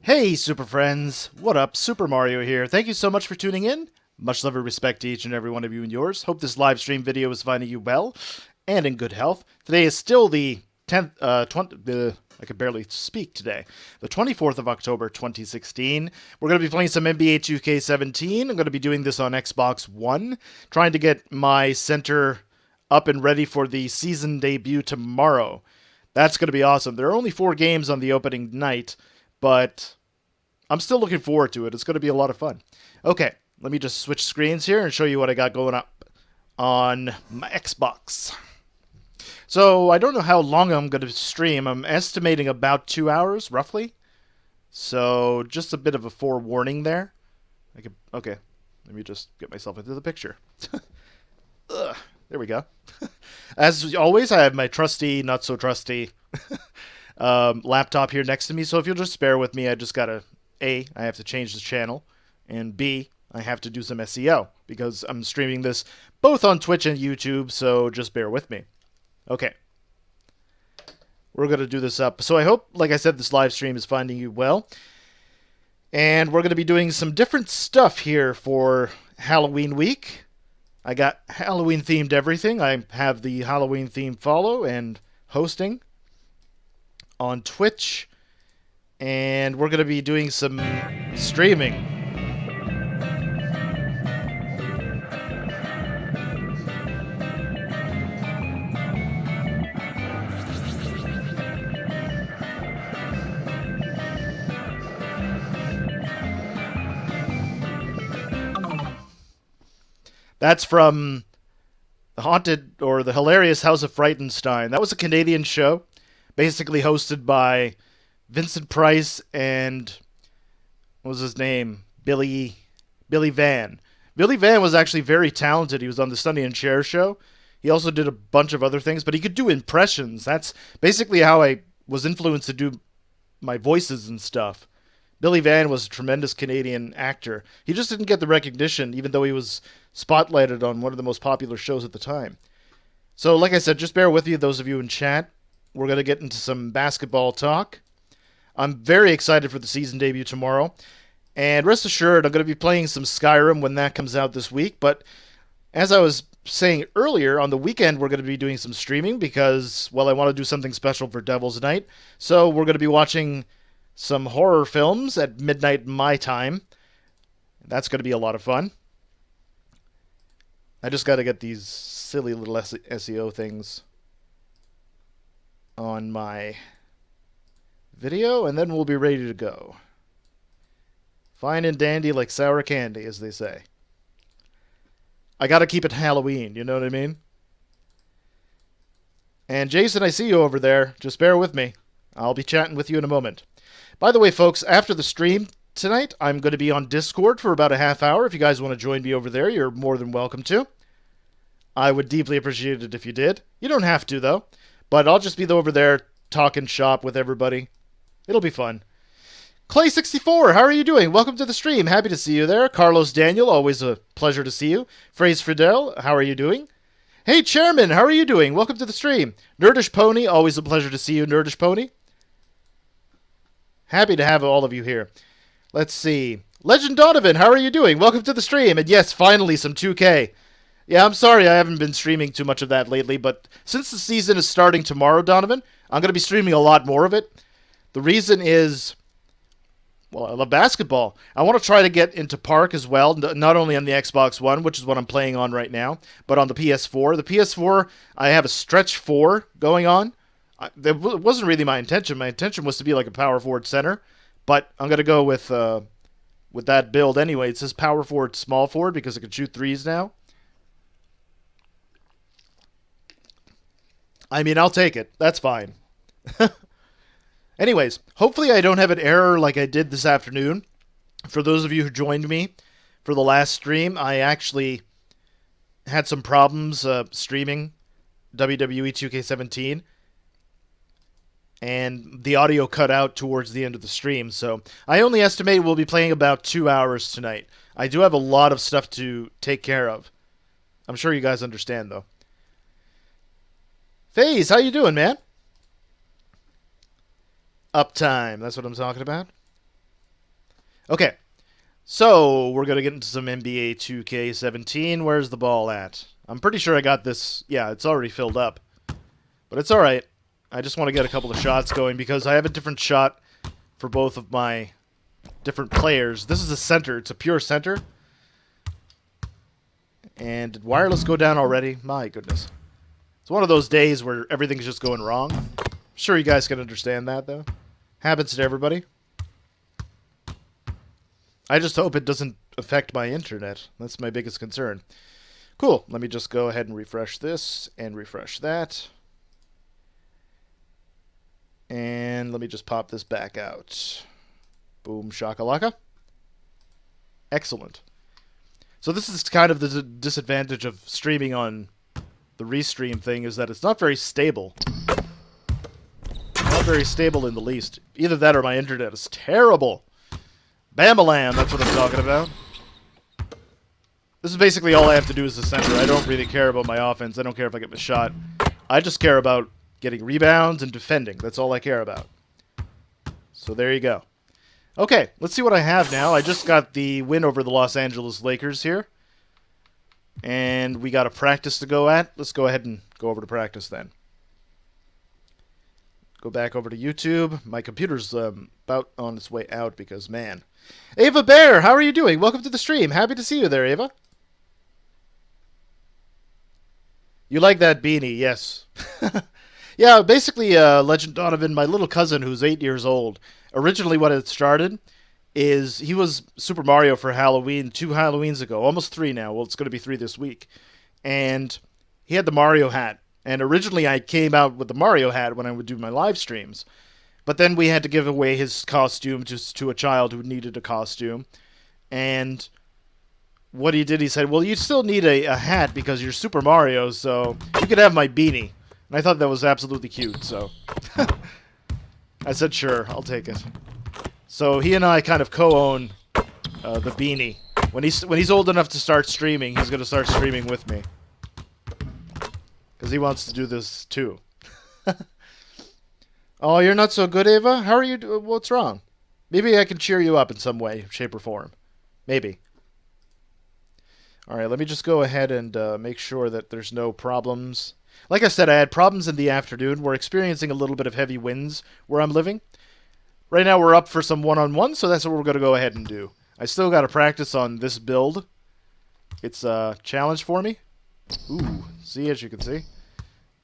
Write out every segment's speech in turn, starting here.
Hey, Super Friends! What up? Super Mario here. Thank you so much for tuning in. Much love and respect to each and every one of you and yours. Hope this live stream video is finding you well and in good health. Today is still the 10th, I could barely speak today. The 24th of October, 2016. We're going to be playing some NBA 2K17. I'm going to be doing this on Xbox One, trying to get my center up and ready for the season debut tomorrow. That's going to be awesome. There are only 4 games on the opening night, but I'm still looking forward to it. It's going to be a lot of fun. Okay, let me just switch screens here and show you what I got going up on my Xbox. So I don't know how long I'm going to stream. I'm estimating about 2 hours, roughly. So just a bit of a forewarning there. Okay, let me just get myself into the picture. Ugh, there we go. As always, I have my trusty, not so trusty laptop here next to me. So if you'll just bear with me, I just gotta I have to change the channel, and B, I have to do some SEO because I'm streaming this both on Twitch and YouTube. So just bear with me. Okay, we're gonna do this up. So I hope, like I said, this live stream is finding you well, and we're gonna be doing some different stuff here for Halloween week. I got Halloween themed everything. I have the Halloween themed follow and hosting on Twitch, and we're going to be doing some streaming. That's from the Haunted or the Hilarious House of Frightenstein. That was a Canadian show, basically hosted by Vincent Price and what was his name? Billy Van. Billy Van was actually very talented. He was on the Sonny and Cher show. He also did a bunch of other things, but he could do impressions. That's basically how I was influenced to do my voices and stuff. Billy Van was a tremendous Canadian actor. He just didn't get the recognition, even though he was spotlighted on one of the most popular shows at the time. So, like I said, just bear with me, those of you in chat. We're going to get into some basketball talk. I'm very excited for the season debut tomorrow. And rest assured, I'm going to be playing some Skyrim when that comes out this week. But as I was saying earlier, on the weekend, we're going to be doing some streaming because, well, I want to do something special for Devil's Night. So we're going to be watching some horror films at midnight my time. That's going to be a lot of fun. I just got to get these silly little SEO things on my video, and then we'll be ready to go. Fine and dandy like sour candy, as they say. I got to keep it Halloween, you know what I mean? And Jason, I see you over there. Just bear with me. I'll be chatting with you in a moment. By the way, folks, after the stream tonight, I'm going to be on Discord for about a half hour. If you guys want to join me over there, you're more than welcome to. I would deeply appreciate it if you did. You don't have to, though. But I'll just be over there talking shop with everybody. It'll be fun. Clay64, how are you doing? Welcome to the stream. Happy to see you there. Carlos Daniel, always a pleasure to see you. Phrase Fidel, how are you doing? Hey, Chairman, how are you doing? Welcome to the stream. Nerdish Pony, always a pleasure to see you, Nerdish Pony. Happy to have all of you here. Let's see. Legend Donovan, how are you doing? Welcome to the stream. And yes, finally, some 2K. Yeah, I'm sorry I haven't been streaming too much of that lately, but since the season is starting tomorrow, Donovan, I'm going to be streaming a lot more of it. The reason is, well, I love basketball. I want to try to get into Park as well, not only on the Xbox One, which is what I'm playing on right now, but on the PS4. The PS4, I have a stretch 4 going on. That wasn't really my intention. My intention was to be like a power forward center, but I'm going to go with that build anyway. It says power forward, small forward because I can shoot threes now. I mean, I'll take it. That's fine. Anyways, hopefully I don't have an error like I did this afternoon. For those of you who joined me for the last stream, I actually had some problems streaming WWE 2K17. And the audio cut out towards the end of the stream. So I only estimate we'll be playing about 2 hours tonight. I do have a lot of stuff to take care of. I'm sure you guys understand, though. FaZe, how you doing, man? Uptime, that's what I'm talking about. Okay, so we're going to get into some NBA 2K17. Where's the ball at? I'm pretty sure I got this. Yeah, it's already filled up. But it's alright. I just want to get a couple of shots going because I have a different shot for both of my different players. This is a center. It's a pure center. And did wireless go down already? My goodness. It's one of those days where everything's just going wrong. I'm sure you guys can understand that, though. Happens to everybody. I just hope it doesn't affect my internet. That's my biggest concern. Cool. Let me just go ahead and refresh this and refresh that. And let me just pop this back out. Boom shakalaka. Excellent. So this is kind of the disadvantage of streaming on the restream thing, is that it's not very stable. Not very stable in the least. Either that or my internet is terrible. Bam-a-lam, that's what I'm talking about. This is basically all I have to do as a center. I don't really care about my offense. I don't care if I get my shot. I just care about getting rebounds and defending. That's all I care about. So there you go. Okay, let's see what I have now. I just got the win over the Los Angeles Lakers here. And we got a practice to go at. Let's go ahead and go over to practice then. Go back over to YouTube. My computer's about on its way out because, man. Ava Bear, how are you doing? Welcome to the stream. Happy to see you there, Ava. You like that beanie, yes. Yeah, basically, Legend Donovan, my little cousin who's 8 years old, originally what it started is he was Super Mario for Halloween 2 Halloweens ago, almost 3 now. Well, it's going to be 3 this week. And he had the Mario hat. And originally I came out with the Mario hat when I would do my live streams. But then we had to give away his costume to a child who needed a costume. And what he did, he said, well, you still need a hat because you're Super Mario, so you could have my beanie. And I thought that was absolutely cute, so I said, sure, I'll take it. So he and I kind of co-own the beanie. When he's old enough to start streaming, he's going to start streaming with me. Because he wants to do this too. Oh, you're not so good, Ava? How are you doing? What's wrong? Maybe I can cheer you up in some way, shape, or form. Maybe. Alright, let me just go ahead and make sure that there's no problems. Like I said, I had problems in the afternoon. We're experiencing a little bit of heavy winds where I'm living. Right now we're up for some one-on-one, so that's what we're going to go ahead and do. I still got to practice on this build. It's a challenge for me. Ooh, see, as you can see.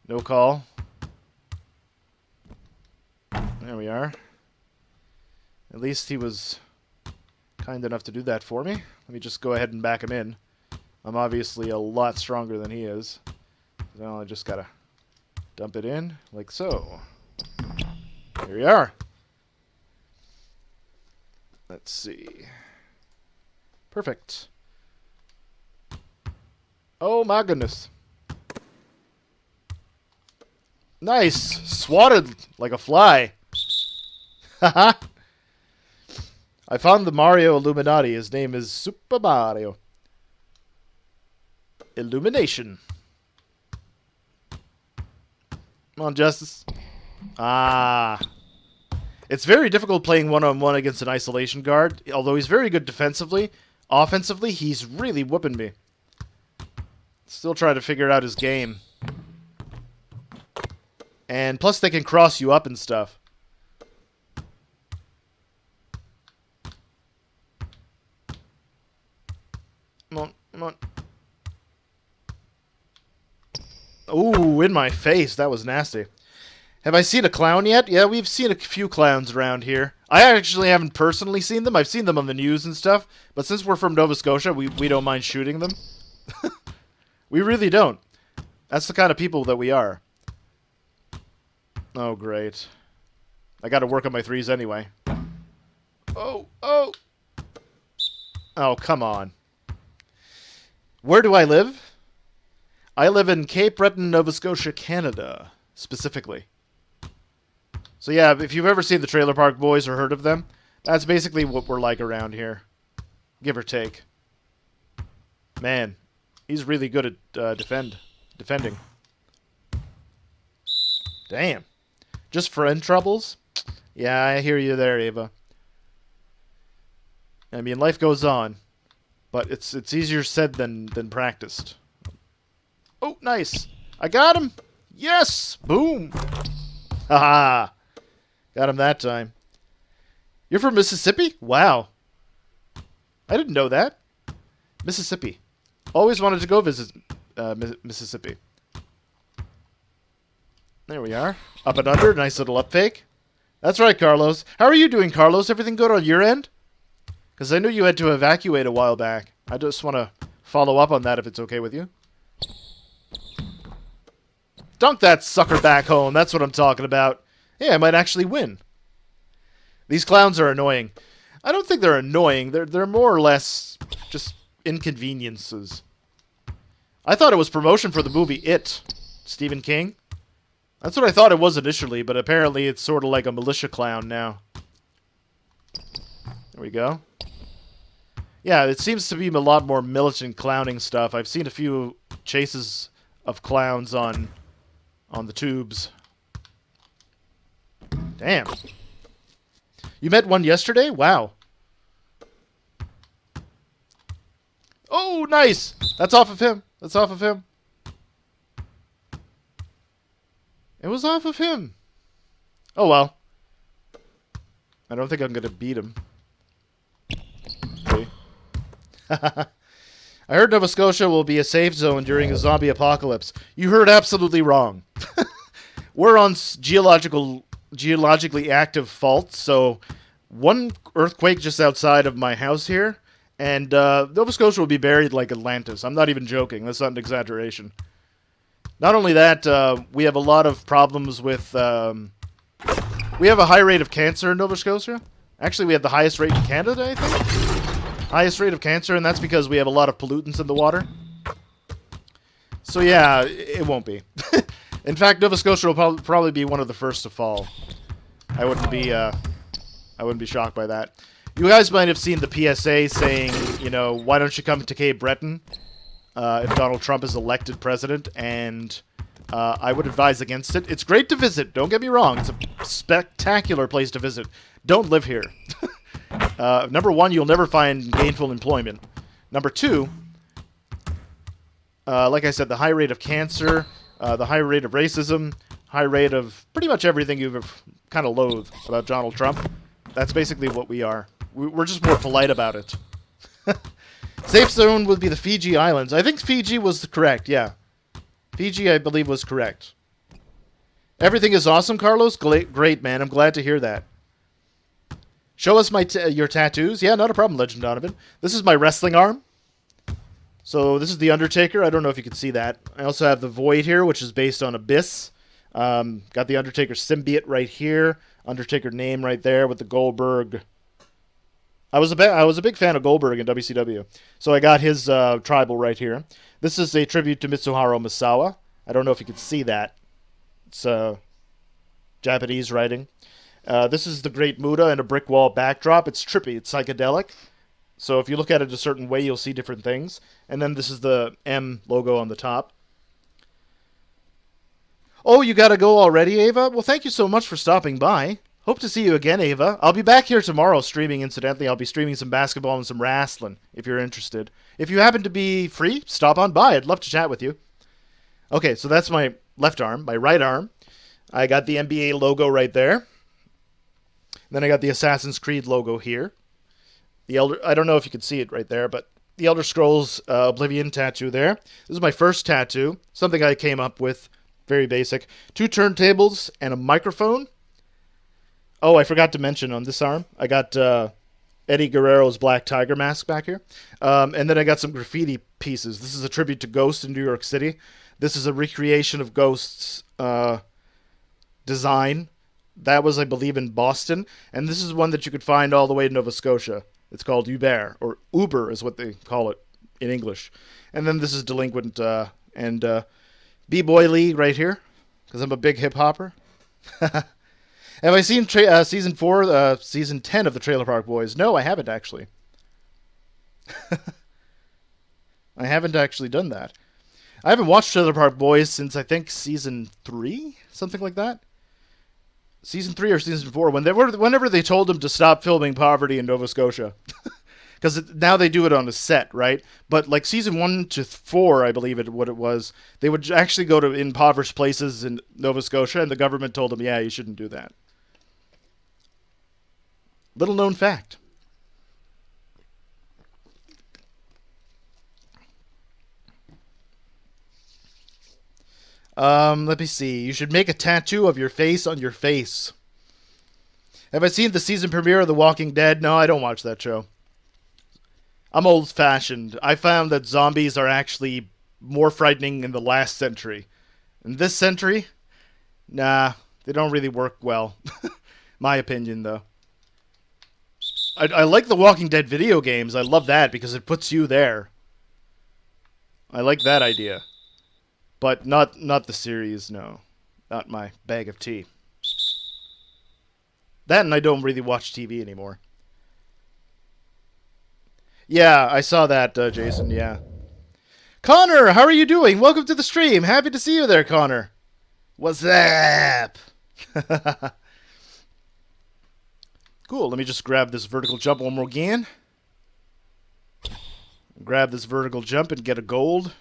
No call. There we are. At least he was kind enough to do that for me. Let me just go ahead and back him in. I'm obviously a lot stronger than he is. So I just gotta dump it in, like so. Here we are. Let's see. Perfect. Oh my goodness. Nice! Swatted like a fly. Haha. I found the Mario Illuminati. His name is Super Mario. Illumination. Come on, Justice. Ah. It's very difficult playing one-on-one against an isolation guard. Although he's very good defensively, offensively, he's really whooping me. Still trying to figure out his game. And plus they can cross you up and stuff. Come on, come on. Ooh, in my face. That was nasty. Have I seen a clown yet? Yeah, we've seen a few clowns around here. I actually haven't personally seen them. I've seen them on the news and stuff. But since we're from Nova Scotia, we don't mind shooting them. We really don't. That's the kind of people that we are. Oh, great. I gotta work on my threes anyway. Oh, oh! Oh, come on. Where do I live? I live in Cape Breton, Nova Scotia, Canada, specifically. So yeah, if you've ever seen the Trailer Park Boys or heard of them, that's basically what we're like around here. Give or take. Man, he's really good at defending. Damn. Just friend troubles? Yeah, I hear you there, Ava. I mean, life goes on, but it's easier said than practiced. Oh, nice. I got him. Yes. Boom. Haha. Got him that time. You're from Mississippi? Wow. I didn't know that. Mississippi. Always wanted to go visit Mississippi. There we are. Up and under. Nice little up fake. That's right, Carlos. How are you doing, Carlos? Everything good on your end? Because I knew you had to evacuate a while back. I just want to follow up on that if it's okay with you. Dunk that sucker back home. That's what I'm talking about. Hey, I might actually win. These clowns are annoying. I don't think they're annoying. They're more or less just inconveniences. I thought it was promotion for the movie It. Stephen King. That's what I thought it was initially, but apparently it's sort of like a militia clown now. There we go. Yeah, it seems to be a lot more militant clowning stuff. I've seen a few chases of clowns on the tubes. Damn. You met one yesterday? Wow. Oh, nice! That's off of him. That's off of him. It was off of him. Oh, well. I don't think I'm going to beat him. Okay. I heard Nova Scotia will be a safe zone during a zombie apocalypse. You heard absolutely wrong. We're on geologically active faults, so one earthquake just outside of my house here, and Nova Scotia will be buried like Atlantis. I'm not even joking. That's not an exaggeration. Not only that, we have a lot of problems with... we have a high rate of cancer in Nova Scotia. Actually, we have the highest rate in Canada, I think. Highest rate of cancer, and that's because we have a lot of pollutants in the water. So yeah, it won't be. In fact, Nova Scotia will probably be one of the first to fall. I wouldn't be shocked by that. You guys might have seen the PSA saying, you know, why don't you come to Cape Breton if Donald Trump is elected president, and I would advise against it. It's great to visit, don't get me wrong. It's a spectacular place to visit. Don't live here. Number one, you'll never find gainful employment. Number two, like I said, the high rate of cancer, the high rate of racism, high rate of pretty much everything you've kind of loathed about Donald Trump. That's basically what we are. We're just more polite about it. Safe zone would be the Fiji Islands. I think Fiji was correct, yeah. Fiji, I believe, was correct. Everything is awesome, Carlos. Great, man. I'm glad to hear that. Show us your tattoos. Yeah, not a problem, Legend Donovan. This is my wrestling arm. So this is the Undertaker. I don't know if you can see that. I also have the Void here, which is based on Abyss. Got the Undertaker symbiote right here. Undertaker name right there with the Goldberg. I was a big fan of Goldberg in WCW. So I got his tribal right here. This is a tribute to Mitsuharu Misawa. I don't know if you can see that. It's Japanese writing. This is the Great Muda and a brick wall backdrop. It's trippy. It's psychedelic. So if you look at it a certain way, you'll see different things. And then this is the M logo on the top. Oh, you gotta go already, Ava? Well, thank you so much for stopping by. Hope to see you again, Ava. I'll be back here tomorrow streaming, incidentally. I'll be streaming some basketball and some wrestling, if you're interested. If you happen to be free, stop on by. I'd love to chat with you. Okay, so that's my left arm. My right arm, I got the NBA logo right there. Then I got the Assassin's Creed logo here. I don't know if you can see it right there, but the Elder Scrolls Oblivion tattoo there. This is my first tattoo, something I came up with, very basic. 2 turntables and a microphone. Oh, I forgot to mention on this arm, I got Eddie Guerrero's Black Tiger mask back here. And then I got some graffiti pieces. This is a tribute to Ghost in New York City. This is a recreation of Ghost's design. That was, I believe, in Boston. And this is one that you could find all the way in Nova Scotia. It's called Uber, or Uber is what they call it in English. And then this is Delinquent and B-Boy Lee right here, because I'm a big hip-hopper. Have I seen Season 4, Season 10 of the Trailer Park Boys? No, I haven't, actually. I haven't actually done that. I haven't watched Trailer Park Boys since, I think, Season 3? Something like that? Season 3 or Season 4, whenever they told him to stop filming poverty in Nova Scotia. because now they do it on a set, right? But like season 1 to 4, I believe what it was, they would actually go to impoverished places in Nova Scotia, and the government told them, yeah, you shouldn't do that. Little known fact. Let me see. You should make a tattoo of your face on your face. Have I seen the season premiere of The Walking Dead? No, I don't watch that show. I'm old-fashioned. I found that zombies are actually more frightening in the last century. In this century, nah, they don't really work well. My opinion, though. I like the Walking Dead video games. I love that because it puts you there. I like that idea. But not the series, no. Not my bag of tea. That and I don't really watch TV anymore. Yeah, I saw that, Jason, yeah. Connor, how are you doing? Welcome to the stream. Happy to see you there, Connor. What's up? Cool, let me just grab this vertical jump one more again. Grab this vertical jump and get a gold.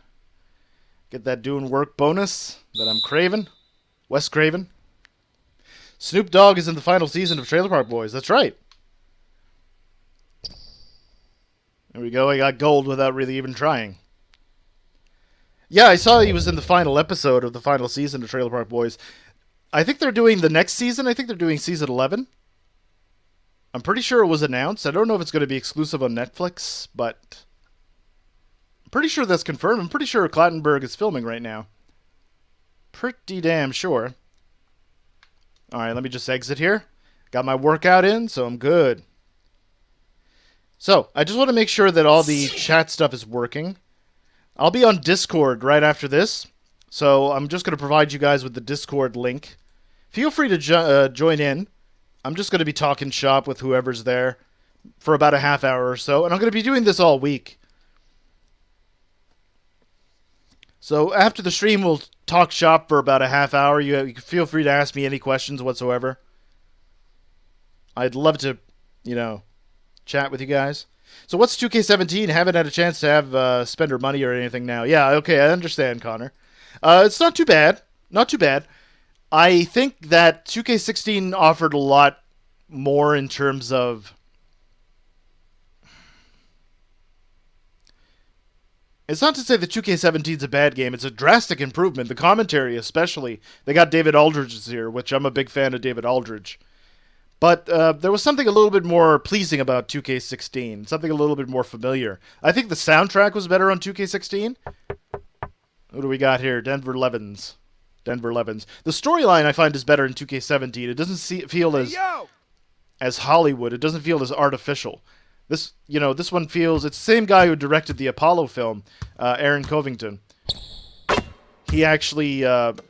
Get that doing work bonus that I'm craving. Wes Craven. Snoop Dogg is in the final season of Trailer Park Boys. That's right. There we go. I got gold without really even trying. Yeah, I saw he was in the final episode of the final season of Trailer Park Boys. I think they're doing the next season. I think they're doing season 11. I'm pretty sure it was announced. I don't know if it's going to be exclusive on Netflix, but I'm pretty sure that's confirmed. I'm pretty sure Clattenburg is filming right now. Pretty damn sure. Alright, let me just exit here. Got my workout in, so I'm good. So, I just want to make sure that all the chat stuff is working. I'll be on Discord right after this, so I'm just going to provide you guys with the Discord link. Feel free to join in. I'm just going to be talking shop with whoever's there for about a half hour or so, and I'm going to be doing this all week. So after the stream, we'll talk shop for about a half hour. You can feel free to ask me any questions whatsoever. I'd love to, chat with you guys. So what's 2K17? Haven't had a chance to have spender money or anything now. Yeah, okay, I understand, Connor. It's not too bad. Not too bad. I think that 2K16 offered a lot more in terms of... It's not to say that 2K17 is a bad game. It's a drastic improvement. The commentary especially. They got David Aldridge here, which I'm a big fan of David Aldridge. But there was something a little bit more pleasing about 2K16. Something a little bit more familiar. I think the soundtrack was better on 2K16. Who do we got here? Denver Levens. Denver Levens. The storyline I find is better in 2K17. It doesn't feel as Hollywood. It doesn't feel as artificial. This one feels... It's the same guy who directed the Apollo film, Aaron Covington. He actually,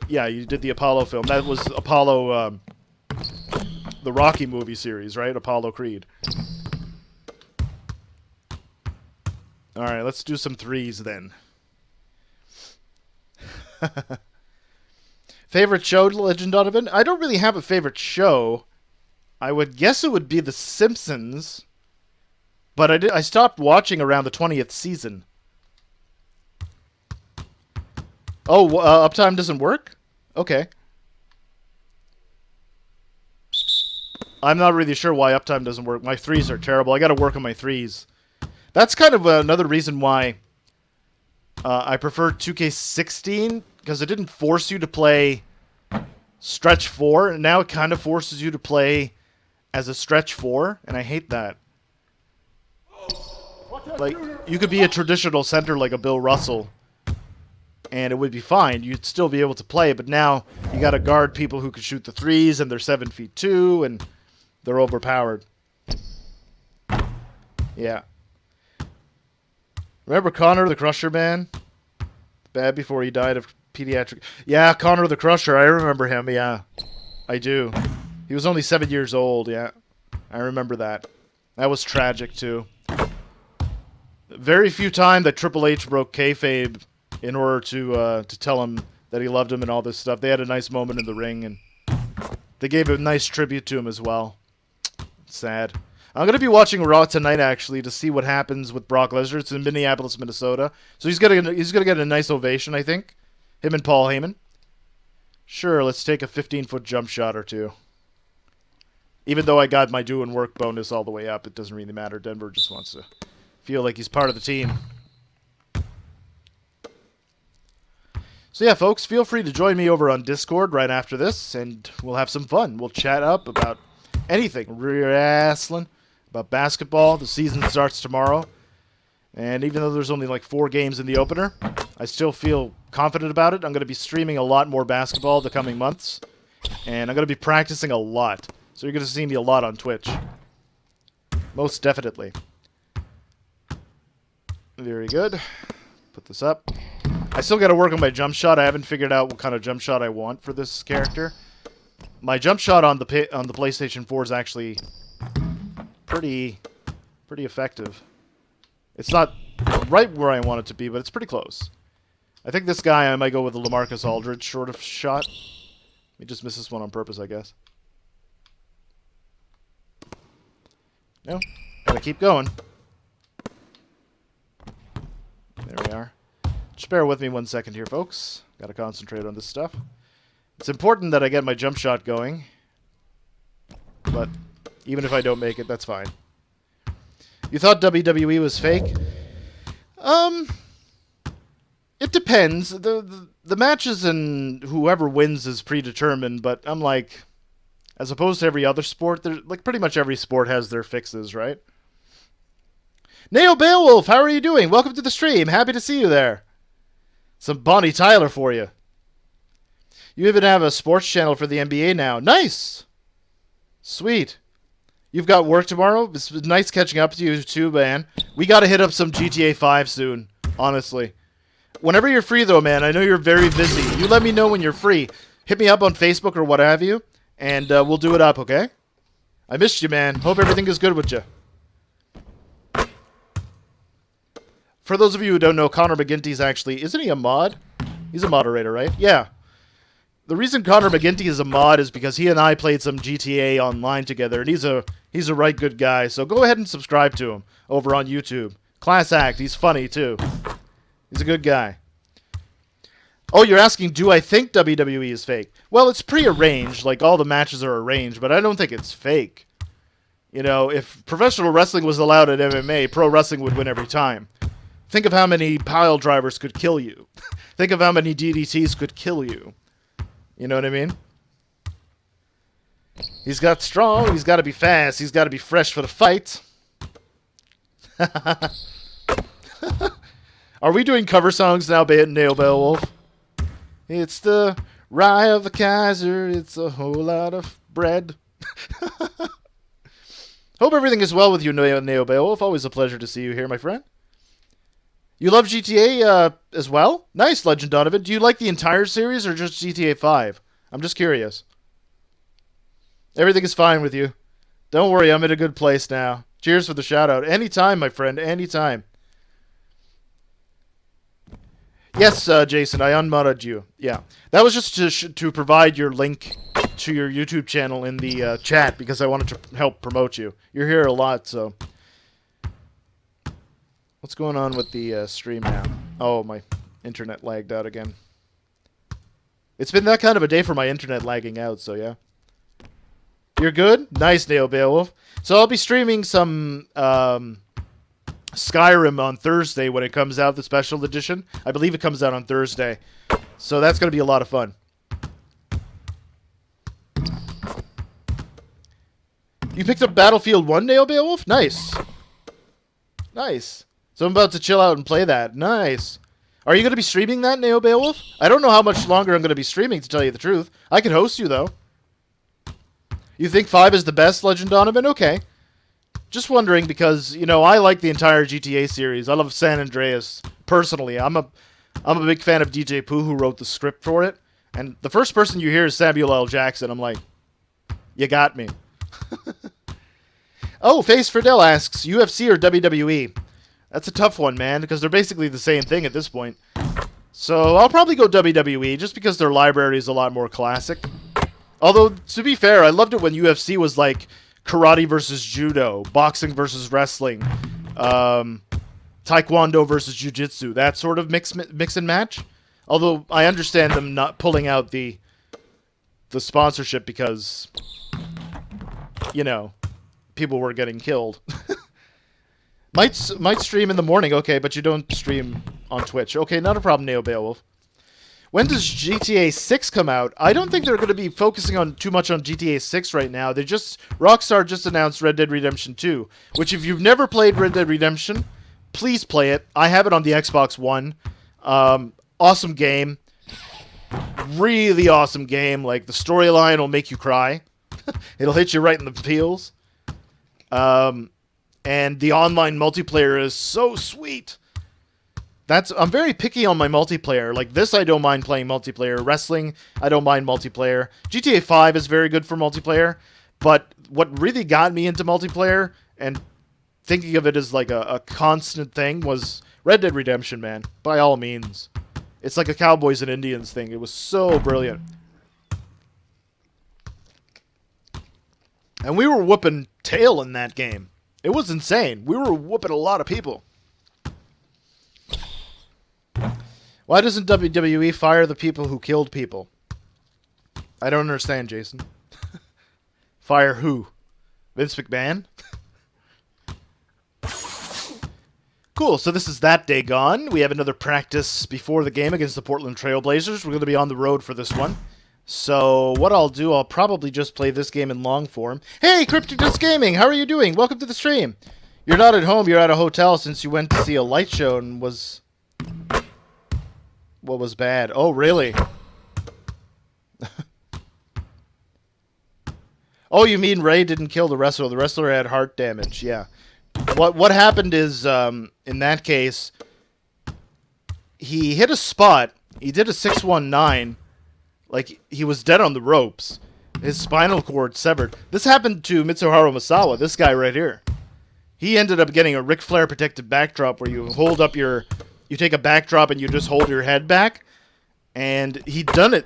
he did the Apollo film. That was Apollo, the Rocky movie series, right? Apollo Creed. Alright, let's do some threes then. Favorite show, Legend Donovan? I don't really have a favorite show. I would guess it would be The Simpsons. But I stopped watching around the 20th season. Oh, uptime doesn't work? Okay. I'm not really sure why uptime doesn't work. My threes are terrible. I gotta work on my threes. That's kind of another reason why I prefer 2K16, because it didn't force you to play stretch 4, and now it kind of forces you to play as a stretch 4, and I hate that. Like, you could be a traditional center like a Bill Russell, and it would be fine. You'd still be able to play, but now you gotta guard people who can shoot the threes, and they're 7'2", and they're overpowered. Yeah. Remember Connor the Crusher, man? Bad before he died of pediatric... Yeah, Connor the Crusher, I remember him, yeah. I do. He was only 7 years old, yeah. I remember that. That was tragic, too. Very few times that Triple H broke kayfabe in order to tell him that he loved him and all this stuff. They had a nice moment in the ring, and they gave a nice tribute to him as well. Sad. I'm going to be watching Raw tonight, actually, to see what happens with Brock Lesnar. It's in Minneapolis, Minnesota. So he's gonna get a nice ovation, I think. Him and Paul Heyman. Sure, let's take a 15-foot jump shot or two. Even though I got my doing work bonus all the way up, it doesn't really matter. Denver just wants to feel like he's part of the team. So yeah, folks, feel free to join me over on Discord right after this, and we'll have some fun. We'll chat up about anything. Wrestling, about basketball. The season starts tomorrow. And even though there's only like 4 games in the opener, I still feel confident about it. I'm going to be streaming a lot more basketball the coming months. And I'm going to be practicing a lot. So you're going to see me a lot on Twitch. Most definitely. Very good. Put this up. I still got to work on my jump shot. I haven't figured out what kind of jump shot I want for this character. My jump shot on the PlayStation 4 is actually pretty effective. It's not right where I want it to be, but it's pretty close. I think this guy, I might go with the LaMarcus Aldridge sort of shot. Let me just miss this one on purpose, I guess. No, gotta keep going. There we are. Just bear with me 1 second here, folks. Gotta concentrate on this stuff. It's important that I get my jump shot going. But even if I don't make it, that's fine. You thought WWE was fake? It depends. The matches and whoever wins is predetermined, but I'm like, as opposed to every other sport, like pretty much every sport has their fixes, right? Neo Beowulf, how are you doing? Welcome to the stream. Happy to see you there. Some Bonnie Tyler for you. You even have a sports channel for the NBA now. Nice! Sweet. You've got work tomorrow? It's nice catching up to you too, man. We gotta hit up some GTA 5 soon, honestly. Whenever you're free, though, man, I know you're very busy. You let me know when you're free. Hit me up on Facebook or what have you, and we'll do it up, okay? I missed you, man. Hope everything is good with you. For those of you who don't know, Connor McGinty's actually... Isn't he a mod? He's a moderator, right? Yeah. The reason Connor McGinty is a mod is because he and I played some GTA online together, and he's a right good guy. So go ahead and subscribe to him over on YouTube. Class act. He's funny, too. He's a good guy. Oh, you're asking, do I think WWE is fake? Well, it's pre-arranged. Like, all the matches are arranged, but I don't think it's fake. You know, if professional wrestling was allowed at MMA, pro wrestling would win every time. Think of how many pile drivers could kill you. Think of how many DDTs could kill you. You know what I mean? He's got strong, he's got to be fast, he's got to be fresh for the fight. Are we doing cover songs now, Neo Beowulf? It's the Rye of the Kaiser, it's a whole lot of bread. Hope everything is well with you, Neo Beowulf. Always a pleasure to see you here, my friend. You love GTA as well? Nice, Legend Donovan. Do you like the entire series or just GTA 5? I'm just curious. Everything is fine with you. Don't worry, I'm in a good place now. Cheers for the shout-out. Anytime, my friend, anytime. Yes, Jason, I unmodded you. Yeah. That was just to provide your link to your YouTube channel in the chat because I wanted to help promote you. You're here a lot, so... What's going on with the stream now? Oh, my internet lagged out again. It's been that kind of a day for my internet lagging out, so yeah. You're good? Nice, Neo Beowulf. So I'll be streaming some Skyrim on Thursday when it comes out, the special edition. I believe it comes out on Thursday. So that's going to be a lot of fun. You picked up Battlefield 1, Neo Beowulf? Nice. Nice. So I'm about to chill out and play that. Nice. Are you going to be streaming that, Neo Beowulf? I don't know how much longer I'm going to be streaming, to tell you the truth. I can host you, though. You think 5 is the best, Legend Donovan? Okay. Just wondering because, you know, I like the entire GTA series. I love San Andreas, personally. I'm a big fan of DJ Pooh, who wrote the script for it. And the first person you hear is Samuel L. Jackson. I'm like, you got me. Oh, Face Fidel asks, UFC or WWE? That's a tough one, man, because they're basically the same thing at this point. So I'll probably go WWE, just because their library is a lot more classic. Although, to be fair, I loved it when UFC was, like, karate versus judo, boxing versus wrestling, taekwondo versus jiu-jitsu, that sort of mix and match. Although I understand them not pulling out the sponsorship because, you know, people were getting killed. might stream in the morning, okay, but you don't stream on Twitch. Okay, not a problem, Neo Beowulf. When does GTA 6 come out? I don't think they're going to be focusing on too much on GTA 6 right now. Rockstar just announced Red Dead Redemption 2, which if you've never played Red Dead Redemption, please play it. I have it on the Xbox One. Awesome game. Really awesome game. Like, the storyline will make you cry. It'll hit you right in the feels. And the online multiplayer is so sweet. I'm very picky on my multiplayer. Like this, I don't mind playing multiplayer. Wrestling, I don't mind multiplayer. GTA 5 is very good for multiplayer. But what really got me into multiplayer, and thinking of it as like a constant thing, was Red Dead Redemption, man. By all means. It's like a Cowboys and Indians thing. It was so brilliant. And we were whooping tail in that game. It was insane. We were whooping a lot of people. Why doesn't WWE fire the people who killed people? I don't understand, Jason. Fire who? Vince McMahon? Cool, so this is that day gone. We have another practice before the game against the Portland Trail Blazers. We're going to be on the road for this one. So what I'll do, I'll probably just play this game in long form. Hey, Cryptic Disc Gaming, how are you doing? Welcome to the stream. You're not at home, you're at a hotel since you went to see a light show and was... What was bad? Oh, really? Oh, you mean Ray didn't kill the wrestler? The wrestler had heart damage, yeah. What happened is, in that case, he hit a spot. He did a 619. Like, he was dead on the ropes. His spinal cord severed. This happened to Mitsuharu Masawa, this guy right here. He ended up getting a Ric Flair protected backdrop where you hold up your... You take a backdrop and you just hold your head back. And he'd done it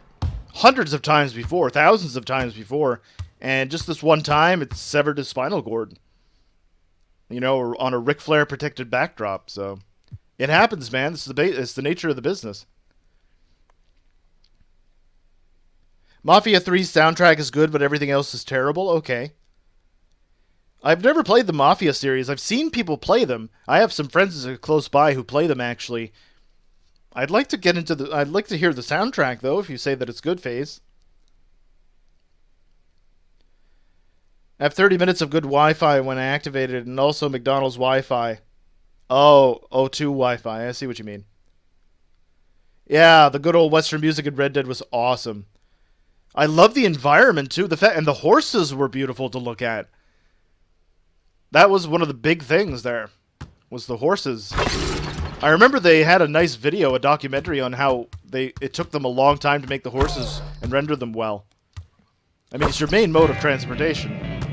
hundreds of times before, thousands of times before. And just this one time, it severed his spinal cord. You know, on a Ric Flair protected backdrop. So, it happens, man. It's the nature of the business. Mafia 3's soundtrack is good, but everything else is terrible? Okay. I've never played the Mafia series. I've seen people play them. I have some friends close by who play them, actually. I'd like to get into the... I'd like to hear the soundtrack, though, if you say that it's good, FaZe. I have 30 minutes of good Wi-Fi when I activate it, and also McDonald's Wi-Fi. Oh, O2 Wi-Fi. I see what you mean. Yeah, the good old Western music in Red Dead was awesome. I love the environment, too. And the horses were beautiful to look at. That was one of the big things there, was the horses. I remember they had a nice video, a documentary on how it took them a long time to make the horses and render them well. I mean, it's your main mode of transportation.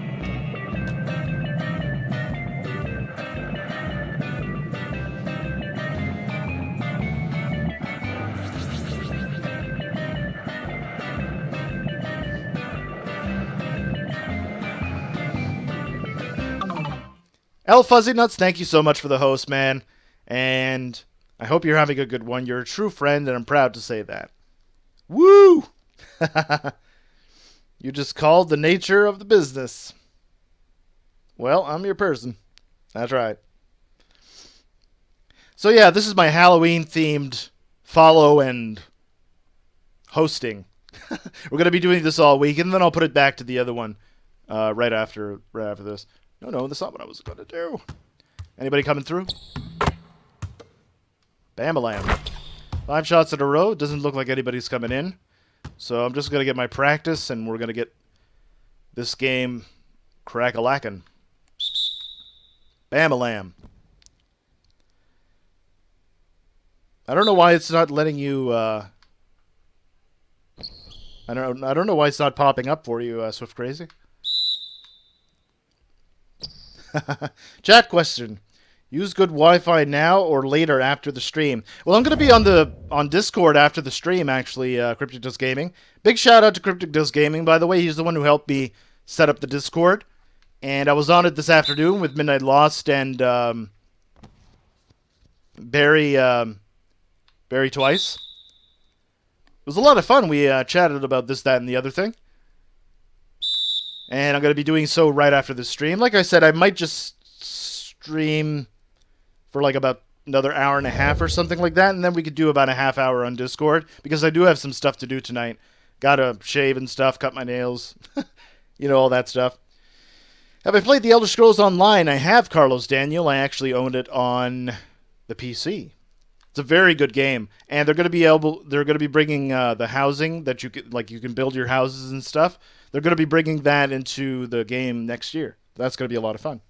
L Fuzzy Nuts, thank you so much for the host, man. And I hope you're having a good one. You're a true friend, and I'm proud to say that. Woo! You just called the nature of the business. Well, I'm your person. That's right. So yeah, this is my Halloween-themed follow and hosting. We're going to be doing this all week, and then I'll put it back to the other one right after this. No, that's not what I was going to do. Anybody coming through? Bam-a-lam. 5 shots in a row. Doesn't look like anybody's coming in. So I'm just going to get my practice, and we're going to get this game crack-a-lackin'. Bam-a-lam. I don't know why it's not letting you... I don't know why it's not popping up for you, Swift Crazy. Chat question. Use good Wi-Fi now or later after the stream? Well, I'm going to be on Discord after the stream, actually, Cryptic Does Gaming. Big shout out to Cryptic Does Gaming, by the way. He's the one who helped me set up the Discord. And I was on it this afternoon with Midnight Lost and Barry Twice. It was a lot of fun. We chatted about this, that, and the other thing. And I'm going to be doing so right after the stream. Like I said, I might just stream for like about another hour and a half or something like that, and then we could do about a half hour on Discord, because I do have some stuff to do tonight. Gotta shave and stuff, cut my nails, you know, all that stuff. Have I played The Elder Scrolls Online? I have, Carlos Daniel. I actually owned it on the PC. It's a very good game, and they're going to be bringing the housing that you can build your houses and stuff. They're going to be bringing that into the game next year. That's going to be a lot of fun.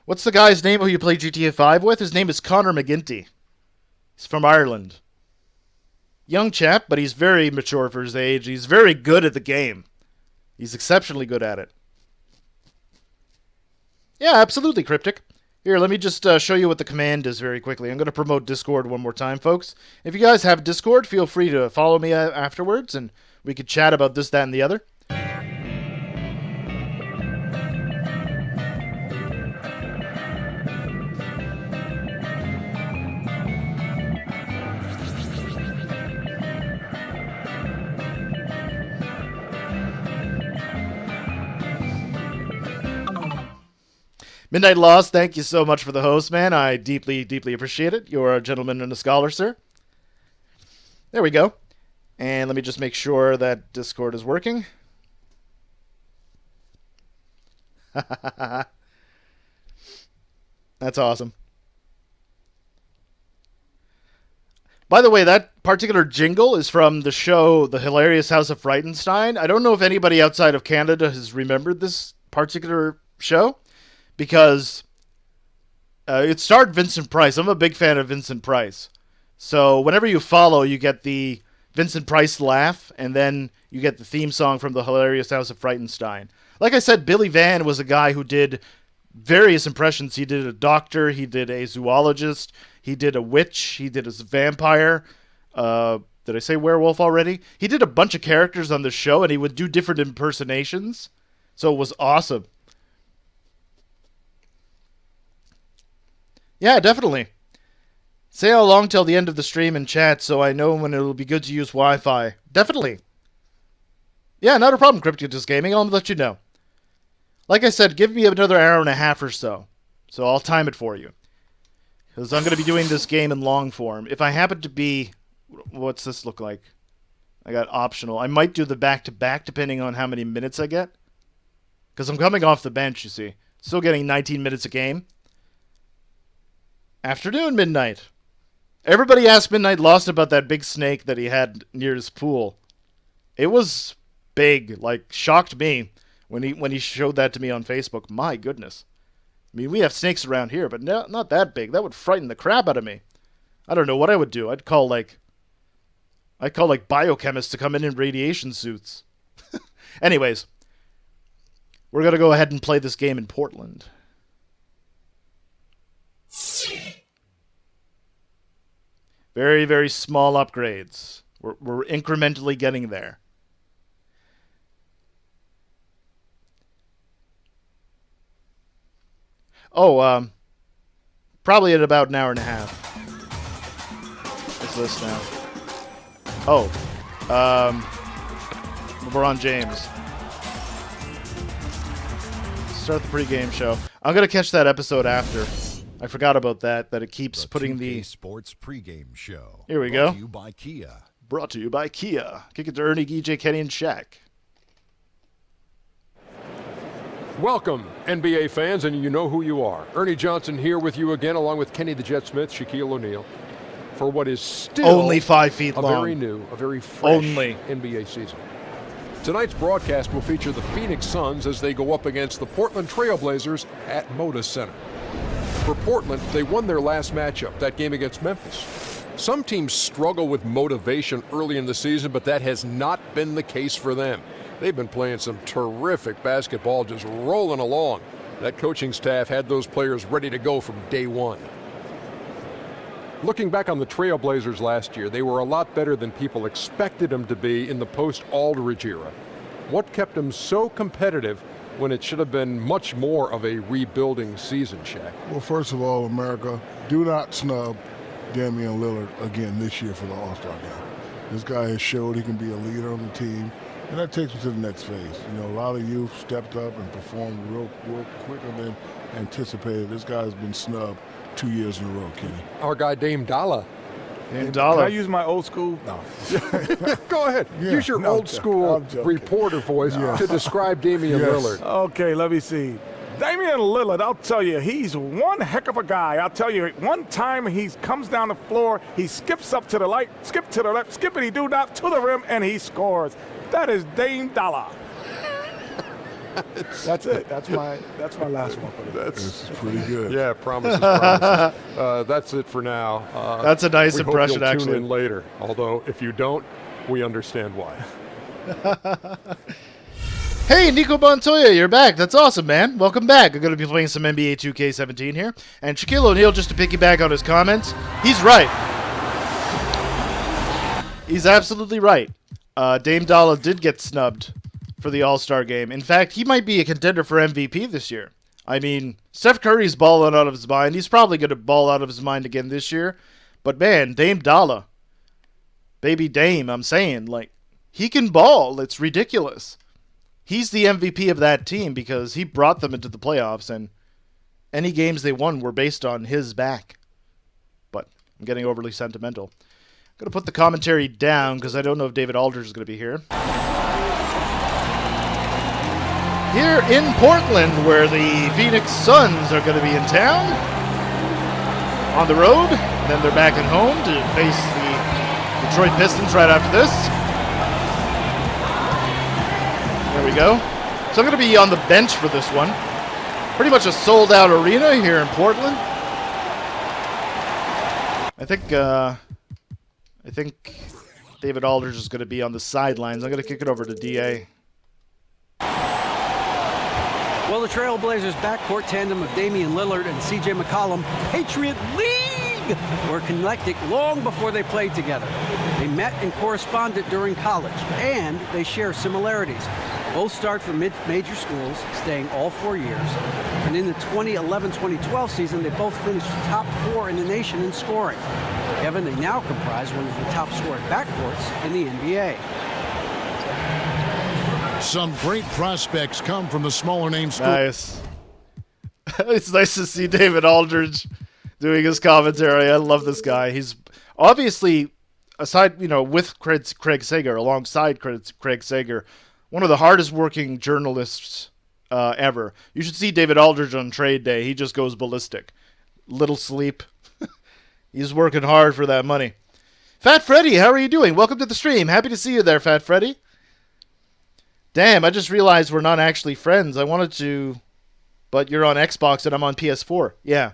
What's the guy's name who you play GTA 5 with? His name is Connor McGinty. He's from Ireland. Young chap, but he's very mature for his age. He's very good at the game. He's exceptionally good at it. Yeah, absolutely, Cryptic. Here, let me just show you what the command is very quickly. I'm going to promote Discord one more time, folks. If you guys have Discord, feel free to follow me afterwards, and we could chat about this, that, and the other. Midnight Lost, thank you so much for the host, man. I deeply, deeply appreciate it. You're a gentleman and a scholar, sir. There we go. And let me just make sure that Discord is working. That's awesome. By the way, that particular jingle is from the show The Hilarious House of Frightenstein. I don't know if anybody outside of Canada has remembered this particular show, because it starred Vincent Price. I'm a big fan of Vincent Price. So whenever you follow, you get the Vincent Price laugh, and then you get the theme song from The Hilarious House of Frightenstein. Like I said, Billy Van was a guy who did various impressions. He did a doctor, he did a zoologist, he did a witch, he did a vampire. Did I say werewolf already? He did a bunch of characters on the show, and he would do different impersonations. So it was awesome. Yeah, definitely. Say how long till the end of the stream and chat so I know when it'll be good to use Wi-Fi. Definitely. Yeah, not a problem, Crypticus Gaming. I'll let you know. Like I said, give me another hour and a half or so. So I'll time it for you. Because I'm going to be doing this game in long form. If I happen to be... What's this look like? I got optional. I might do the back-to-back depending on how many minutes I get. Because I'm coming off the bench, you see. Still getting 19 minutes a game. Afternoon, Midnight. Everybody asked Midnight Lost about that big snake that he had near his pool. It was big, like shocked me when he showed that to me on Facebook. My goodness. I mean, we have snakes around here, but not that big. That would frighten the crap out of me. I don't know what I would do. I'd call biochemists to come in radiation suits. Anyways, we're going to go ahead and play this game in Portland. Very, very small upgrades. We're incrementally getting there. Oh, probably at about an hour and a half. What's this now? Oh, LeBron James. Start the pregame show. I'm gonna catch that episode after. I forgot about that it keeps putting the Sports pregame show. Here we go. Brought to you by Kia. Brought to you by Kia. Kick it to Ernie, EJ, Kenny, and Shaq. Welcome, NBA fans, and you know who you are. Ernie Johnson here with you again, along with Kenny the Jet Smith, Shaquille O'Neal, for what is still only 5 feet long. A very new, a very fresh NBA season. Tonight's broadcast will feature the Phoenix Suns as they go up against the Portland Trail Blazers at Moda Center. For Portland, they won their last matchup, that game against Memphis. Some teams struggle with motivation early in the season, but that has not been the case for them. They've been playing some terrific basketball, just rolling along. That coaching staff had those players ready to go from day one. Looking back on the Trail Blazers last year, they were a lot better than people expected them to be in the post-Aldridge era. What kept him so competitive when it should have been much more of a rebuilding season, Shaq? Well, first of all, America, do not snub Damian Lillard again this year for the All-Star game. This guy has showed he can be a leader on the team, and that takes us to the next phase. You know, a lot of youth stepped up and performed real quicker than anticipated. This guy has been snubbed 2 years in a row, Kenny. Our guy Dame Dalla. Dame Can I Dollar. use my old school? No. Go ahead. Yeah, Use your no, old I'm school joking. reporter voice to describe Damian Yes. Lillard. Okay, let me see. Damian Lillard, I'll tell you, he's one heck of a guy. I'll tell you, one time he comes down the floor, he skips up to the light, skip to the left, skippity-doo-dah to the rim, and he scores. That is Dame Dollar. That's it. That's my last one for this. This is pretty good. Yeah, promises. That's it for now. That's a nice we hope impression, you'll actually. Tune in later. Although, if you don't, we understand why. Hey, Nico Montoya, you're back. That's awesome, man. Welcome back. I'm going to be playing some NBA 2K17 here. And Shaquille O'Neal, just to piggyback on his comments, he's right. He's absolutely right. Dame Dollar did get snubbed for the All-Star game. In fact, he might be a contender for MVP this year. I mean, Steph Curry's balling out of his mind. He's probably going to ball out of his mind again this year. But man, Dame Dollar, baby Dame, I'm saying, like, he can ball. It's ridiculous. He's the MVP of that team because he brought them into the playoffs, and any games they won were based on his back. But I'm getting overly sentimental. I'm going to put the commentary down because I don't know if David Aldridge is going to be here. Here in Portland, where the Phoenix Suns are going to be in town, on the road, and then they're back at home to face the Detroit Pistons right after this. There we go. So I'm going to be on the bench for this one. Pretty much a sold-out arena here in Portland. I think David Aldridge is going to be on the sidelines. I'm going to kick it over to DA. Well, the Trailblazers backcourt tandem of Damian Lillard and CJ McCollum, Patriot League, were connected long before they played together. They met and corresponded during college, and they share similarities. Both start from major schools, staying all 4 years. And in the 2011-2012 season, they both finished top 4 in the nation in scoring. Kevin, they now comprise one of the top scoring backcourts in the NBA. Some great prospects come from the smaller name schools. Nice. It's nice to see David Aldridge doing his commentary. I love this guy. He's obviously, aside, with Craig Sager, alongside Craig Sager, one of the hardest working journalists ever. You should see David Aldridge on trade day. He just goes ballistic. Little sleep. He's working hard for that money. Fat Freddy, how are you doing? Welcome to the stream. Happy to see you there, Fat Freddy. Damn, I just realized we're not actually friends. I wanted to, but you're on Xbox and I'm on PS4. Yeah.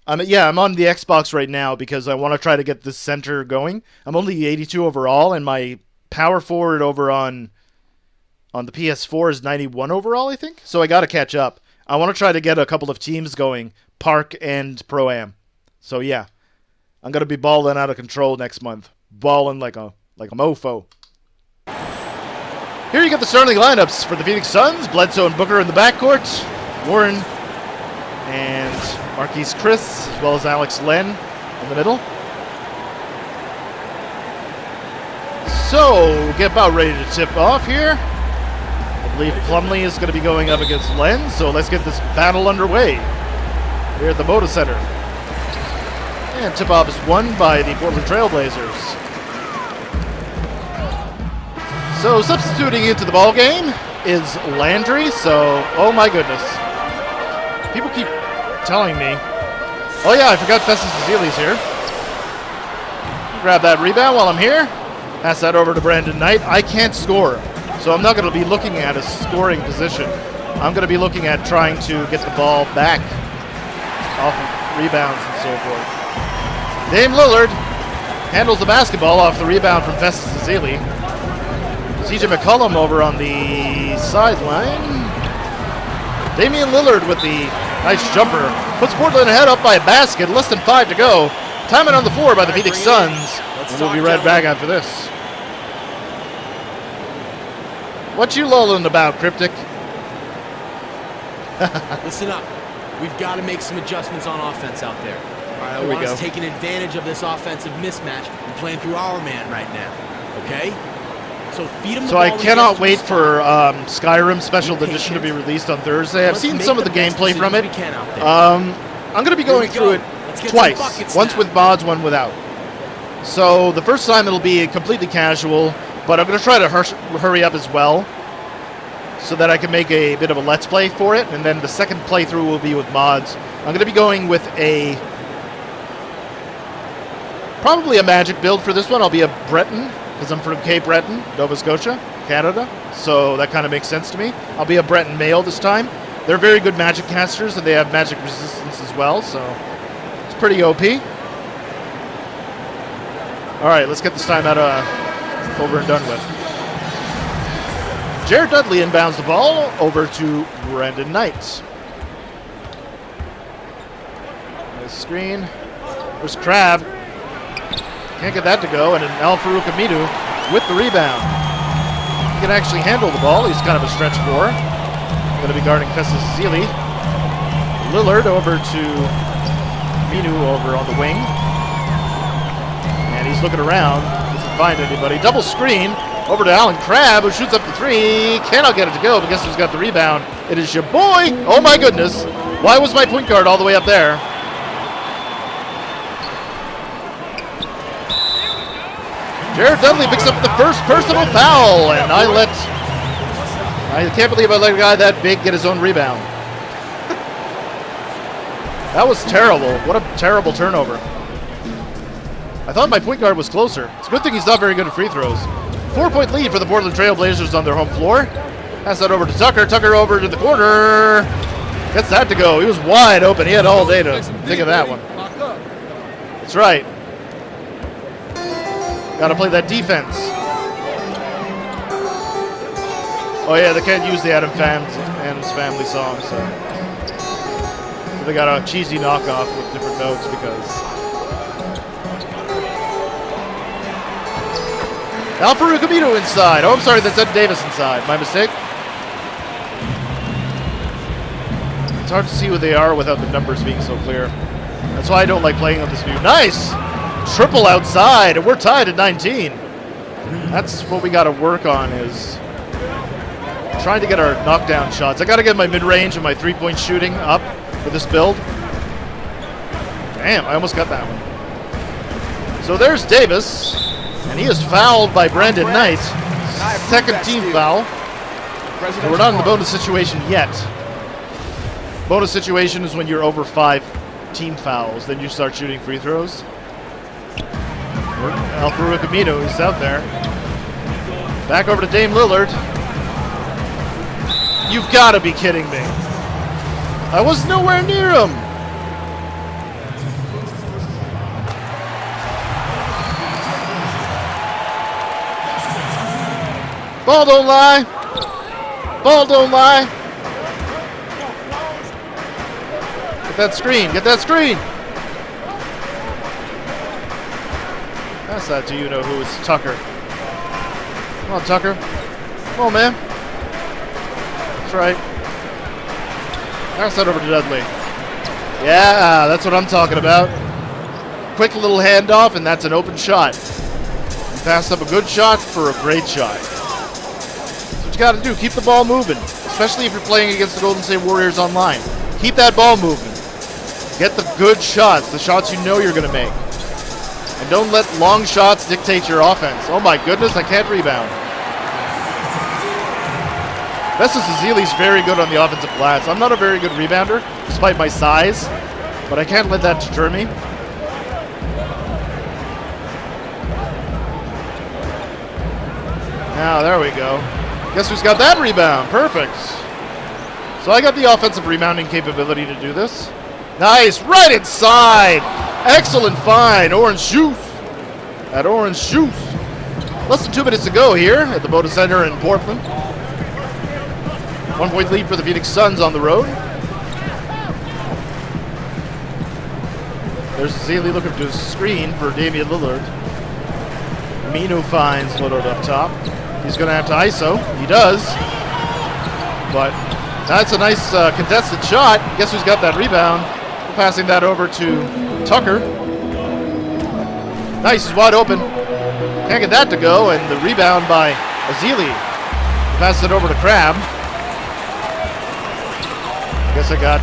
I'm on the Xbox right now because I want to try to get this center going. I'm only 82 overall, and my power forward over on the PS4 is 91 overall, I think. So I got to catch up. I want to try to get a couple of teams going, Park and Pro-Am. So yeah, I'm going to be balling out of control next month. Balling like a mofo. Here you get the starting lineups for the Phoenix Suns. Bledsoe and Booker in the backcourt. Warren and Marquise Chris, as well as Alex Len in the middle. So, get about ready to tip off here. I believe Plumlee is going to be going up against Len, so let's get this battle underway here at the Moda Center. And tip-off is won by the Portland Trailblazers. So substituting into the ball game is Landry. So, oh my goodness, people keep telling me. Oh yeah, I forgot Festus Ezeli's here. Grab that rebound while I'm here. Pass that over to Brandon Knight. I can't score, so I'm not going to be looking at a scoring position. I'm going to be looking at trying to get the ball back off of rebounds and so forth. Dame Lillard handles the basketball off the rebound from Festus Ezeli. CJ McCollum over on the sideline. Damian Lillard with the nice jumper. Puts Portland ahead up by a basket. Less than 5 to go. Time it on the floor by the Phoenix Suns. And we'll be right back after this. What you lolling about, Cryptic? Listen up. We've got to make some adjustments on offense out there. All right, I we want us go. taking advantage of this offensive mismatch and playing through our man right now. Okay? So feed him the So ball I when he cannot gets to wait the for spot. Skyrim Special Be Edition to be patient. released on Thursday. I've Let's seen make some of the best gameplay from decisions it. we can out there. I'm going to be Here we going through go. it Let's get some twice. buckets Once now. with mods, one without. So the first time it'll be completely casual, but I'm going to try to hurry up as well so that I can make a bit of a let's play for it. And then the second playthrough will be with mods. I'm going to be going with probably a magic build for this one. I'll be a Breton because I'm from Cape Breton, Nova Scotia, Canada. So that kind of makes sense to me. I'll be a Breton male this time. They're very good magic casters and they have magic resistance as well. So it's pretty OP. All right, let's get this time out over and done with. Jared Dudley inbounds the ball over to Brendan Knight. Nice screen. There's Crab. Can't get that to go, and an Al-Farouk Amidou with the rebound. He can actually handle the ball. He's kind of a stretch four. Going to be guarding Festus Ezeli. Lillard over to Amidou over on the wing. And he's looking around. Doesn't find anybody. Double screen. Over to Alan Crabb, who shoots up the three. Cannot get it to go, but guess who's got the rebound? It is your boy. Oh my goodness. Why was my point guard all the way up there? Jared Dudley picks up the first personal foul, and I can't believe I let a guy that big get his own rebound. That was terrible. What a terrible turnover. I thought my point guard was closer. It's a good thing he's not very good at free throws. 4-point lead for the Portland Trail Blazers on their home floor. Pass that over to Tucker. Tucker over to the corner. Gets that to go. He was wide open. He had all day to think of that one. That's right. Got to play that defense. Oh yeah, they can't use the Adams Family song, so they got a cheesy knockoff with different notes because. Al-Farouk Amidou inside. Oh, I'm sorry, that's Ed Davis inside. My mistake. It's hard to see who they are without the numbers being so clear. That's why I don't like playing on this view. Nice! Triple outside, and we're tied at 19. That's what we got to work on is trying to get our knockdown shots. I got to get my mid-range and my three-point shooting up for this build. Damn, I almost got that one. So there's Davis. And he is fouled by Brandon Knight. Second team foul. And we're not in the bonus situation yet. Bonus situation is when you're over 5 team fouls. Then you start shooting free throws. Al-Farouk Amidou is out there. Back over to Dame Lillard. You've got to be kidding me. I was nowhere near him. Ball don't lie. Ball don't lie. Get that screen. Get that screen. Pass that to you know who. It's Tucker. Come on, Tucker. Come on, man. That's right. Pass that over to Dudley. Yeah, that's what I'm talking about. Quick little handoff, and that's an open shot. You passed up a good shot for a great shot. You got to do. Keep the ball moving, especially if you're playing against the Golden State Warriors online. Keep that ball moving. Get the good shots, the shots you know you're going to make. And don't let long shots dictate your offense. Oh my goodness, I can't rebound. Festus Ezeli's very good on the offensive glass. I'm not a very good rebounder, despite my size, but I can't let that deter me. Now, there we go. Guess who's got that rebound? Perfect. So I got the offensive rebounding capability to do this. Nice, right inside. Excellent find, Orange Juice. At Orange Juice. Less than 2 minutes to go here at the Moda Center in Portland. 1-point lead for the Phoenix Suns on the road. There's Ezeli looking to screen for Damian Lillard. Amidou finds Lillard up top. He's going to have to ISO. He does. But that's a nice contested shot. Guess who's got that rebound? Passing that over to Tucker. Nice, he's wide open. Can't get that to go, and the rebound by Azili. Passes it over to Crab. Guess I got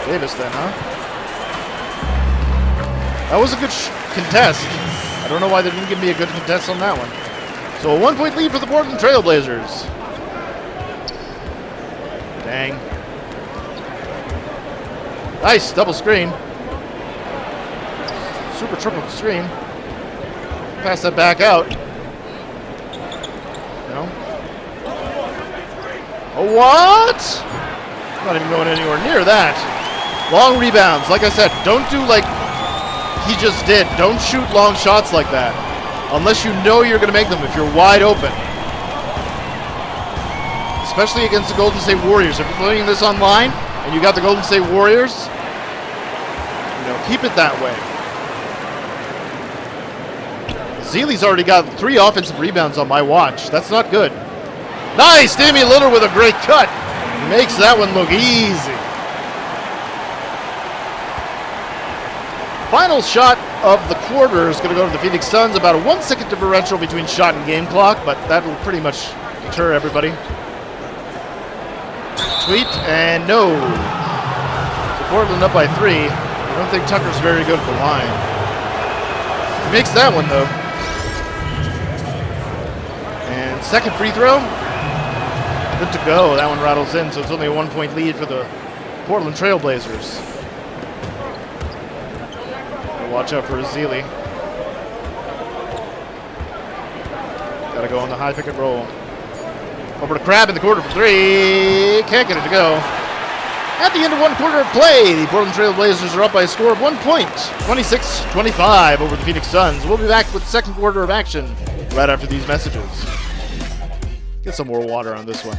Davis then, huh? That was a good contest. I don't know why they didn't give me a good contest on that one. So a 1-point lead for the Portland Trailblazers. Dang. Nice, double screen. Super triple screen. Pass that back out. No. Oh, what? Not even going anywhere near that. Long rebounds. Like I said, don't do like he just did. Don't shoot long shots like that. Unless you know you're going to make them if you're wide open. Especially against the Golden State Warriors. If you're playing this online and you got the Golden State Warriors, keep it that way. Zeeley's already got 3 offensive rebounds on my watch. That's not good. Nice! Damian Lillard with a great cut. Makes that one look easy. Final shot of the quarter is going to go to the Phoenix Suns. About a 1-second differential between shot and game clock, but that will pretty much deter everybody. Tweet, and no. So Portland up by 3. I don't think Tucker's very good at the line. He makes that one, though. And second free throw. Good to go. That one rattles in, so it's only a 1-point lead for the Portland Trailblazers. Watch out for Azili. Gotta go on the high pick and roll. Over to Crab in the corner for 3. Can't get it to go. At the end of 1 quarter of play, the Portland Trailblazers are up by a score of 1 point, 26-25 over the Phoenix Suns. We'll be back with the second quarter of action right after these messages. Get some more water on this one.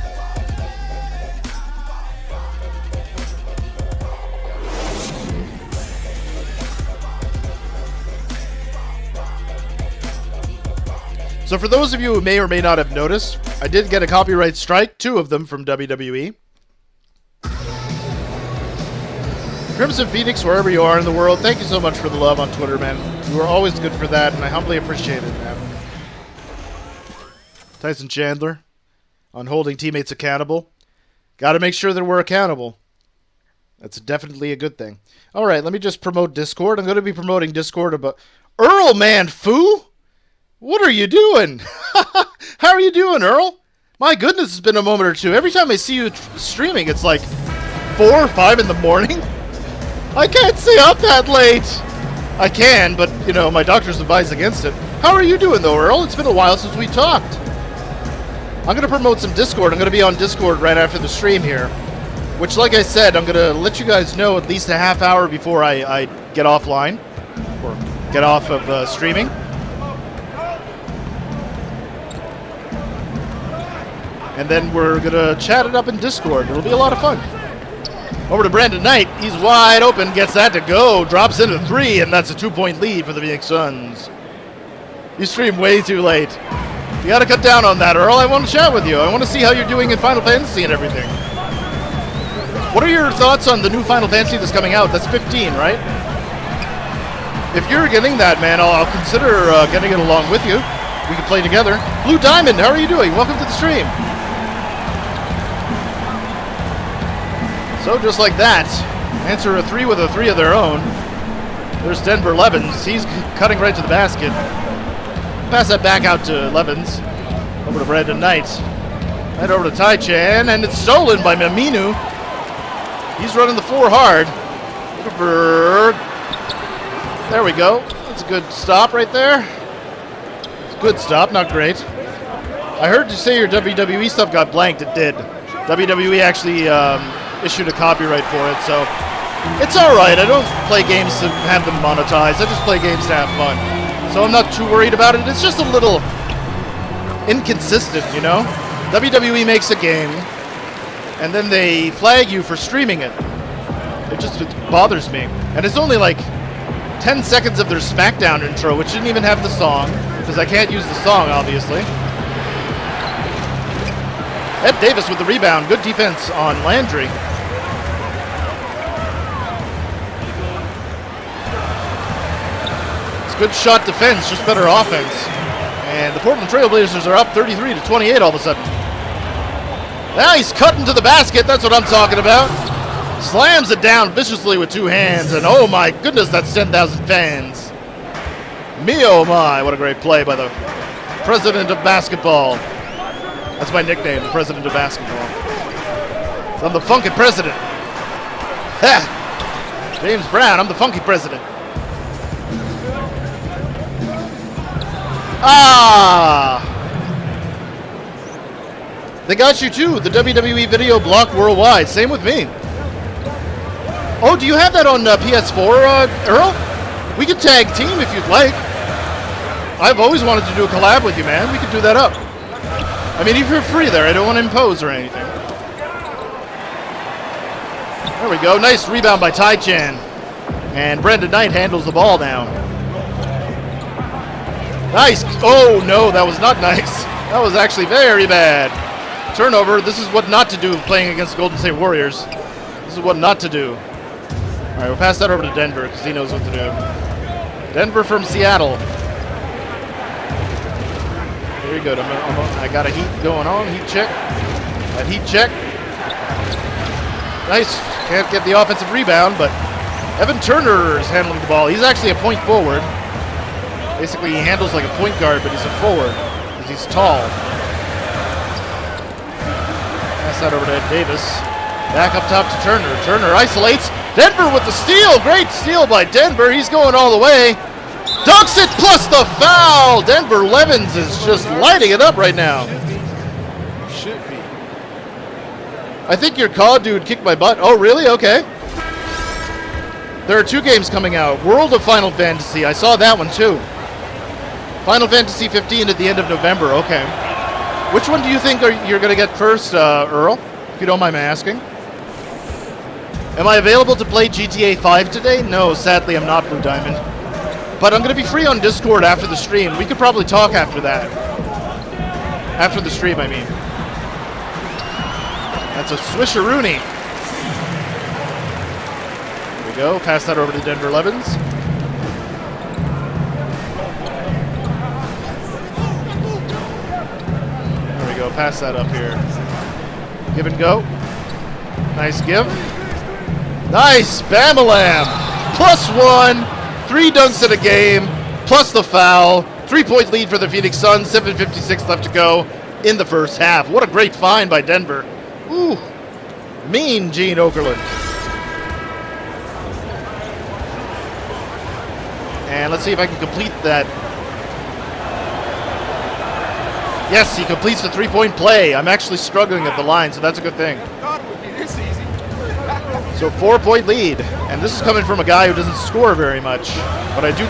So for those of you who may or may not have noticed, I did get a copyright strike, 2 of them from WWE. Crimson Phoenix, wherever you are in the world, thank you so much for the love on Twitter, man. You are always good for that, and I humbly appreciate it, man. Tyson Chandler on holding teammates accountable. Got to make sure that we're accountable. That's definitely a good thing. All right, let me just promote Discord. I'm going to be promoting Discord about Earl, man, foo. What are you doing? How are you doing, Earl? My goodness, it's been a moment or two. Every time I see you streaming, it's like 4 or 5 in the morning. I can't stay up that late. I can, but, you know, my doctor's advised against it. How are you doing, though, Earl? It's been a while since we talked. I'm going to promote some Discord. I'm going to be on Discord right after the stream here. Which, like I said, I'm going to let you guys know at least a half hour before I get offline. Or get off of streaming. And then we're going to chat it up in Discord. It'll be a lot of fun. Over to Brandon Knight. He's wide open. Gets that to go. Drops into 3, and that's a 2-point lead for the Phoenix Suns. You stream way too late. You got to cut down on that, Earl. I want to chat with you. I want to see how you're doing in Final Fantasy and everything. What are your thoughts on the new Final Fantasy that's coming out? That's 15, right? If you're getting that, man, I'll consider getting it along with you. We can play together. Blue Diamond, how are you doing? Welcome to the stream. So just like that, answer a 3 with a 3 of their own. There's Denver Levens. He's cutting right to the basket. Pass that back out to Levens. Over to Brandon Knight. Right over to Tai Chan, and it's stolen by Maminu. He's running the floor hard. There we go. That's a good stop right there. It's a good stop, not great. I heard you say your WWE stuff got blanked. It did. WWE actually issued a copyright for it, so it's all right. I don't play games to have them monetized. I just play games to have fun. So I'm not too worried about it. It's just a little inconsistent, you know? WWE makes a game, and then they flag you for streaming it. It bothers me. And it's only like 10 seconds of their SmackDown intro, which didn't even have the song, because I can't use the song, obviously. Ed Davis with the rebound. Good defense on Landry. It's good shot defense, just better offense. And the Portland Trailblazers are up 33-28 all of a sudden. Now he's cutting to the basket. That's what I'm talking about. Slams it down viciously with 2 hands. And oh my goodness, that's 10,000 fans. Me oh my, what a great play by the president of basketball. That's my nickname, the president of basketball. I'm the funky president. Ha! James Brown, I'm the funky president. Ah! They got you too. The WWE video blocked worldwide. Same with me. Oh, do you have that on PS4, Earl? We could tag team if you'd like. I've always wanted to do a collab with you, man. We could do that up. I mean, if you're free there, I don't want to impose or anything. There we go. Nice rebound by Tai Chan. And Brandon Knight handles the ball now. Nice. Oh, no, that was not nice. That was actually very bad. Turnover. This is what not to do playing against the Golden State Warriors. This is what not to do. All right, we'll pass that over to Denver because he knows what to do. Denver from Seattle. Very good. I got a heat going on. Heat check. That heat check. Nice. Can't get the offensive rebound, but Evan Turner is handling the ball. He's actually a point forward. Basically, he handles like a point guard, but he's a forward because he's tall. Pass that over to Ed Davis. Back up top to Turner. Turner isolates. Denver with the steal. Great steal by Denver. He's going all the way. Dunks it plus the foul. Denver Levins is just lighting it up right now. Should be. I think your COD dude kicked my butt. Oh, really? Okay. There are 2 games coming out. World of Final Fantasy. I saw that one too. Final Fantasy 15 at the end of November. Okay. Which one do you think you're going to get first, Earl? If you don't mind my asking. Am I available to play GTA 5 today? No, sadly I'm not, Blue Diamond. But I'm going to be free on Discord after the stream. We could probably talk after that. After the stream, I mean. That's a swisheroonie. There we go. Pass that over to Denver Levins. There we go. Pass that up here. Give and go. Nice give. Nice. Bam-a-lam. +1. 3 dunks in a game, plus the foul. 3-point lead for the Phoenix Suns. 7:56 left to go in the first half. What a great find by Denver. Ooh, mean Gene Okerlund. And let's see if I can complete that. Yes, he completes the 3-point play. I'm actually struggling at the line, so that's a good thing. So 4-point lead, and this is coming from a guy who doesn't score very much. But I do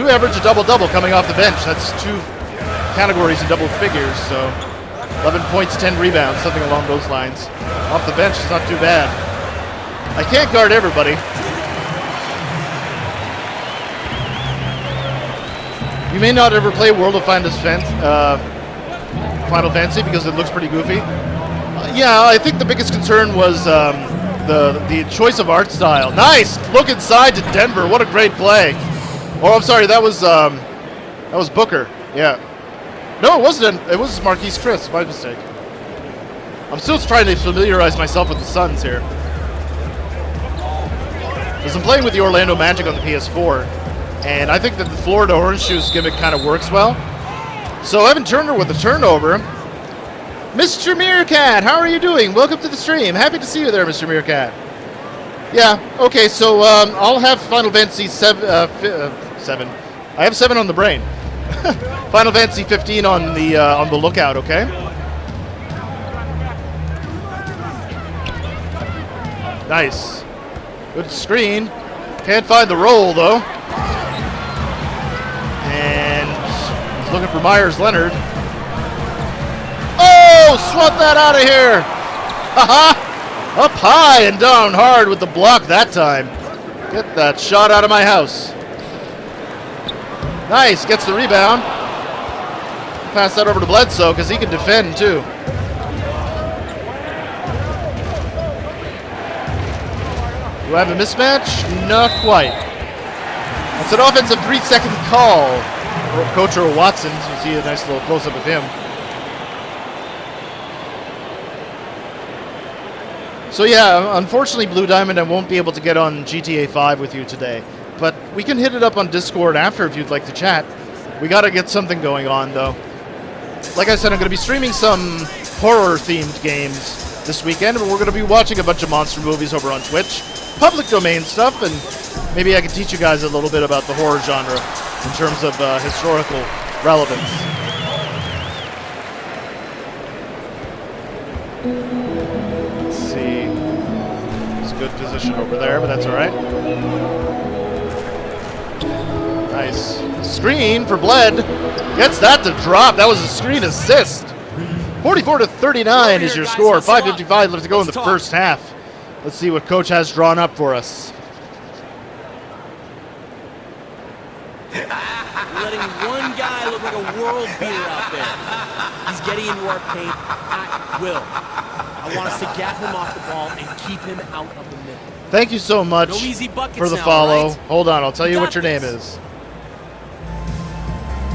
average a double-double coming off the bench. That's 2 categories in double figures, so 11 points, 10 rebounds, something along those lines. Off the bench is not too bad. I can't guard everybody. You may not ever play World of Final Fantasy because it looks pretty goofy. Yeah, I think the biggest concern was the choice of art style. Nice! Look inside to Denver. What a great play. Oh, I'm sorry. That was Booker. Yeah. No, it wasn't. It was Marquise Chris. My mistake. I'm still trying to familiarize myself with the Suns here. Because I'm playing with the Orlando Magic on the PS4. And I think that the Florida Orange Shoes gimmick kind of works well. So Evan Turner with a turnover. Mr. Meerkat, how are you doing? Welcome to the stream. Happy to see you there, Mr. Meerkat. Yeah, okay, so I'll have Final Fantasy 7. I have 7 on the brain. Final Fantasy 15 on the lookout, okay? Nice. Good screen. Can't find the roll, though. And he's looking for Myers Leonard. Oh, swat that out of here. Haha. Up high and down hard with the block that time. Get that shot out of my house. Nice. Gets the rebound. Pass that over to Bledsoe because he can defend too. Do I have a mismatch? Not quite. It's an offensive 3-second call. Coach Earl Watson, you see a nice little close-up of him. So yeah, unfortunately, Blue Diamond, I won't be able to get on GTA 5 with you today. But we can hit it up on Discord after if you'd like to chat. We gotta get something going on, though. Like I said, I'm gonna be streaming some horror-themed games this weekend, but we're gonna be watching a bunch of monster movies over on Twitch. Public domain stuff, and maybe I can teach you guys a little bit about the horror genre in terms of historical relevance. Let's see. It's a good position over there, but that's all right. Nice. Screen for Bled. Gets that to drop. That was a screen assist. 44-39 is your score. 5:55 left to go in the first half. Let's see what Coach has drawn up for us. Letting one guy look like a world beater out there. He's getting into our paint at will. I want us to gap him off the ball and keep him out of the middle. Thank you so much No easy buckets for the now, follow. right? Hold on, I'll tell you Got what your name this. is.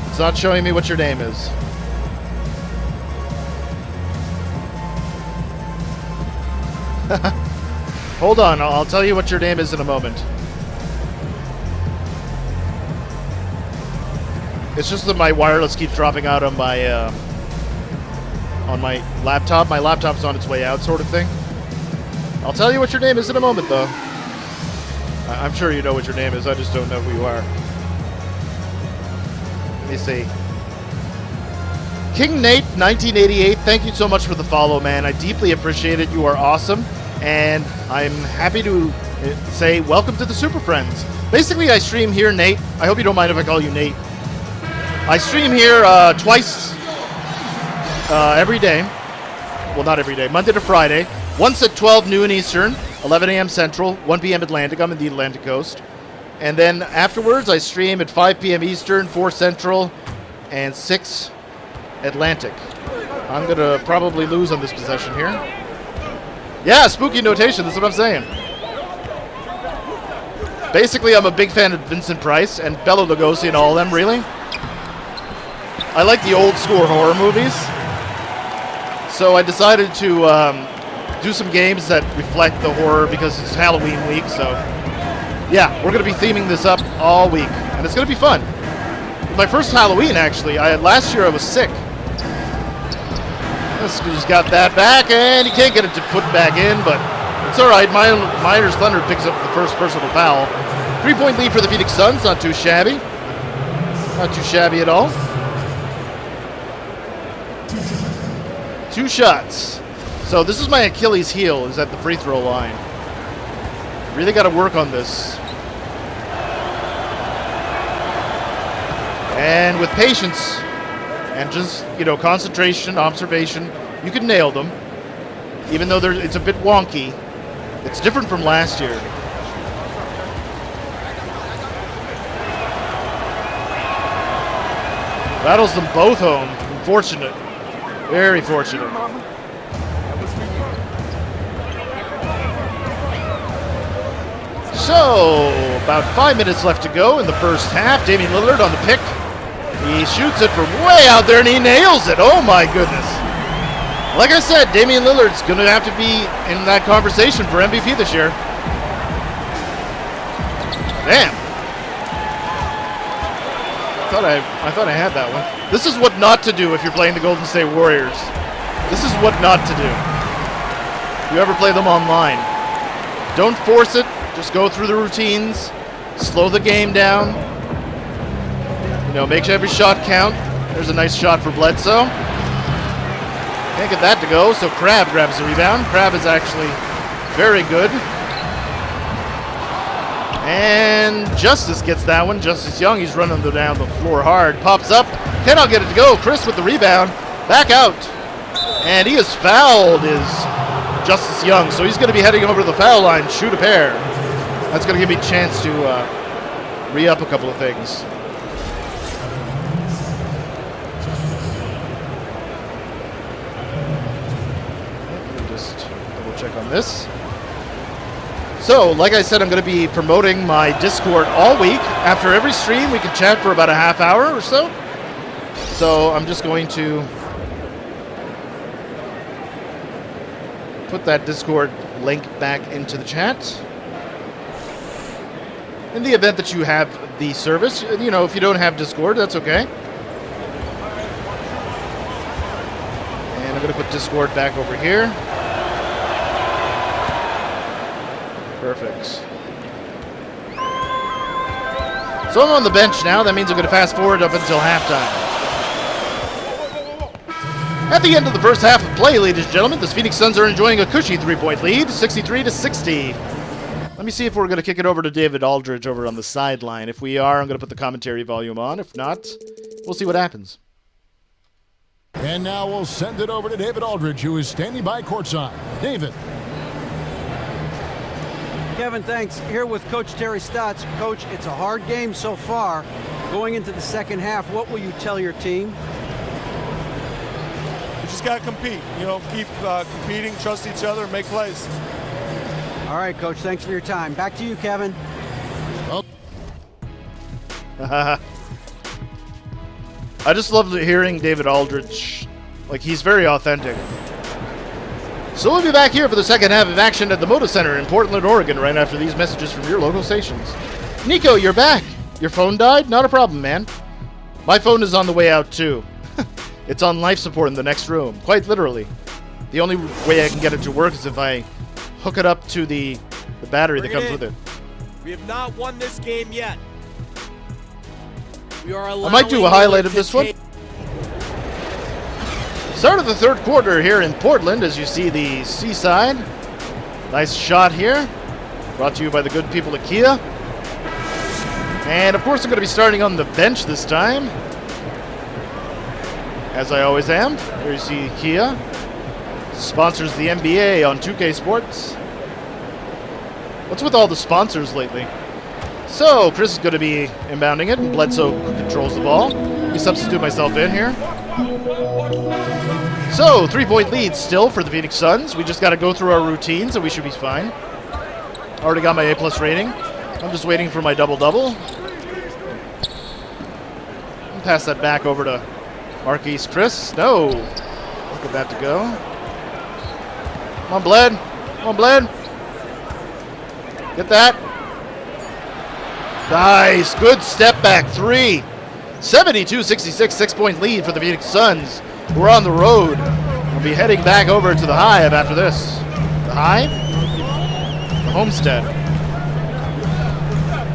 It's not showing me what your name is. Hold on, I'll tell you what your name is in a moment. It's just that my wireless keeps dropping out on my laptop. My laptop's on its way out, sort of thing. I'll tell you what your name is in a moment, though. I'm sure you know what your name is. I just don't know who you are. Let me see. King Nate 1988. Thank you so much for the follow, man. I deeply appreciate it. You are awesome. And I'm happy to say welcome to the Super Friends. Basically, I stream here, Nate. I hope you don't mind if I call you Nate. I stream here twice every day. Well, not every day. Monday to Friday. Once at 12 noon Eastern, 11 a.m. Central, 1 p.m. Atlantic. I'm in the Atlantic Coast. And then afterwards, I stream at 5 p.m. Eastern, 4 Central, and 6 Atlantic. I'm going to probably lose on this possession here. Yeah, spooky notation. That's what I'm saying. Basically, I'm a big fan of Vincent Price and Bela Lugosi and all of them, really. I like the old school horror movies. So I decided to do some games that reflect the horror because it's Halloween week. So yeah, we're going to be theming this up all week. And it's going to be fun. My first Halloween, actually. Last year I was sick. He's got that back, and he can't get it to put back in, but it's all right. Miners Thunder picks up the first personal foul. 3-point lead for the Phoenix Suns. Not too shabby. Not too shabby at all. 2 shots. So this is my Achilles heel, is at the free throw line. Really got to work on this. And with patience and just, concentration, observation, you can nail them. Even though it's a bit wonky. It's different from last year. Battles them both home. Unfortunate. Very fortunate. So, about 5 minutes left to go in the first half. Damian Lillard on the pick. He shoots it from way out there, and he nails it. Oh, my goodness. Like I said, Damian Lillard's going to have to be in that conversation for MVP this year. Damn. I thought I had that one. This is what not to do if you're playing the Golden State Warriors. This is what not to do. If you ever play them online. Don't force it. Just go through the routines. Slow the game down. Make every shot count. There's a nice shot for Bledsoe. Can't get that to go, so Crab grabs the rebound. Crab is actually very good. And Justice gets that one. Justice Young, he's running down the floor hard. Pops up. Cannot get it to go. Chris with the rebound. Back out. And he is fouled, is Justice Young. So he's going to be heading over to the foul line. Shoot a pair. That's going to give me a chance to re-up a couple of things. on this. So, like I said, I'm going to be promoting my Discord all week. After every stream, we can chat for about a half hour or so. So, I'm just going to put that Discord link back into the chat. In the event that you have the service, you know, if you don't have Discord, that's okay. And I'm going to put Discord back over here. Perfect. So I'm on the bench now. That means I'm going to fast forward up until halftime. At the end of the first half of play, ladies and gentlemen, the Phoenix Suns are enjoying a cushy 3-point lead, 63-60. Let me see if we're going to kick it over to David Aldridge over on the sideline. If we are, I'm going to put the commentary volume on. If not, we'll see what happens. And now we'll send it over to David Aldridge, who is standing by courtside. David. Kevin, thanks. Here with Coach Terry Stotts. Coach, it's a hard game so far. Going into the second half, what will you tell your team? We just got to compete. You know, keep competing, trust each other, make plays. All right, Coach, thanks for your time. Back to you, Kevin. I just love hearing David Aldridge. Like, he's very authentic. So we'll be back here for the second half of action at the Moda Center in Portland, Oregon, right after these messages from your local stations. Nico, you're back. Your phone died? Not a problem, man. My phone is on the way out, too. It's on life support in the next room, quite literally. The only way I can get it to work is if I hook it up to the battery that comes with it. We have not won this game yet. We are I might do a highlight of this one. Start of the third quarter here in Portland as you see the seaside. Nice shot here. Brought to you by the good people at Kia. And of course I'm going to be starting on the bench this time. As I always am. Here you see Kia. Sponsors the NBA on 2K Sports. What's with all the sponsors lately? So, Chris is going to be inbounding it, and Bledsoe controls the ball. Let me substitute myself in here. So, 3-point lead still for the Phoenix Suns. We just got to go through our routines, and we should be fine. Already got my A+ rating. I'm just waiting for my double-double. Pass that back over to Marquise Chris. No. Look at that to go. Come on, Bled. Come on, Bled. Get that. Nice. Good step back three. 72-66, 6-point lead for the Phoenix Suns. We're on the road. We'll be heading back over to the Hive after this. The Hive? The Homestead.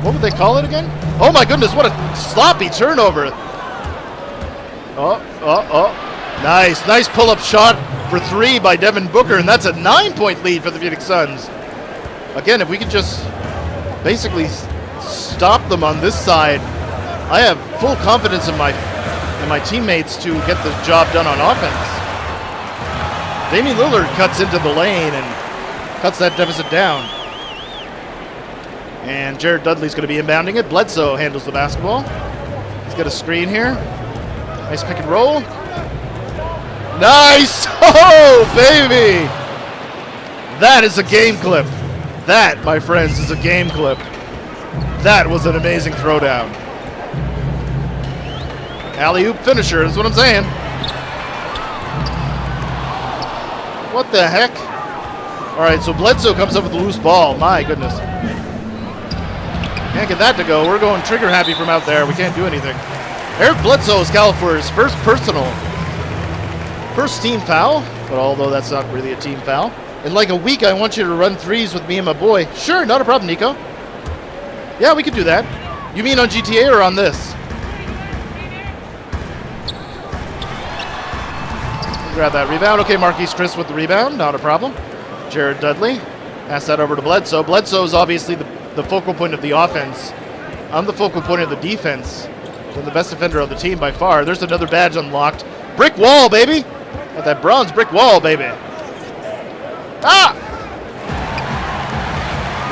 What would they call it again? Oh my goodness, what a sloppy turnover. Nice. Nice pull-up shot for three by Devin Booker, and that's a 9-point lead for the Phoenix Suns. Again, if we could just basically stop them on this side, I have full confidence in my teammates to get the job done on offense. Damian Lillard cuts into the lane and cuts that deficit down. And Jared Dudley's going to be inbounding it. Bledsoe handles the basketball. He's got a screen here. Nice pick and roll. Nice! Oh, baby! That is a game clip. That, my friends, is a game clip. That was an amazing throwdown. Alley-oop finisher is what I'm saying. What the heck? All right, so Bledsoe comes up with a loose ball. My goodness. Can't get that to go. We're going trigger happy from out there. We can't do anything. Eric Bledsoe is called for his first team foul, but although that's not really a team foul. In like a week, I want you to run threes with me and my boy. Sure, not a problem, Nico. Yeah, we could do that. You mean on GTA or on this? Grab that rebound. Okay, Marquise Chris with the rebound. Not a problem. Jared Dudley. Pass that over to Bledsoe. Bledsoe is obviously the focal point of the offense. I'm the focal point of the defense. I'm the best defender on the team by far. There's another badge unlocked. Brick wall, baby. Got that bronze brick wall, baby. Ah!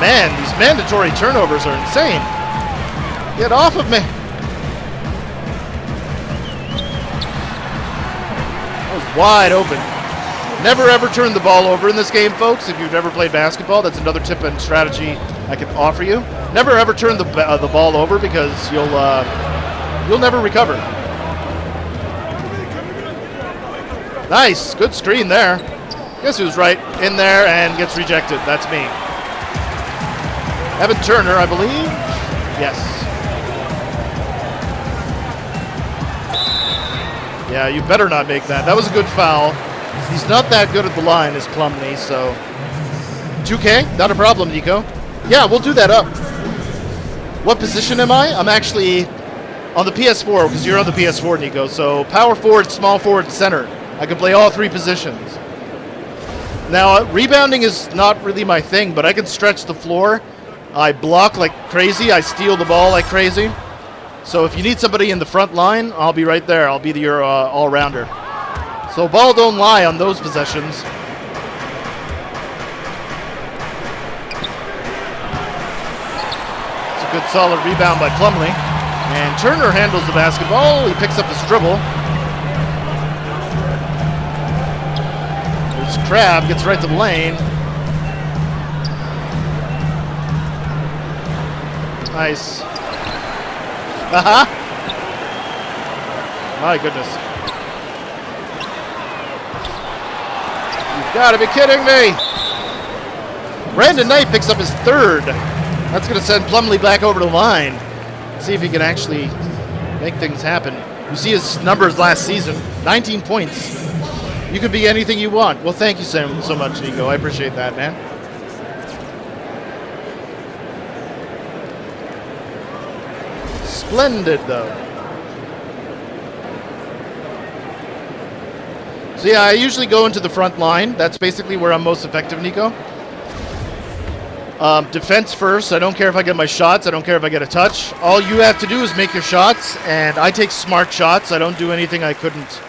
Man, these mandatory turnovers are insane. Get off of me. That was wide open. Never ever turn the ball over in this game, folks. If you've never played basketball, that's another tip and strategy I can offer you. Never ever turn the ball over because you'll never recover. Nice, good screen there. Guess who's right in there and gets rejected? That's me. Evan Turner, I believe. Yes. Yeah, you better not make that. That was a good foul. He's not that good at the line, is Plumlee, so... 2K? Not a problem, Nico. Yeah, we'll do that up. What position am I? I'm actually on the PS4, because you're on the PS4, Nico. So, power forward, small forward, center. I can play all three positions. Now, rebounding is not really my thing, but I can stretch the floor. I block like crazy. I steal the ball like crazy. So if you need somebody in the front line, I'll be right there. I'll be your all-rounder. So ball don't lie on those possessions. It's a good solid rebound by Plumlee. And Turner handles the basketball. He picks up his dribble. There's Crab, gets right to the lane. Nice. Haha. My goodness. You've got to be kidding me. Brandon Knight picks up his third. That's going to send Plumlee back over the line. Let's see if he can actually make things happen. You see his numbers last season. 19 points. You could be anything you want. Well, thank you so much, Nico. I appreciate that, man. Splendid, though. So yeah, I usually go into the front line. That's basically where I'm most effective, Nico. Defense first. I don't care if I get my shots. I don't care if I get a touch. All you have to do is make your shots, and I take smart shots. I don't do anything I couldn't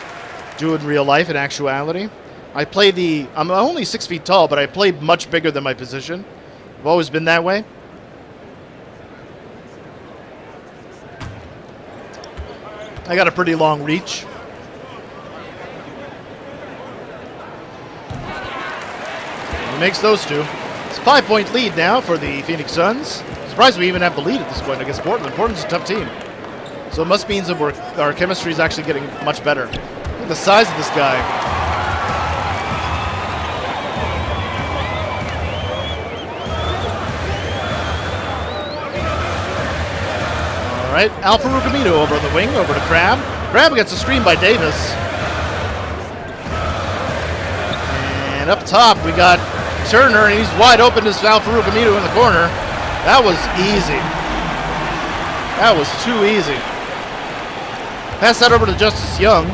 do in real life, in actuality. I'm only 6 feet tall, but I play much bigger than my position. I've always been that way. I got a pretty long reach. He makes those two. It's a 5-point lead now for the Phoenix Suns. Surprised we even have the lead at this point against Portland. Portland's a tough team. So it must mean that our chemistry is actually getting much better. Look at the size of this guy. All right, Alpha Rugamito over on the wing, over to Crab. Crab gets a screen by Davis. And up top, we got Turner, and he's wide open to Alpha Rugamito in the corner. That was easy. That was too easy. Pass that over to Justice Young.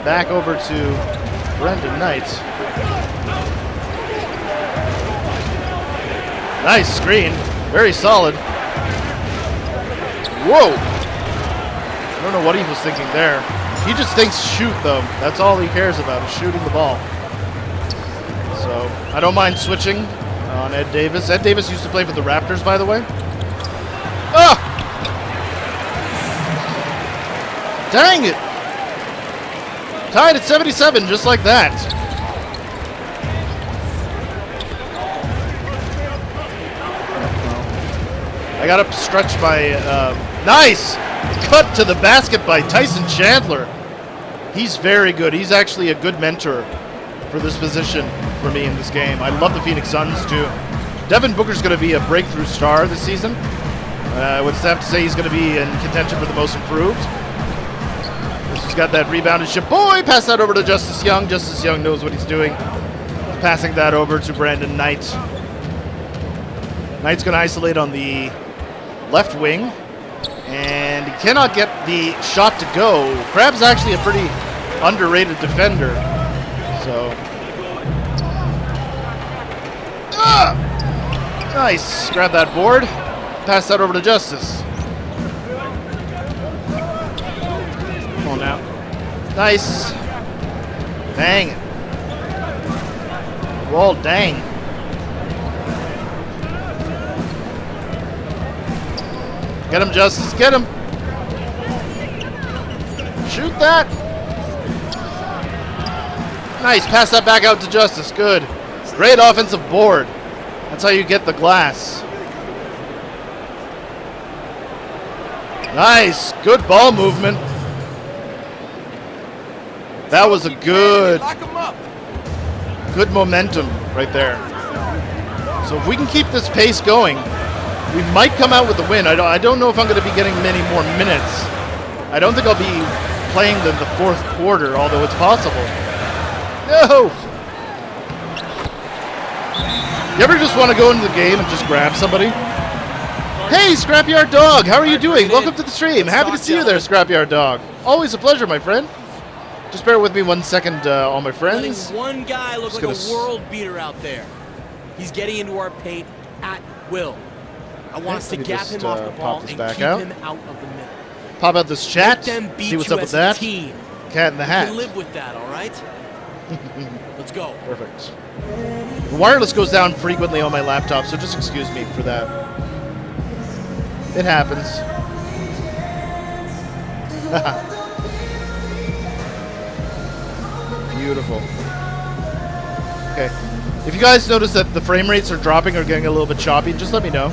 Back over to Brendan Knight. Nice screen. Very solid. Whoa! I don't know what he was thinking there. He just thinks shoot, though. That's all he cares about, is shooting the ball. So, I don't mind switching on Ed Davis. Ed Davis used to play for the Raptors, by the way. Ah! Dang it! Tied at 77, just like that. I got up stretched by... nice! Cut to the basket by Tyson Chandler. He's very good. He's actually a good mentor for this position for me in this game. I love the Phoenix Suns, too. Devin Booker's going to be a breakthrough star this season. I would have to say he's going to be in contention for the most improved. He's got that rebounded ship. Boy, pass that over to Justice Young. Justice Young knows what he's doing. Passing that over to Brandon Knight. Knight's going to isolate on the left wing. And he cannot get the shot to go. Crab's actually a pretty underrated defender. So. Nice. Grab that board. Pass that over to Justice. Come on now. Nice. Dang it. Well, dang. Get him, Justice. Get him. Shoot that. Nice. Pass that back out to Justice. Good. Great offensive board. That's how you get the glass. Nice. Good ball movement. That was a good momentum right there. So if we can keep this pace going, we might come out with a win. I don't know if I'm going to be getting many more minutes. I don't think I'll be playing the fourth quarter, although it's possible. No! You ever just want to go into the game and just grab somebody? Hey, Scrapyard Dog! How are you doing? Welcome to the stream. Happy to see you there, Scrapyard Dog. Always a pleasure, my friend. Just bear with me 1 second, all my friends. Letting one guy look like a world beater out there. He's getting into our paint at will. I want us to gap him off the ball and keep him out of the middle. Pop out this chat, see what's up with that. Cat in the hat. You can live with that, all right? Let's go. Perfect. The wireless goes down frequently on my laptop, so just excuse me for that. It happens. Beautiful. Okay. If you guys notice that the frame rates are dropping or getting a little bit choppy, just let me know.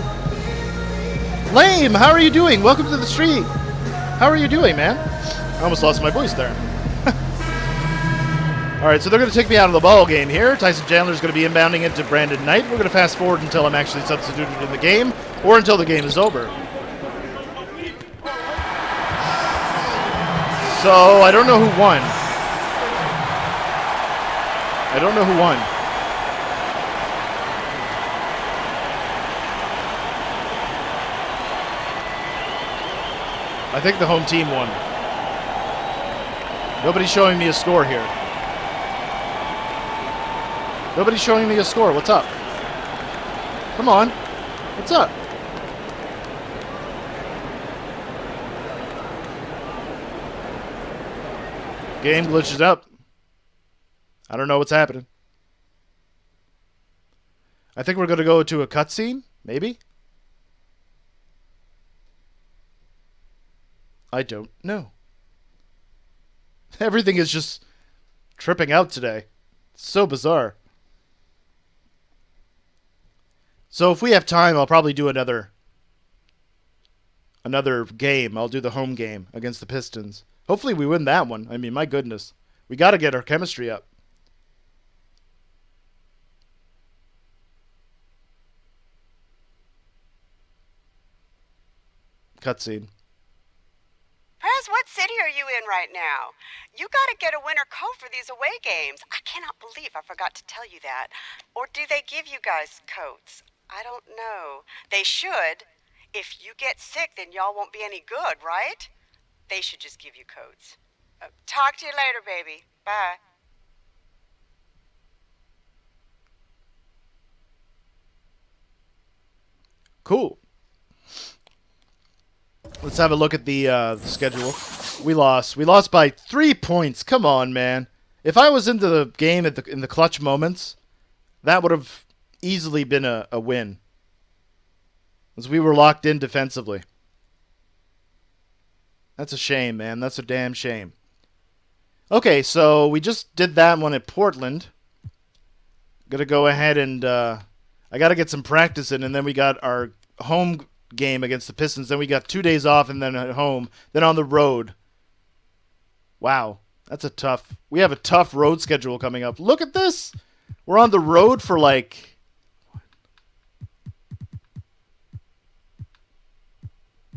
Lame, how are you doing? Welcome to the stream. How are you doing, man? I almost lost my voice there. Alright, so they're going to take me out of the ball game here. Tyson Chandler's going to be inbounding into Brandon Knight. We're going to fast forward until I'm actually substituted in the game, or until the game is over. So, I don't know who won. I don't know who won. I think the home team won. Nobody's showing me a score here. Nobody's showing me a score. What's up? Come on. What's up? Game glitches up. I don't know what's happening. I think we're going to go to a cutscene, maybe? I don't know. Everything is just tripping out today. It's so bizarre. So if we have time, I'll probably do another game. I'll do the home game against the Pistons. Hopefully we win that one. I mean, my goodness. We got to get our chemistry up. Cutscene. Prez, what city are you in right now? You gotta get a winter coat for these away games. I cannot believe I forgot to tell you that. Or do they give you guys coats? I don't know. They should. If you get sick, then y'all won't be any good, right? They should just give you coats. Talk to you later, baby. Bye. Cool. Let's have a look at the schedule. We lost. We lost by 3 points. Come on, man. If I was into the game in the clutch moments, that would have easily been a win. As we were locked in defensively. That's a shame, man. That's a damn shame. Okay, so we just did that one at Portland. Gonna go ahead and I gotta get some practice in, and then we got our home game against the Pistons. Then we got 2 days off, and then at home, then on the road. Wow, that's a tough. We have a tough road schedule coming up. Look at this. We're on the road for like.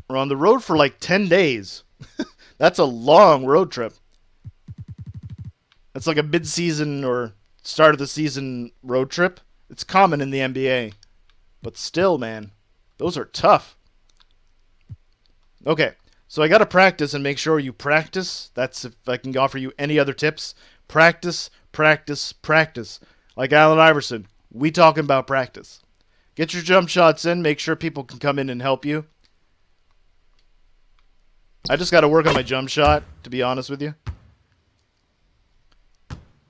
We're on the road for like 10 days. That's a long road trip. That's like a mid-season or start of the season road trip. It's common in the NBA. But still, man, those are tough. Okay, so I got to practice and make sure you practice. That's if I can offer you any other tips. Practice, practice, practice. Like Allen Iverson, we talking about practice. Get your jump shots in. Make sure people can come in and help you. I just got to work on my jump shot, to be honest with you.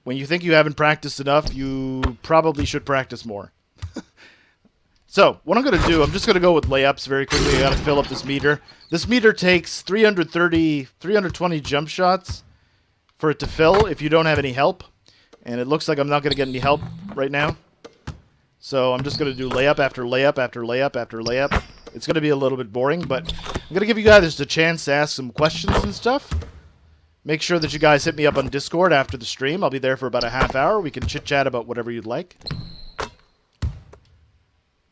When you think you haven't practiced enough, you probably should practice more. So, what I'm going to do, I'm just going to go with layups very quickly. I got to fill up this meter. This meter takes 320 jump shots for it to fill if you don't have any help. And it looks like I'm not going to get any help right now. So I'm just going to do layup after layup after layup after layup. It's going to be a little bit boring, but I'm going to give you guys a chance to ask some questions and stuff. Make sure that you guys hit me up on Discord after the stream. I'll be there for about a half hour. We can chit-chat about whatever you'd like.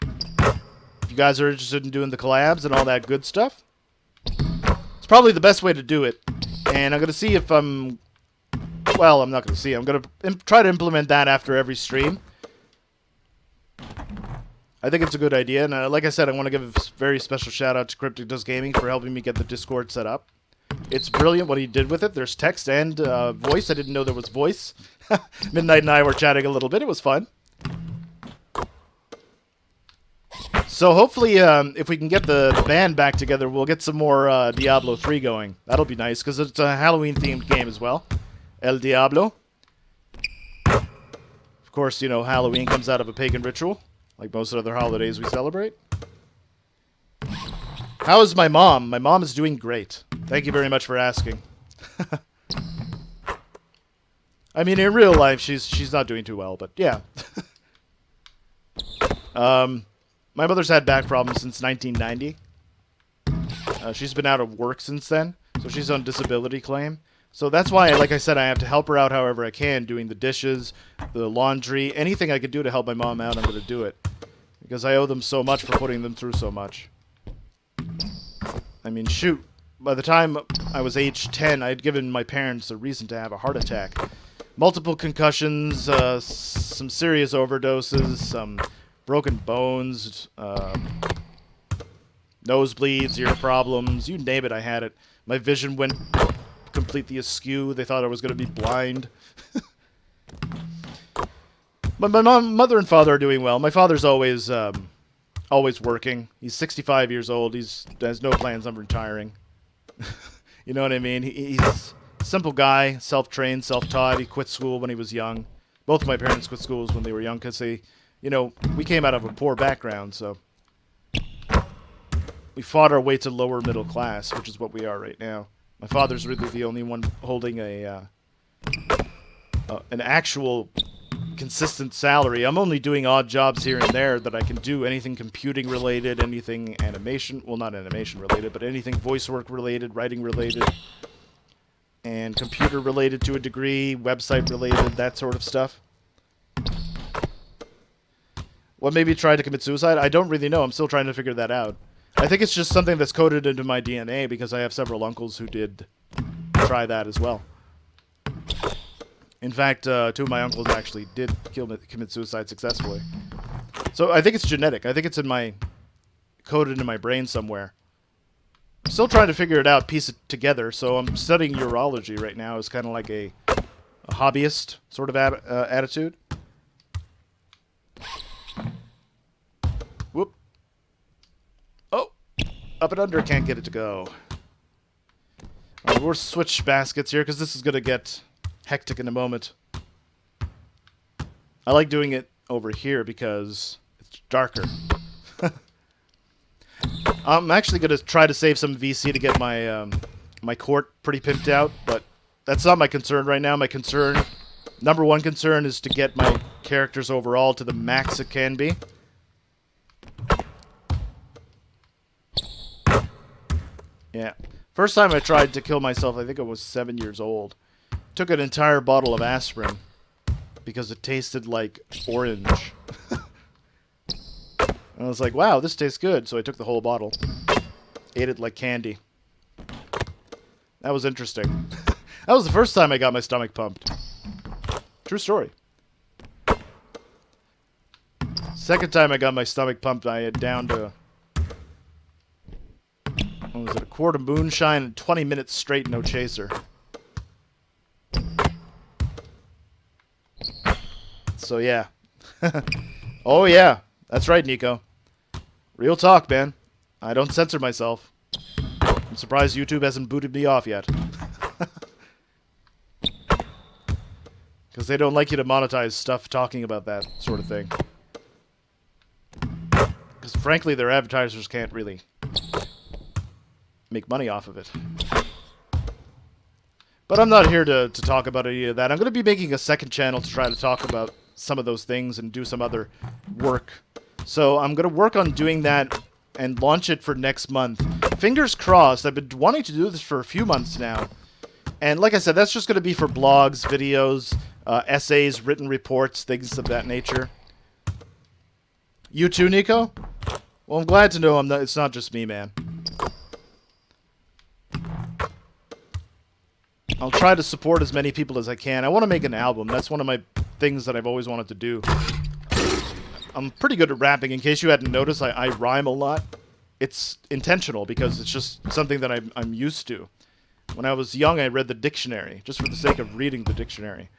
If you guys are interested in doing the collabs and all that good stuff, it's probably the best way to do it. And I'm going to see if I'm... Well, I'm not going to see. I'm going to try to implement that after every stream. I think it's a good idea. And like I said, I want to give a very special shout out to Cryptic Does Gaming for helping me get the Discord set up. It's brilliant what he did with it. There's text and voice. I didn't know there was voice. Midnight and I were chatting a little bit. It was fun. So hopefully, if we can get the band back together, we'll get some more Diablo 3 going. That'll be nice, because it's a Halloween-themed game as well. El Diablo. Of course, you know, Halloween comes out of a pagan ritual, like most other holidays we celebrate. How is my mom? My mom is doing great. Thank you very much for asking. I mean, in real life, she's not doing too well, but yeah. My mother's had back problems since 1990. She's been out of work since then, so she's on disability claim. So that's why, like I said, I have to help her out however I can, doing the dishes, the laundry, anything I could do to help my mom out, I'm going to do it. Because I owe them so much for putting them through so much. I mean, shoot, by the time I was age 10, I had given my parents a reason to have a heart attack. Multiple concussions, some serious overdoses, some broken bones, nosebleeds, ear problems, you name it, I had it. My vision went completely askew. They thought I was going to be blind. But my mother and father are doing well. My father's always working. He's 65 years old. He has no plans on retiring. You know what I mean? He's a simple guy, self-trained, self-taught. He quit school when he was young. Both of my parents quit schools when they were young because they, you know, we came out of a poor background, so we fought our way to lower middle class, which is what we are right now. My father's really the only one holding an actual consistent salary. I'm only doing odd jobs here and there that I can do. Anything computing related, anything animation, well, not animation related, but anything voice work related, writing related, and computer related to a degree, website related, that sort of stuff. What made me try to commit suicide? I don't really know. I'm still trying to figure that out. I think it's just something that's coded into my DNA because I have several uncles who did try that as well. In fact, two of my uncles actually did commit suicide successfully. So I think it's genetic. I think it's coded into my brain somewhere. I'm still trying to figure it out, piece it together. So I'm studying urology right now as kind of like a hobbyist sort of attitude. Whoop. Oh, up and under, can't get it to go. Right, we'll switch baskets here because this is going to get hectic in a moment. I like doing it over here because it's darker. I'm actually going to try to save some VC to get my my court pretty pimped out, but that's not my concern right now. My concern, number one concern, is to get my characters overall to the max it can be. Yeah. First time I tried to kill myself, I think I was 7 years old. Took an entire bottle of aspirin because it tasted like orange. I was like, wow, this tastes good. So I took the whole bottle. Ate it like candy. That was interesting. That was the first time I got my stomach pumped. True story. Second time I got my stomach pumped, I had down to... what was it? A quart of moonshine and 20 minutes straight, no chaser. So yeah. Oh yeah. That's right, Nico. Real talk, man. I don't censor myself. I'm surprised YouTube hasn't booted me off yet. Because they don't like you to monetize stuff talking about that sort of thing. Because frankly, their advertisers can't really make money off of it. But I'm not here to talk about any of that. I'm going to be making a second channel to try to talk about some of those things and do some other work. So I'm going to work on doing that and launch it for next month. Fingers crossed. I've been wanting to do this for a few months now. And like I said, that's just going to be for blogs, videos, essays, written reports, things of that nature. You too, Nico? Well, I'm glad to know it's not just me, man. I'll try to support as many people as I can. I want to make an album. That's one of my things that I've always wanted to do. I'm pretty good at rapping. In case you hadn't noticed, I rhyme a lot. It's intentional because it's just something that I'm used to. When I was young, I read the dictionary, just for the sake of reading the dictionary.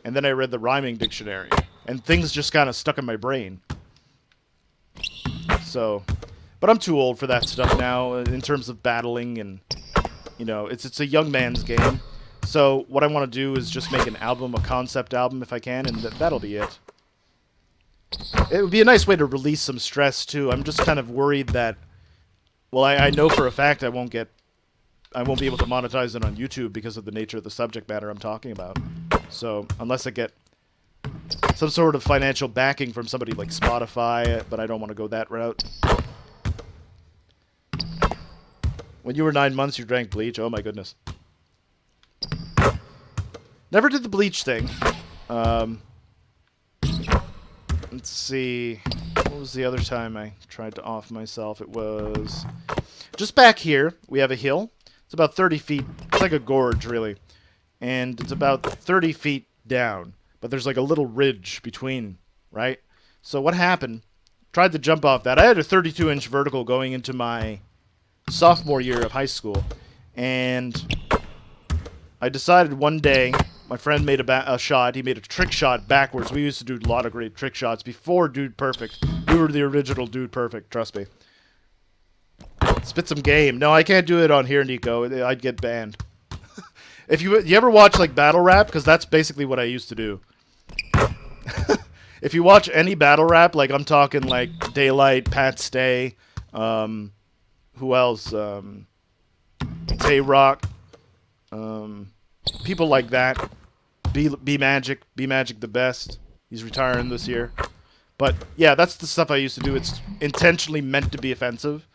And then I read the rhyming dictionary. And things just kind of stuck in my brain. So, but I'm too old for that stuff now in terms of battling and, you know, it's a young man's game. So what I want to do is just make an album, a concept album if I can, and that'll be it. It would be a nice way to release some stress too. I'm just kind of worried that, well, I know for a fact I won't be able to monetize it on YouTube because of the nature of the subject matter I'm talking about. So unless I get some sort of financial backing from somebody like Spotify, but I don't want to go that route. When you were 9 months, you drank bleach. Oh my goodness. Never did the bleach thing. Let's see. What was the other time I tried to off myself? It was just back here. We have a hill. It's about 30 feet. It's like a gorge, really. And it's about 30 feet down. But there's like a little ridge between, right? So what happened? Tried to jump off that. I had a 32-inch vertical going into my sophomore year of high school. And I decided one day, my friend made a shot. He made a trick shot backwards. We used to do a lot of great trick shots before Dude Perfect. We were the original Dude Perfect, trust me. Spit some game. No, I can't do it on here, Nico. I'd get banned. If you ever watch like battle rap, because that's basically what I used to do. If you watch any battle rap, like I'm talking like Daylight, Pat Stay, who else? Tay Rock, people like that. Be Magic the best. He's retiring this year. But yeah, that's the stuff I used to do. It's intentionally meant to be offensive,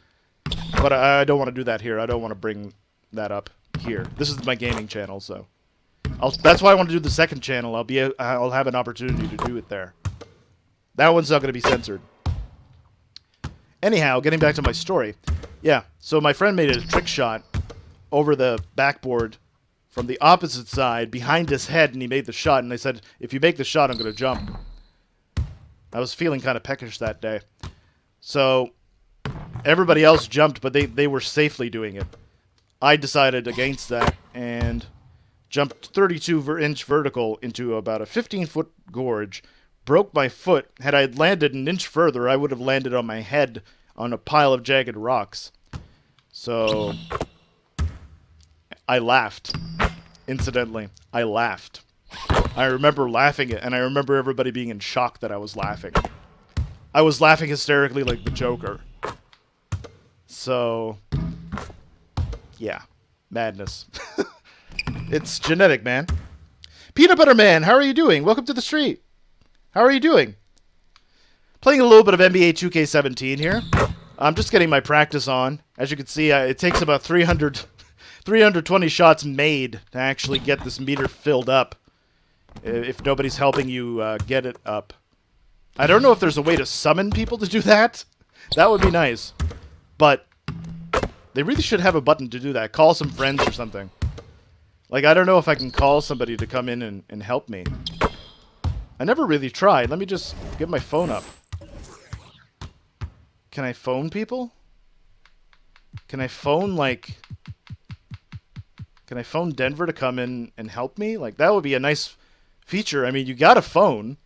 but I don't want to do that here. I don't want to bring that up here. This is my gaming channel, so that's why I want to do the second channel. I'll have an opportunity to do it there. That one's not going to be censored. Anyhow, getting back to my story. Yeah, so my friend made a trick shot over the backboard from the opposite side behind his head, and he made the shot, and I said, if you make the shot, I'm going to jump. I was feeling kind of peckish that day. So everybody else jumped, but they were safely doing it. I decided against that and jumped 32-inch vertical into about a 15-foot gorge, broke my foot. Had I landed an inch further, I would have landed on my head on a pile of jagged rocks. So I laughed. Incidentally, I laughed. I remember laughing, and I remember everybody being in shock that I was laughing. I was laughing hysterically like the Joker. So yeah, madness. It's genetic, man. Peanut Butter Man, how are you doing? Welcome to the street. How are you doing? Playing a little bit of NBA 2K17 here. I'm just getting my practice on. As you can see, it takes about 320 shots made to actually get this meter filled up. If nobody's helping you get it up. I don't know if there's a way to summon people to do that. That would be nice. But they really should have a button to do that. Call some friends or something. Like, I don't know if I can call somebody to come in and help me. I never really tried. Let me just get my phone up. Can I phone people? Can I phone, like... Can I phone Denver to come in and help me? Like, that would be a nice feature. I mean, you got a phone.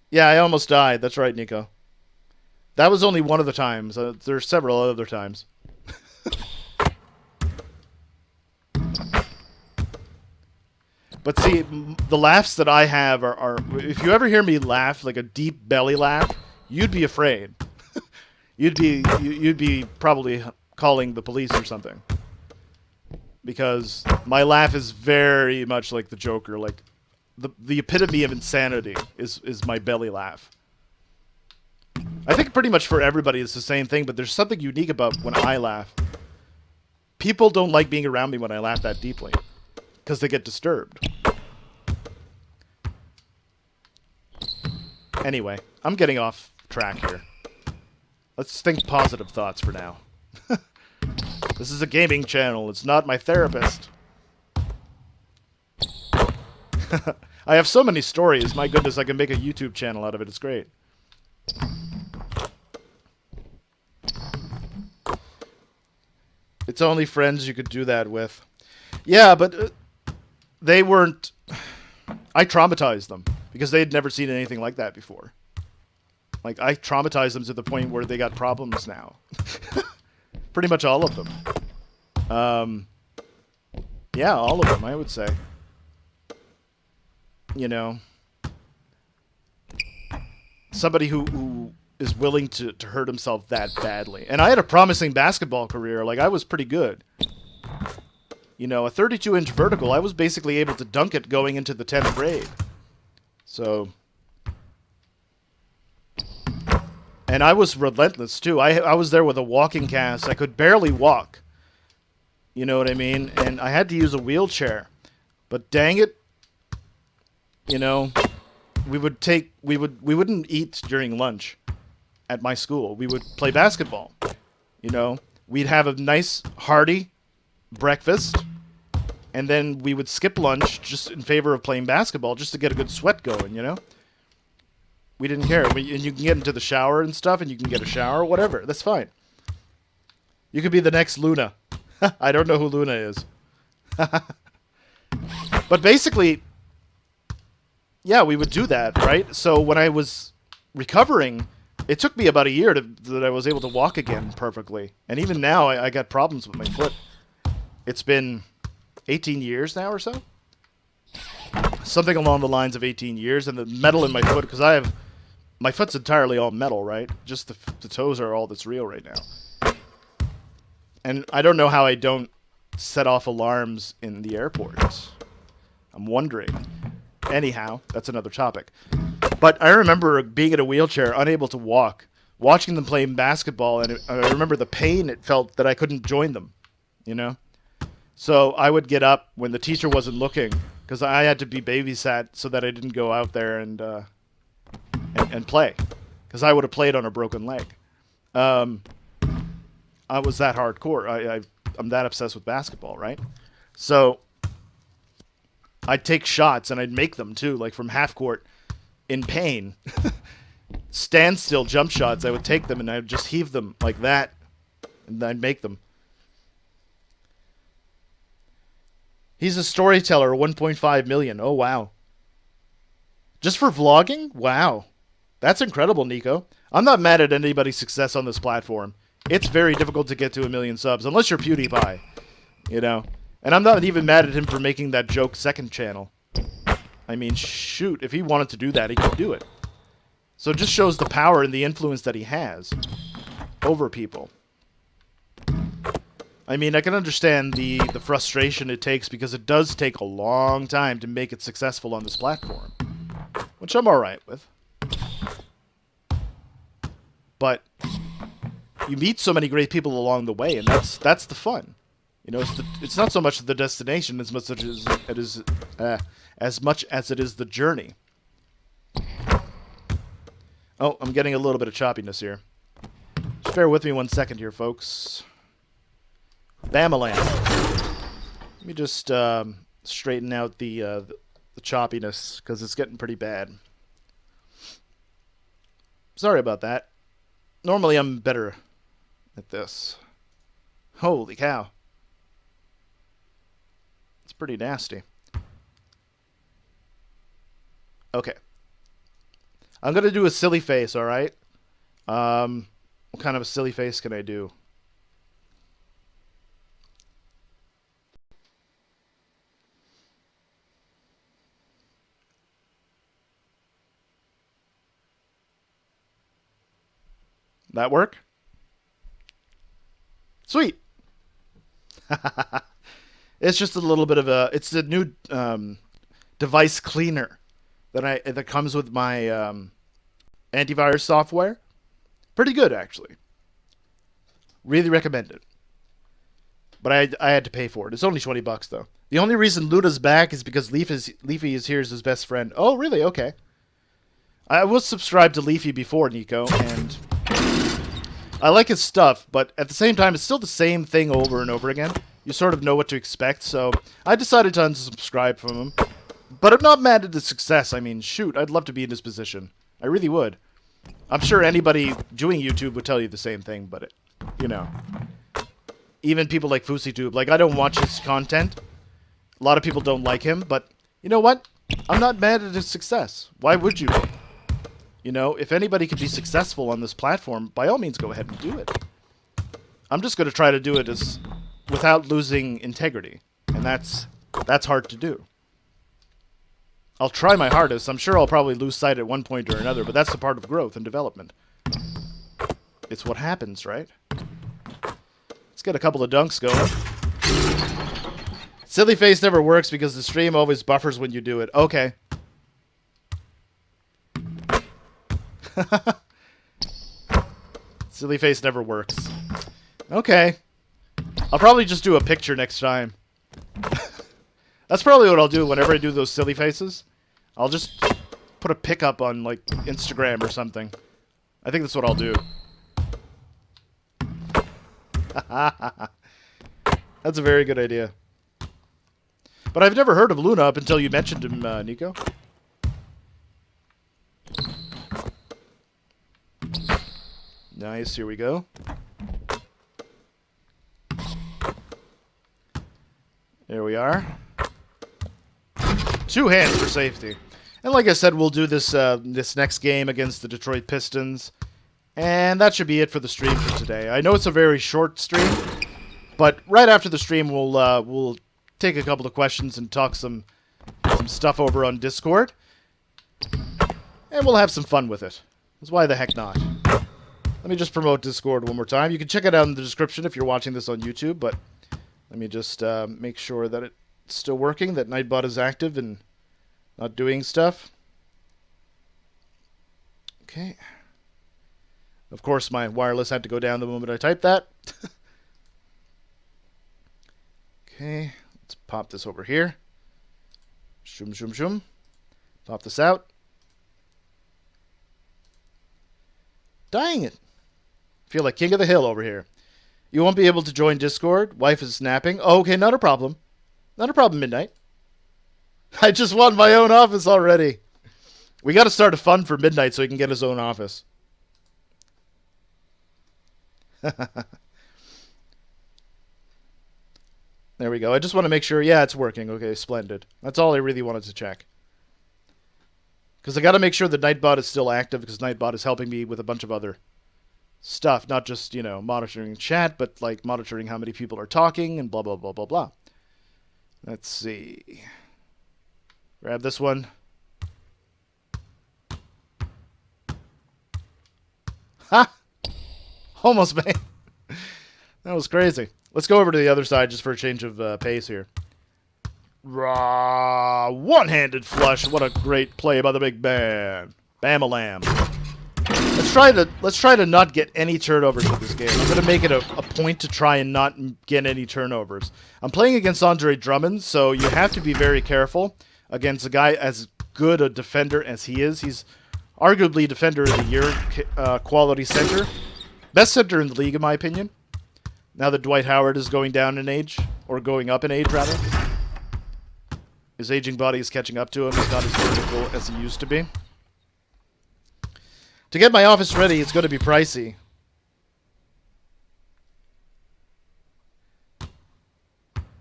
Yeah, I almost died. That's right, Nico. That was only one of the times. There's several other times. But see, the laughs that I have are... If you ever hear me laugh, like a deep belly laugh, you'd be afraid. You'd be probably calling the police or something. because my laugh is very much like the Joker. Like the epitome of insanity is my belly laugh. I think pretty much for everybody it's the same thing, but there's something unique about when I laugh. People don't like being around me when I laugh that deeply because they get disturbed. Anyway, I'm getting off track here. Let's think positive thoughts for now. This is a gaming channel. It's not my therapist. I have so many stories. My goodness, I can make a YouTube channel out of it. It's great. It's only friends you could do that with. Yeah, but they weren't... I traumatized them because they had never seen anything like that before. Like, I traumatized them to the point where they got problems now. Pretty much all of them. Yeah, all of them, I would say. You know, somebody who is willing to hurt himself that badly. And I had a promising basketball career. Like, I was pretty good. You know, a 32-inch vertical, I was basically able to dunk it going into the 10th grade. So... And I was relentless, too. I was there with a walking cast. I could barely walk. You know what I mean? And I had to use a wheelchair. But dang it, you know, we wouldn't eat during lunch at my school. We would play basketball. You know, we'd have a nice, hearty breakfast. And then we would skip lunch just in favor of playing basketball just to get a good sweat going, you know? We didn't care. And you can get into the shower and stuff, and you can get a shower, whatever. That's fine. You could be the next Luna. I don't know who Luna is. But basically, yeah, we would do that, right? So when I was recovering, it took me about a year that I was able to walk again perfectly. And even now, I got problems with my foot. It's been 18 years now or so. Something along the lines of 18 years. And the metal in my foot, because my foot's entirely all metal, right? Just the toes are all that's real right now. And I don't know how I don't set off alarms in the airport. I'm wondering. Anyhow, that's another topic. But I remember being in a wheelchair, unable to walk, watching them playing basketball, and I remember the pain it felt that I couldn't join them, you know? So I would get up when the teacher wasn't looking, because I had to be babysat so that I didn't go out there and play, because I would have played on a broken leg. I was that hardcore. I'm that obsessed with basketball, right? So I'd take shots, and I'd make them too, like from half court in pain. Standstill jump shots, I would take them, and I would just heave them like that, and I'd make them. He's a storyteller, 1.5 million. Oh, wow. Just for vlogging? Wow. That's incredible, Nico. I'm not mad at anybody's success on this platform. It's very difficult to get to 1 million subs, unless you're PewDiePie, you know? And I'm not even mad at him for making that joke second channel. I mean, shoot, if he wanted to do that, he could do it. So it just shows the power and the influence that he has over people. I mean, I can understand the frustration it takes, because it does take a long time to make it successful on this platform, which I'm alright with. But you meet so many great people along the way, and that's the fun. You know, it's not so much the destination as much as it is the journey. Oh, I'm getting a little bit of choppiness here. Just bear with me 1 second here, folks. Bamaland. Let me just straighten out the choppiness, because it's getting pretty bad. Sorry about that. Normally I'm better at this. Holy cow. It's pretty nasty. Okay. I'm going to do a silly face, alright? What kind of a silly face can I do? That work? Sweet. It's just a little bit of a... It's the new device cleaner that comes with my antivirus software. Pretty good, actually. Really recommend it. But I had to pay for it. It's only $20 though. The only reason Luda's back is because Leafy is here as his best friend. Oh, really? Okay. I was subscribed to Leafy before, Nico, and I like his stuff, but at the same time, it's still the same thing over and over again. You sort of know what to expect, so I decided to unsubscribe from him. But I'm not mad at his success. I mean, shoot, I'd love to be in his position. I really would. I'm sure anybody doing YouTube would tell you the same thing, but, you know. Even people like FouseyTube. Like, I don't watch his content. A lot of people don't like him, but you know what? I'm not mad at his success. Why would you be? You know, if anybody could be successful on this platform, by all means go ahead and do it. I'm just going to try to do it without losing integrity. And that's hard to do. I'll try my hardest. I'm sure I'll probably lose sight at one point or another, but that's the part of growth and development. It's what happens, right? Let's get a couple of dunks going. Silly face never works because the stream always buffers when you do it. Okay. Silly face never works. Okay. I'll probably just do a picture next time. That's probably what I'll do whenever I do those silly faces. I'll just put a pic up on, like, Instagram or something. I think that's what I'll do. That's a very good idea. But I've never heard of Luna up until you mentioned him, Nico. Nice, here we go. There we are. 2 hands for safety. And like I said, we'll do this this next game against the Detroit Pistons. And that should be it for the stream for today. I know it's a very short stream, but right after the stream we'll take a couple of questions and talk some stuff over on Discord. And we'll have some fun with it. Because why the heck not? Let me just promote Discord one more time. You can check it out in the description if you're watching this on YouTube, but let me just make sure that it's still working, that Nightbot is active and not doing stuff. Okay. Of course, my wireless had to go down the moment I typed that. Okay, let's pop this over here. Shoom, shoom, shoom. Pop this out. Dang it. Feel like king of the hill over here. You won't be able to join Discord. Wife is snapping. Oh, okay, not a problem. Not a problem, Midnight. I just want my own office already. We got to start a fund for Midnight so he can get his own office. There we go. I just want to make sure. Yeah, it's working. Okay, splendid. That's all I really wanted to check. Because I got to make sure that Nightbot is still active, because Nightbot is helping me with a bunch of other stuff. Not just, you know, monitoring chat, but like monitoring how many people are talking and blah, blah, blah, blah, blah. Let's see. Grab this one. Ha! Almost made. That was crazy. Let's go over to the other side just for a change of pace here. Raw one-handed flush. What a great play by the big man. Bam-a-lam. Let's try to not get any turnovers in this game. I'm gonna make it a point to try and not get any turnovers. I'm playing against Andre Drummond, so you have to be very careful against a guy as good a defender as he is. He's arguably Defender of the Year quality center. Best center in the league, in my opinion. Now that Dwight Howard is going down in age, or going up in age, rather. His aging body is catching up to him. He's not as vertical as he used to be. To get my office ready, it's going to be pricey.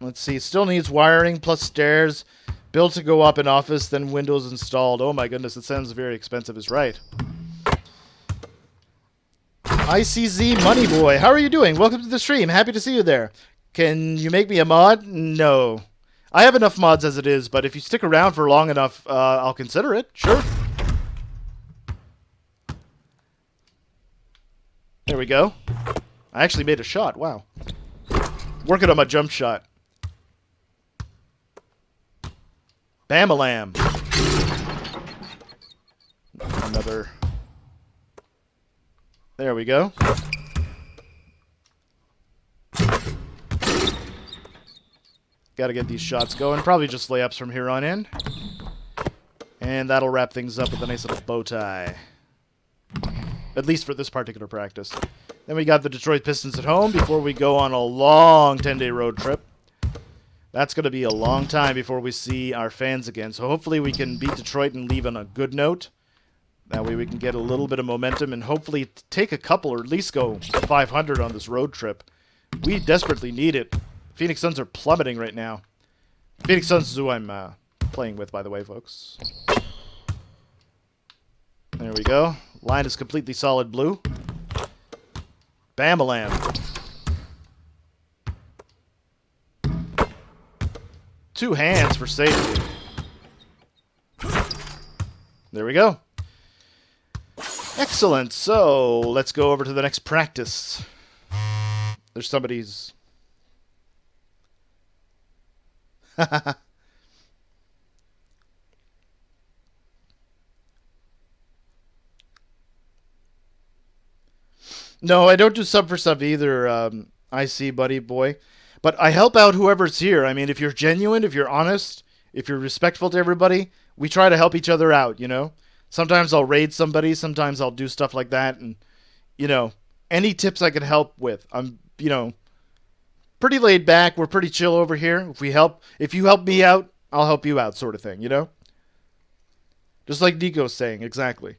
Let's see. Still needs wiring, plus stairs. Built to go up in office, then windows installed. Oh my goodness, it sounds very expensive, is right. ICZ Money Boy, how are you doing? Welcome to the stream. Happy to see you there. Can you make me a mod? No. I have enough mods as it is, but if you stick around for long enough, I'll consider it. Sure. There we go. I actually made a shot. Wow. Working on my jump shot. Bam-a-lam. Another. There we go. Got to get these shots going. Probably just layups from here on in. And that'll wrap things up with a nice little bow tie. At least for this particular practice. Then we got the Detroit Pistons at home before we go on a long 10-day road trip. That's going to be a long time before we see our fans again. So hopefully we can beat Detroit and leave on a good note. That way we can get a little bit of momentum and hopefully take a couple or at least go 500 on this road trip. We desperately need it. Phoenix Suns are plummeting right now. Phoenix Suns is who I'm playing with, by the way, folks. There we go. Line is completely solid blue. Bam-a-lam. Two hands for safety. There we go. Excellent. So, let's go over to the next practice. There's somebody's... No, I don't do sub for sub either, I see, buddy boy. But I help out whoever's here. I mean, if you're genuine, if you're honest, if you're respectful to everybody, we try to help each other out, you know? Sometimes I'll raid somebody, sometimes I'll do stuff like that, and, you know, any tips I can help with. I'm, you know, pretty laid back. We're pretty chill over here. If you help me out, I'll help you out, sort of thing, you know? Just like Nico's saying, exactly.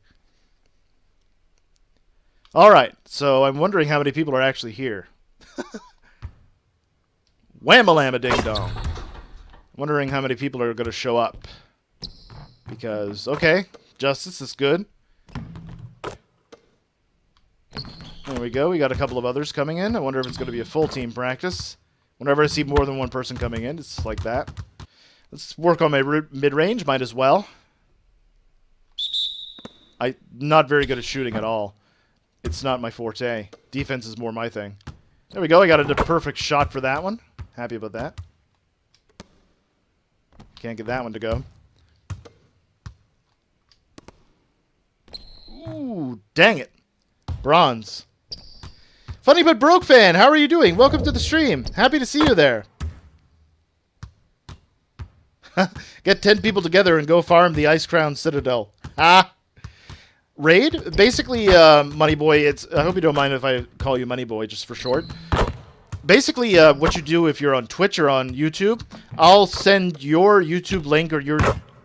Alright, so I'm wondering how many people are actually here. Wham-a-lam-a-ding-dong. Wondering how many people are going to show up. Because, okay, Justice is good. There we go. We got a couple of others coming in. I wonder if it's going to be a full team practice. Whenever I see more than one person coming in, it's like that. Let's work on my mid-range. Might as well. I'm not very good at shooting at all. It's not my forte. Defense is more my thing. There we go. I got a perfect shot for that one. Happy about that. Can't get that one to go. Ooh, dang it. Bronze. Funny but broke fan, how are you doing? Welcome to the stream. Happy to see you there. Get 10 people together and go farm the Ice Crown Citadel. Ah. Raid? Basically, Money Boy, I hope you don't mind if I call you Money Boy just for short. Basically, what you do if you're on Twitch or on YouTube, I'll send your YouTube link or your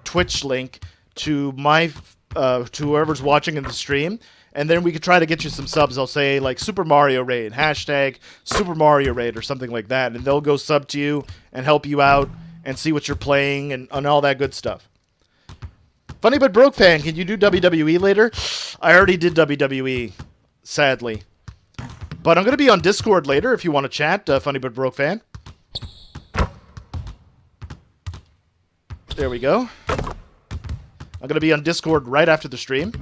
Twitch link to to whoever's watching in the stream, and then we could try to get you some subs. I'll say, like, Super Mario Raid, hashtag Super Mario Raid or something like that, and they'll go sub to you and help you out and see what you're playing and all that good stuff. Funny but broke fan, can you do WWE later? I already did WWE, sadly. But I'm going to be on Discord later if you want to chat, Funny but broke fan. There we go. I'm going to be on Discord right after the stream.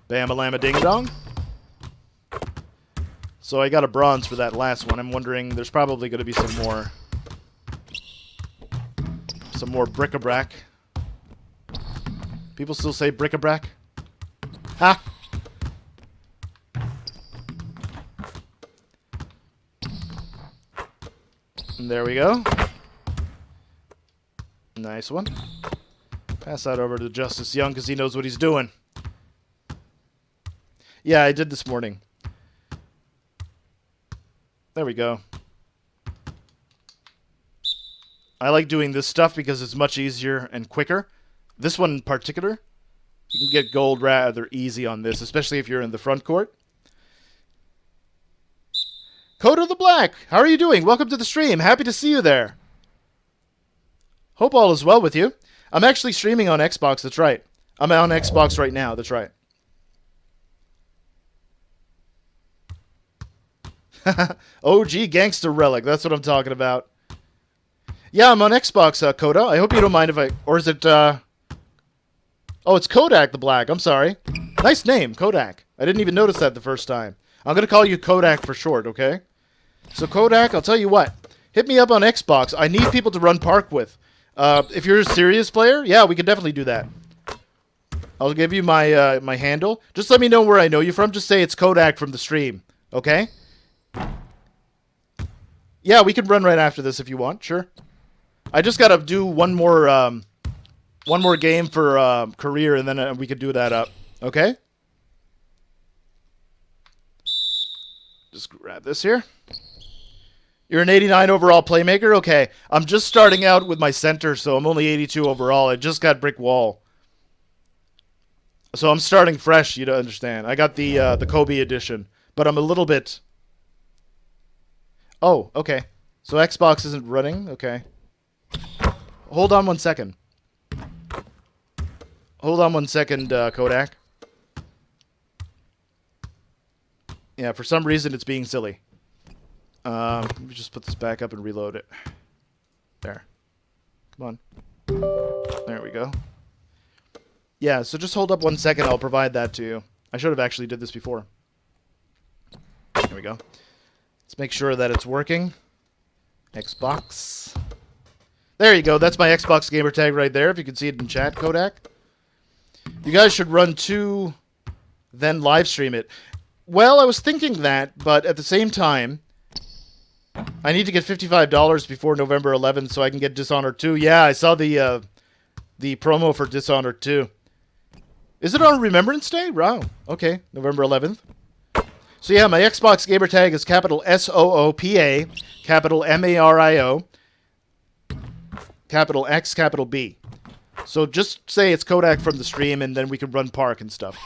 Bam-a-lam-a-ding-dong. So I got a bronze for that last one. I'm wondering, there's probably going to be some more bric-a-brac. People still say bric-a-brac? Ha! And there we go. Nice one. Pass that over to Justice Young because he knows what he's doing. Yeah, I did this morning. There we go. I like doing this stuff because it's much easier and quicker. This one in particular, you can get gold rather easy on this, especially if you're in the front court. Code of the Black, how are you doing? Welcome to the stream. Happy to see you there. Hope all is well with you. I'm actually streaming on Xbox, that's right. I'm on Xbox right now, that's right. OG Gangster Relic, that's what I'm talking about. Yeah, I'm on Xbox, Coda. I hope you don't mind if I... Or is it, Oh, it's Kodak the Black. I'm sorry. Nice name, Kodak. I didn't even notice that the first time. I'm going to call you Kodak for short, okay? So, Kodak, I'll tell you what. Hit me up on Xbox. I need people to run Park with. If you're a serious player, yeah, we could definitely do that. I'll give you my my handle. Just let me know where I know you from. Just say it's Kodak from the stream. Okay? Yeah, we can run right after this if you want. Sure. I just gotta do one more game for career, and then we could do that up. Okay? Just grab this here. You're an 89 overall playmaker? Okay. I'm just starting out with my center, so I'm only 82 overall. I just got brick wall. So I'm starting fresh, you don't understand. I got the Kobe edition, but I'm a little bit... Oh, okay. So Xbox isn't running? Okay. Hold on 1 second. Hold on 1 second, Kodak. Yeah, for some reason it's being silly. Let me just put this back up and reload it. There. Come on. There we go. Yeah, so just hold up 1 second. I'll provide that to you. I should have actually did this before. There we go. Let's make sure that it's working. Xbox. There you go. That's my Xbox gamer tag right there. If you can see it in chat, Kodak. You guys should run 2, then live stream it. Well, I was thinking that, but at the same time, I need to get $55 before November 11th so I can get Dishonored 2. Yeah, I saw the promo for Dishonored 2. Is it on Remembrance Day? Wow. Okay, November 11th. So yeah, my Xbox gamer tag is capital SOOPA, capital MARIO, capital X, capital B. So just say it's Kodak from the stream, and then we can run Park and stuff.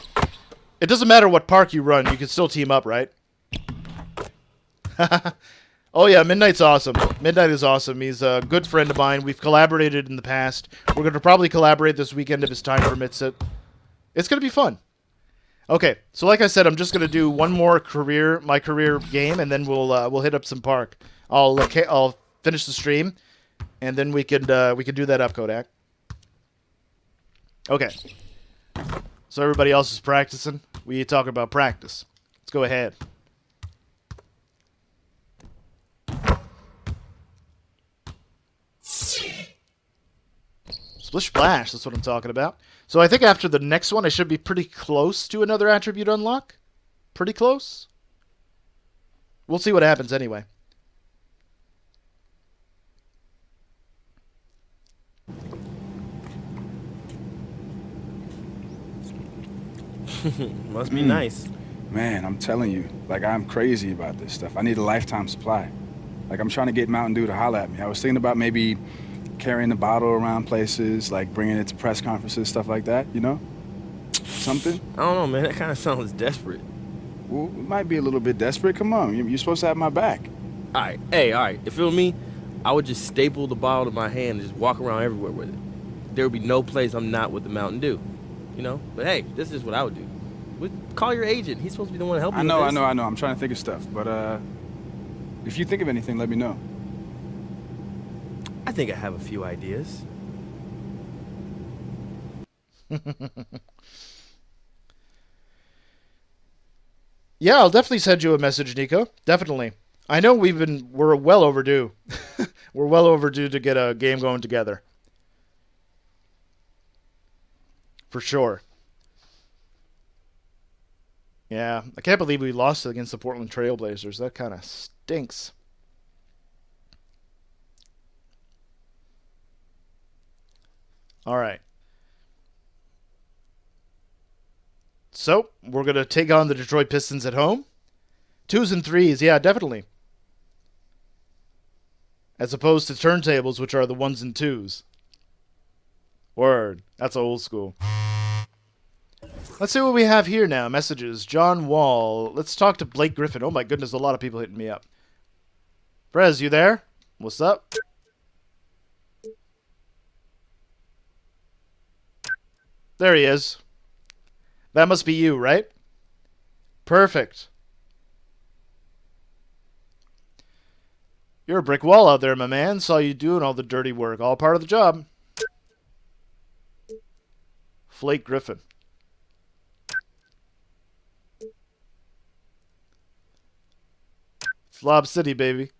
It doesn't matter what Park you run, you can still team up, right? Oh yeah, Midnight's awesome. Midnight is awesome. He's a good friend of mine. We've collaborated in the past. We're going to probably collaborate this weekend if his time permits it. It's going to be fun. Okay, so like I said, I'm just going to do one more my career game, and then we'll hit up some Park. I'll finish the stream, and then we can do that up, Kodak. Okay. So everybody else is practicing. We talk about practice. Let's go ahead. Splish Splash, that's what I'm talking about. So I think after the next one, I should be pretty close to another attribute unlock. Pretty close. We'll see what happens anyway. Must be nice. Man, I'm telling you, like, I'm crazy about this stuff. I need a lifetime supply. Like, I'm trying to get Mountain Dew to holler at me. I was thinking about maybe carrying the bottle around places, like bringing it to press conferences, stuff like that, you know? Something? I don't know, man. That kind of sounds desperate. Well, it might be a little bit desperate. Come on, you're supposed to have my back. All right. Hey, all right. If it were me, I would just staple the bottle to my hand and just walk around everywhere with it. There would be no place I'm not with the Mountain Dew, you know? But hey, this is what I would do. Call your agent. He's supposed to be the one helping you. I know. I'm trying to think of stuff, but if you think of anything, let me know. I think I have a few ideas. Yeah, I'll definitely send you a message, Nico. Definitely. I know we're well overdue. We're well overdue to get a game going together. For sure. Yeah, I can't believe we lost against the Portland Trail Blazers. That kind of stinks. All right. So, we're going to take on the Detroit Pistons at home. 2s and 3s, yeah, definitely. As opposed to turntables, which are the 1s and 2s. Word. That's old school. Let's see what we have here now. Messages. John Wall. Let's talk to Blake Griffin. Oh my goodness, a lot of people hitting me up. Brez, you there? What's up? There he is. That must be you, right? Perfect. You're a brick wall out there, my man. Saw you doing all the dirty work. All part of the job. Flake Griffin. Slob City, baby.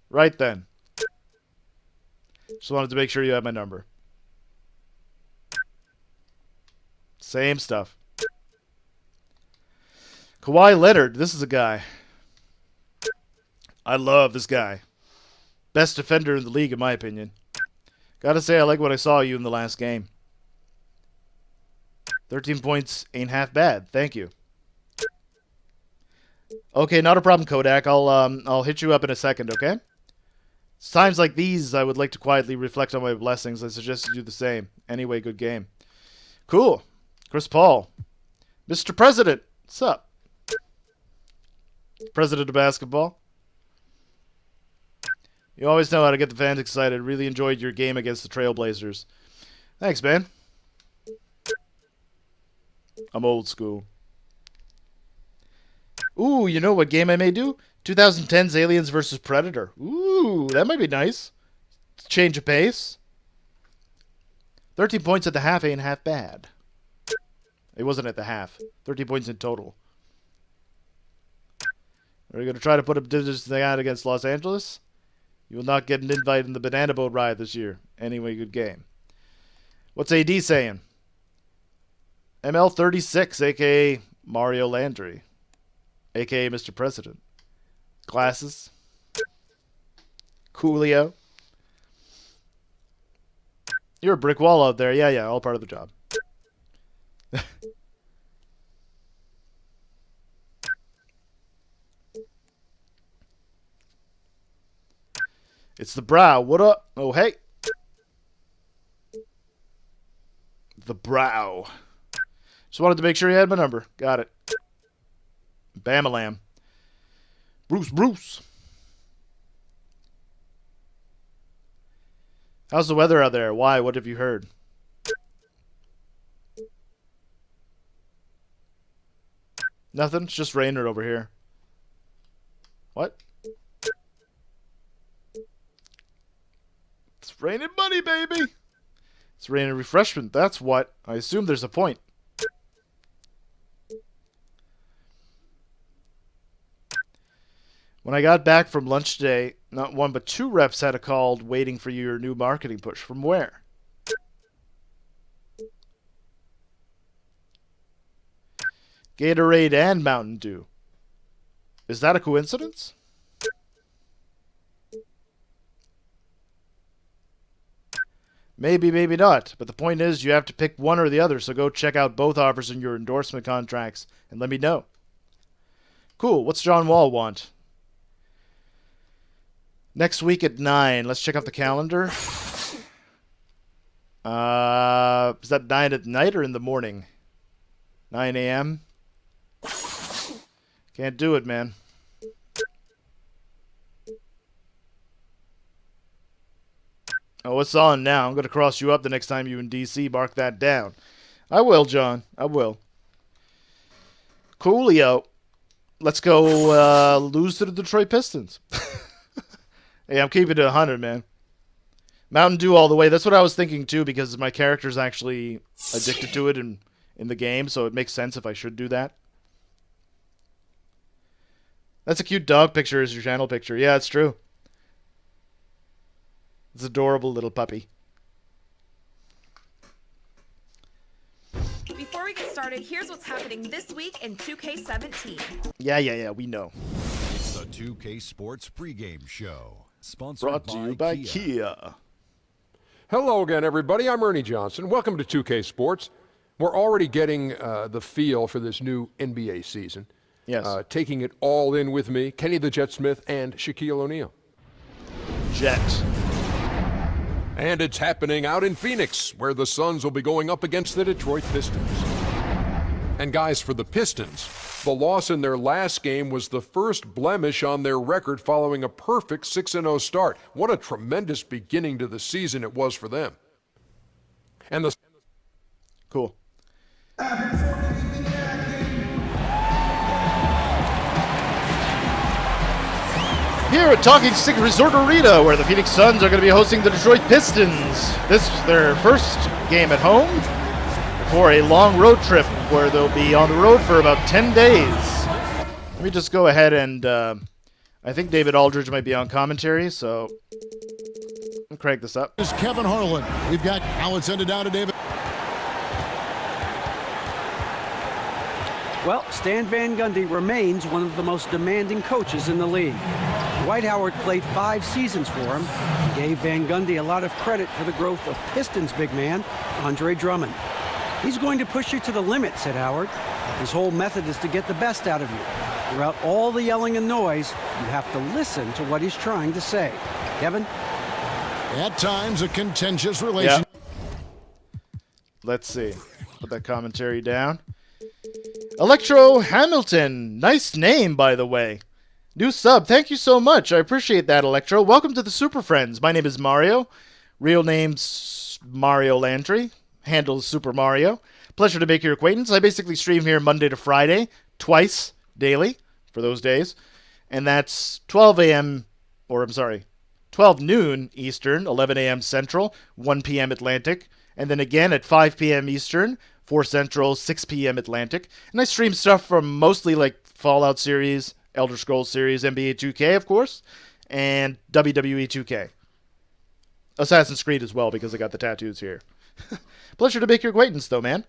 Right then. Just wanted to make sure you had my number. Same stuff. Kawhi Leonard. This is a guy. I love this guy. Best defender in the league, in my opinion. Gotta say, I like what I saw of you in the last game. 13 points ain't half bad. Thank you. Okay, not a problem, Kodak. I'll hit you up in a second, okay? It's times like these I would like to quietly reflect on my blessings. I suggest you do the same. Anyway, good game. Cool. Chris Paul. Mr. President. What's up? President of basketball. You always know how to get the fans excited. Really enjoyed your game against the Trailblazers. Thanks, man. I'm old school. Ooh, you know what game I may do? 2010's Aliens vs. Predator. Ooh, that might be nice. Change of pace. 13 points at the half ain't half bad. It wasn't at the half. 13 points in total. Are you going to try to put up digits against Los Angeles? You will not get an invite in the Banana Boat ride this year. Anyway, good game. What's AD saying? ML36, a.k.a. Mario Landry, a.k.a. Mr. President. Glasses. Coolio. You're a brick wall out there. Yeah, all part of the job. It's the brow. What up? Oh, hey. The brow. Just wanted to make sure you had my number. Got it. Bam-a-lam. Bruce. How's the weather out there? Why? What have you heard? Nothing. It's just raining over here. What? It's raining money, baby. It's raining refreshment. That's what. I assume there's a point. When I got back from lunch today, not one but two reps had a call waiting for your new marketing push. From where? Gatorade and Mountain Dew. Is that a coincidence? Maybe, maybe not. But the point is, you have to pick one or the other, so go check out both offers in your endorsement contracts and let me know. Cool. What's John Wall want? Next week at 9. Let's check out the calendar. Is that 9 at night or in the morning? 9 a.m.? Can't do it, man. Oh, it's on now. I'm going to cross you up the next time you're in D.C. Mark that down. I will, John. I will. Coolio. Let's go lose to the Detroit Pistons. Hey, I'm keeping it 100, man. Mountain Dew all the way. That's what I was thinking, too, because my character's actually addicted to it in the game, so it makes sense if I should do that. That's a cute dog picture as your channel picture. Yeah, it's true. It's adorable little puppy. Before we get started, here's what's happening this week in 2K17. Yeah, we know. It's the 2K Sports pregame show. Sponsored Brought to you by Kia. Hello again, everybody. I'm Ernie Johnson. Welcome to 2K Sports. We're already getting the feel for this new NBA season. Yes. Taking it all in with me, Kenny the Jet Smith and Shaquille O'Neal. Jet. And it's happening out in Phoenix, where the Suns will be going up against the Detroit Pistons. And guys, for the Pistons, the loss in their last game was the first blemish on their record following a perfect 6-0 start. What a tremendous beginning to the season it was for them. And the Cool. Here at Talking Stick Resort Arena, where the Phoenix Suns are going to be hosting the Detroit Pistons. This is their first game at home for a long road trip where they'll be on the road for about 10 days. Let me just go ahead and I think David Aldridge might be on commentary, so crank this up. Is Kevin Harlan. We've got how it's ended down to David. Well, Stan Van Gundy remains one of the most demanding coaches in the league. Dwight Howard played 5 seasons for him. He gave Van Gundy a lot of credit for the growth of Pistons big man, Andre Drummond. He's going to push you to the limit, said Howard. His whole method is to get the best out of you. Throughout all the yelling and noise, you have to listen to what he's trying to say. Kevin? At times, a contentious relation. Yep. Let's see. Put that commentary down. Electro Hamilton. Nice name, by the way. New sub. Thank you so much. I appreciate that, Electro. Welcome to the Super Friends. My name is Mario. Real name's Mario Landry. Handle is Super Mario. Pleasure to make your acquaintance. I basically stream here Monday to Friday, twice daily for those days. And that's 12 noon Eastern, 11 a.m. Central, 1 p.m. Atlantic. And then again at 5 p.m. Eastern, 4 Central, 6 p.m. Atlantic. And I stream stuff from mostly like Fallout series, Elder Scrolls series, NBA 2K, of course, and WWE 2K. Assassin's Creed as well, because I got the tattoos here. Pleasure to make your acquaintance, though, man.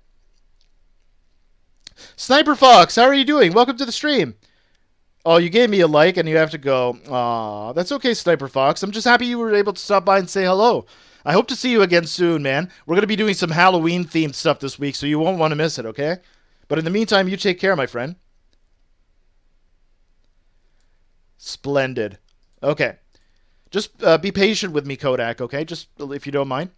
Sniper Fox, how are you doing? Welcome to the stream. Oh, you gave me a like, and you have to go. Aw, that's okay, Sniper Fox. I'm just happy you were able to stop by and say hello. I hope to see you again soon, man. We're going to be doing some Halloween-themed stuff this week, so you won't want to miss it, okay? But in the meantime, you take care, my friend. Splendid. Okay. Just be patient with me, Kodak, okay? Just if you don't mind.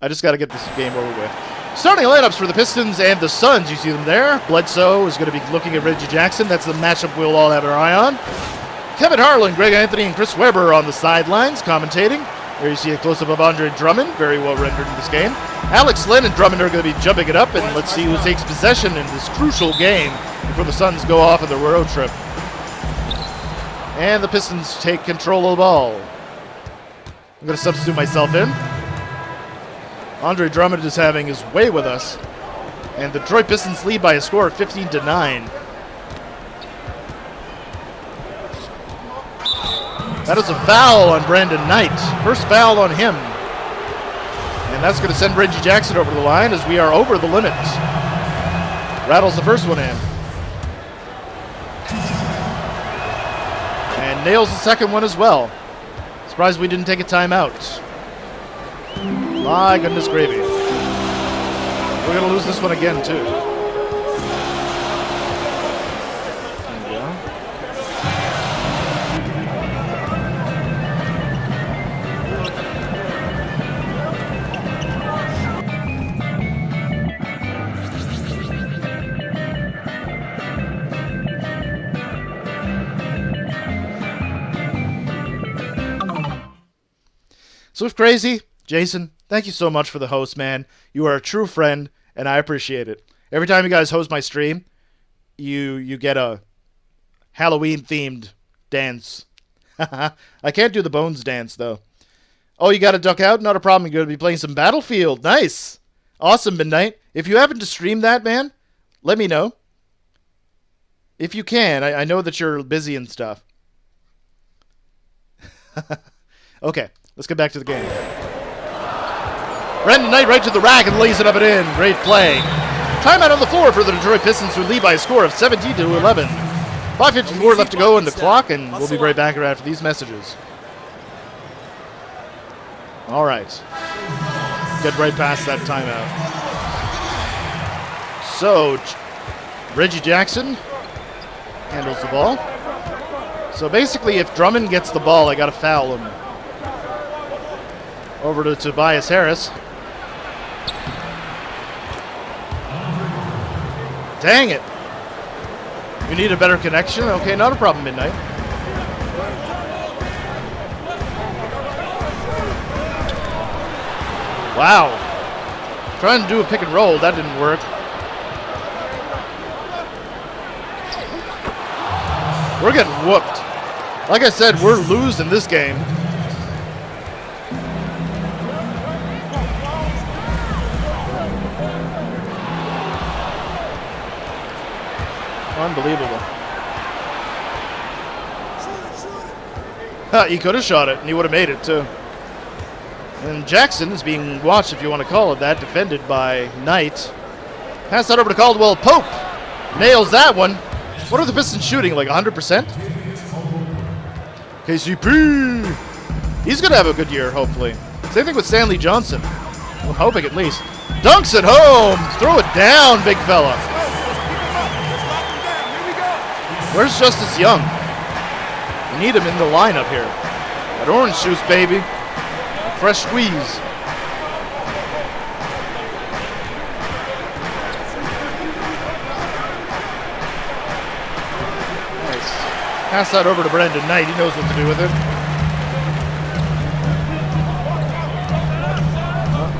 I just got to get this game over with. Starting lineups for the Pistons and the Suns. You see them there. Bledsoe is going to be looking at Reggie Jackson. That's the matchup we'll all have our eye on. Kevin Harlan, Greg Anthony, and Chris Webber on the sidelines commentating. There you see a close-up of Andre Drummond. Very well rendered in this game. Alex Lynn and Drummond are going to be jumping it up, and let's see who takes possession in this crucial game before the Suns go off on their road trip. And the Pistons take control of the ball. I'm going to substitute myself in. Andre Drummond is having his way with us. And the Detroit Pistons lead by a score of 15-9. That is a foul on Brandon Knight. First foul on him. And that's going to send Reggie Jackson over the line as we are over the limit. Rattles the first one in. And nails the second one as well. Surprised we didn't take a timeout. My goodness gravy. We're going to lose this one again, too. There we go. Swift Crazy, Jason, thank you so much for the host, man. You are a true friend, and I appreciate it. Every time you guys host my stream, you get a Halloween-themed dance. I can't do the Bones dance, though. Oh, you got to duck out? Not a problem. You're going to be playing some Battlefield. Nice. Awesome, Midnight. If you happen to stream that, man, let me know. If you can. I know that you're busy and stuff. Okay. Let's get back to the game. Brandon Knight right to the rack and lays it up and in. Great play. Timeout on the floor for the Detroit Pistons, who lead by a score of 17-11. 5:54 left to go in the clock, and we'll be right back after these messages. All right. Get right past that timeout. So, Reggie Jackson handles the ball. So basically, if Drummond gets the ball, I got to foul him. Over to Tobias Harris. Dang it. You need a better connection? Okay, not a problem, Midnight. Wow. Trying to do a pick and roll. That didn't work. We're getting whooped. Like I said, we're losing this game. Unbelievable. He could have shot it, and he would have made it, too. And Jackson is being watched, if you want to call it that, defended by Knight. Pass that over to Caldwell Pope. Nails that one. What are the Pistons shooting, like 100%? KCP! He's going to have a good year, hopefully. Same thing with Stanley Johnson. I'm hoping at least. Dunks it home! Throw it down, big fella. Where's Justice Young? We need him in the lineup here. That orange juice, baby. Fresh squeeze. Nice. Pass that over to Brandon Knight. He knows what to do with it.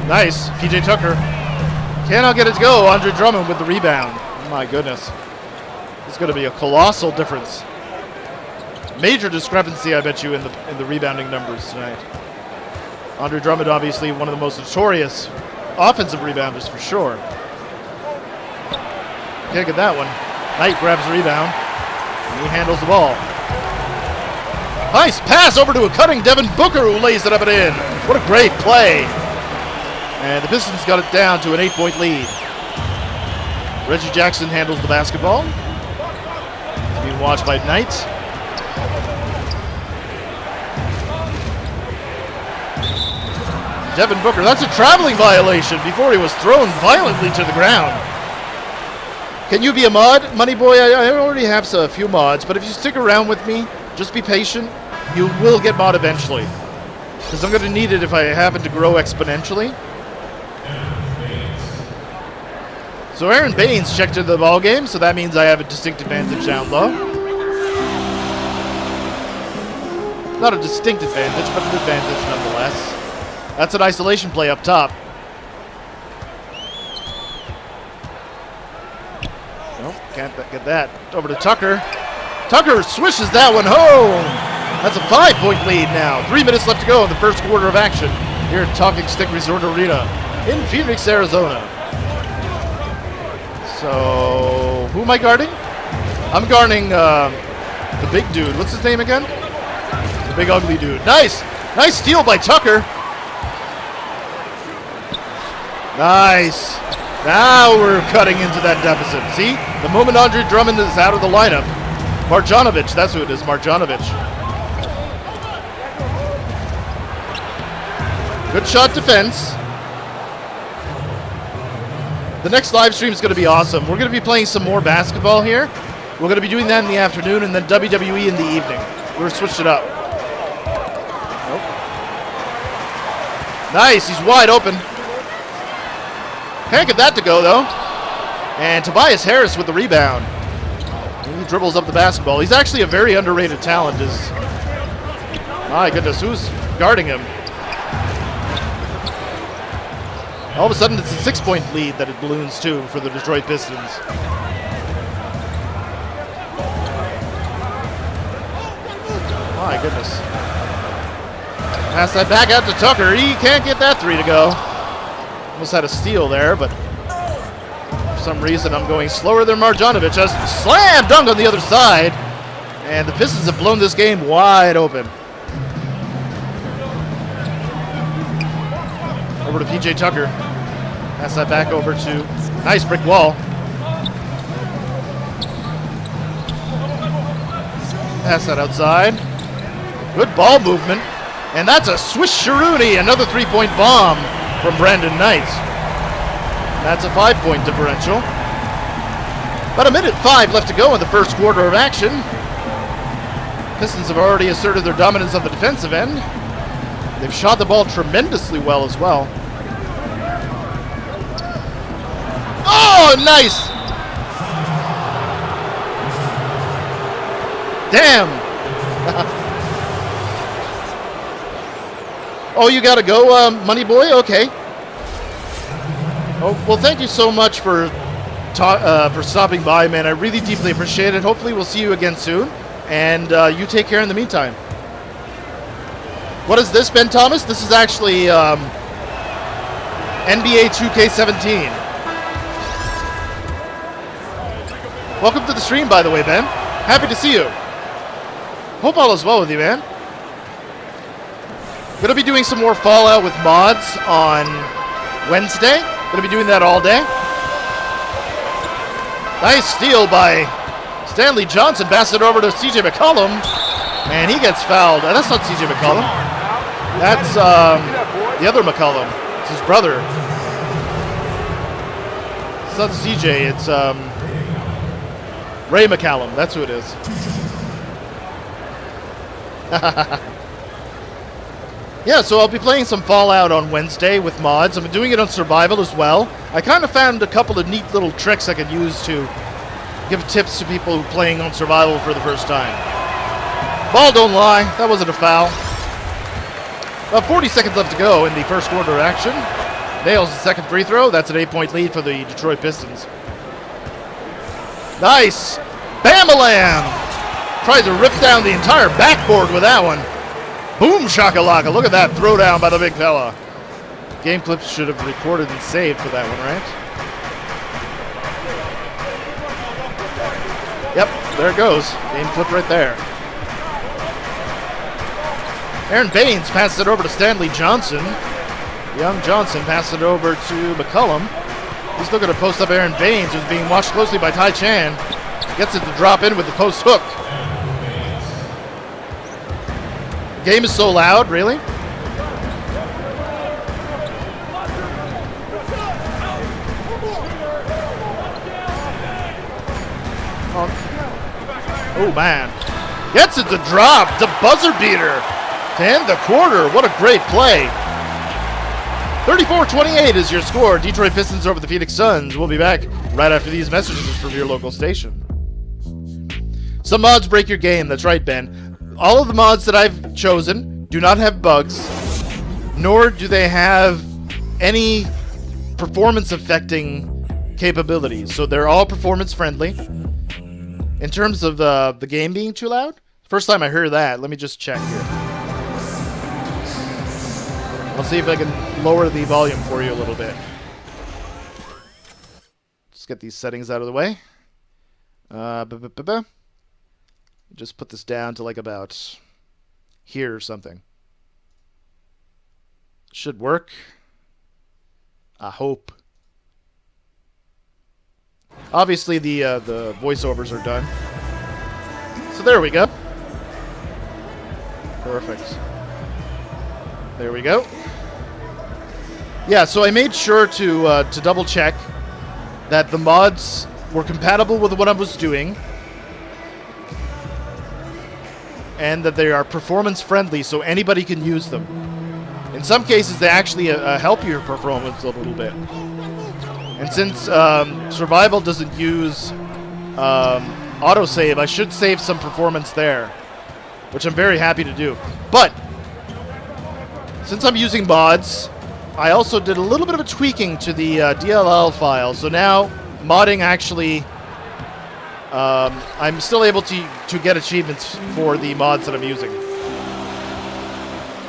Nice. PJ Tucker cannot get it to go. Andre Drummond with the rebound. Oh my goodness. It's going to be a colossal difference. Major discrepancy, I bet you, in the rebounding numbers tonight. Andre Drummond, obviously, one of the most notorious offensive rebounders for sure. Can't get that one. Knight grabs the rebound, and he handles the ball. Nice pass over to a cutting Devin Booker, who lays it up and in. What a great play. And the Pistons got it down to an 8-point lead. Reggie Jackson handles the basketball. Being watched by Knight. Devin Booker, that's a traveling violation before he was thrown violently to the ground. Can you be a mod? Money Boy, I already have a few mods, but if you stick around with me, just be patient, you will get mod eventually. Because I'm going to need it if I happen to grow exponentially. So Aaron Baines checked into the ball game, so that means I have a distinct advantage down low. Not a distinct advantage, but an advantage nonetheless. That's an isolation play up top. Nope, can't get that. Over to Tucker. Tucker swishes that one home. That's a 5-point lead now. 3 minutes left to go in the first quarter of action here at Talking Stick Resort Arena in Phoenix, Arizona. So, who am I guarding? I'm guarding the big dude. What's his name again? The big ugly dude. Nice! Nice steal by Tucker. Nice. Now we're cutting into that deficit. See? The moment Andre Drummond is out of the lineup. Marjanovic, that's who it is, Marjanovic. Good shot defense. The next live stream is going to be awesome. We're going to be playing some more basketball here. We're going to be doing that in the afternoon and then WWE in the evening. We're going to switch it up. Nope. Nice, he's wide open. Can't get that to go, though. And Tobias Harris with the rebound. He dribbles up the basketball. He's actually a very underrated talent. My goodness, who's guarding him? All of a sudden, it's a 6-point lead that it balloons to for the Detroit Pistons. My goodness. Pass that back out to Tucker. He can't get that three to go. Almost had a steal there, but for some reason I'm going slower than Marjanovic. A slam dunk on the other side. And the Pistons have blown this game wide open. Over to PJ Tucker. Pass that back over to nice brick wall. Pass that outside. Good ball movement. And that's a swish-a-rooney. Another 3-point bomb from Brandon Knight. That's a 5-point differential. About 1:05 left to go in the first quarter of action. Pistons have already asserted their dominance on the defensive end. They've shot the ball tremendously well as well. Oh, nice! Damn! Oh, you gotta go, Money Boy? Okay. Oh, well, thank you so much for stopping by, man. I really deeply appreciate it. Hopefully we'll see you again soon. And you take care in the meantime. What is this, Ben Thomas? This is actually NBA 2K17. Welcome to the stream, by the way, Ben. Happy to see you. Hope all is well with you, man. Gonna be doing some more Fallout with mods on Wednesday. Gonna be doing that all day. Nice steal by Stanley Johnson. Pass it over to CJ McCollum. And he gets fouled. That's not CJ McCollum. That's the other McCollum. It's his brother. It's not CJ. It's Ray McCallum. That's who it is. Yeah, so I'll be playing some Fallout on Wednesday with mods. I'm doing it on Survival as well. I kind of found a couple of neat little tricks I could use to give tips to people who are playing on Survival for the first time. Ball don't lie. That wasn't a foul. About 40 seconds left to go in the first quarter of action. Nails the second free throw. That's an 8-point lead for the Detroit Pistons. Nice. Bam-a-lam. Tries to rip down the entire backboard with that one. Boom shakalaka. Look at that throwdown by the big fella. Game clips should have recorded and saved for that one, right? Yep, there it goes. Game clip right there. Aaron Baines passes it over to Stanley Johnson. Young Johnson passes it over to McCollum. He's looking to post up Aaron Baines, who's being watched closely by Tai Chan. Gets it to drop in with the post hook. Game is so loud, really? Oh, man. Gets it to drop. The buzzer beater. To end the quarter. What a great play. 34-28 is your score. Detroit Pistons over the Phoenix Suns. We'll be back right after these messages from your local station. Some mods break your game. That's right, Ben. All of the mods that I've chosen do not have bugs, nor do they have any performance-affecting capabilities. So they're all performance-friendly. In terms of the game being too loud, first time I heard that. Let me just check here. I'll see if I can lower the volume for you a little bit. Just get these settings out of the way. Just put this down to like about here or something. Should work. I hope. Obviously the voiceovers are done. So there we go. Perfect. There we go. Yeah, so I made sure to double check that the mods were compatible with what I was doing, and that they are performance friendly, so anybody can use them. In some cases, they actually help your performance a little bit. And since Survival doesn't use autosave, I should save some performance there, which I'm very happy to do. But since I'm using mods, I also did a little bit of a tweaking to the DLL file. So now modding actually, I'm still able to get achievements for the mods that I'm using.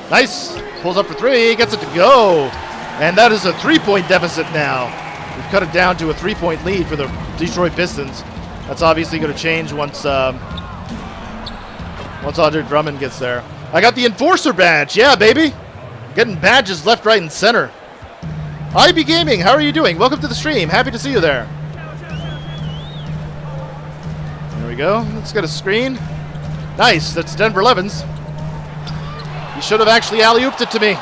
Nice. Pulls up for three, gets it to go. And that is a 3-point deficit now. We've cut it down to a 3-point lead for the Detroit Pistons. That's obviously going to change once Andre Drummond gets there. I got the Enforcer badge. Yeah, baby. Getting badges left, right, and center. IB Gaming, how are you doing? Welcome to the stream. Happy to see you there. There we go. Let's get a screen. Nice. That's Denver Levens. He should have actually alley-ooped it to me.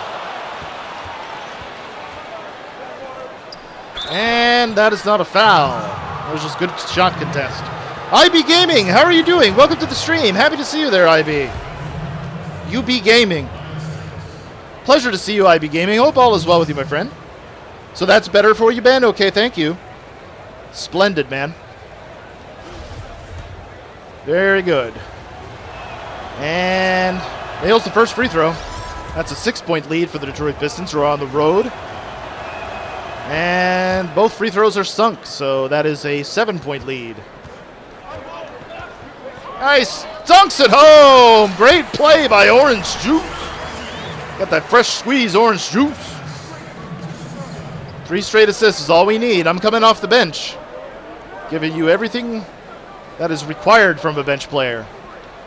And that is not a foul. That was just good shot contest. IB Gaming, how are you doing? Welcome to the stream. Happy to see you there, IB. UB Gaming. Pleasure to see you, IB Gaming. Hope all is well with you, my friend. So that's better for you, Ben? Okay, thank you. Splendid, man. Very good. And nails the first free throw. That's a 6-point lead for the Detroit Pistons, who are on the road. And both free throws are sunk, so that is a 7-point lead. Nice. Dunks it home. Great play by Orange Juice. Got that fresh squeeze orange juice. 3 straight assists is all we need. I'm coming off the bench, giving you everything that is required from a bench player.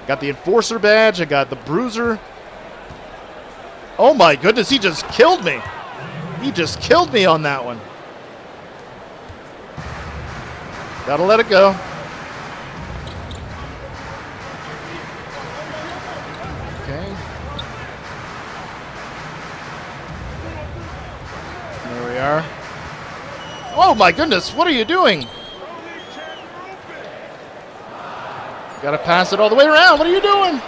Got the Enforcer badge. I got the Bruiser. Oh my goodness, he just killed me. He just killed me on that one. Gotta let it go. Okay. There we are. Oh my goodness, what are you doing? Gotta pass it all the way around. What are you doing?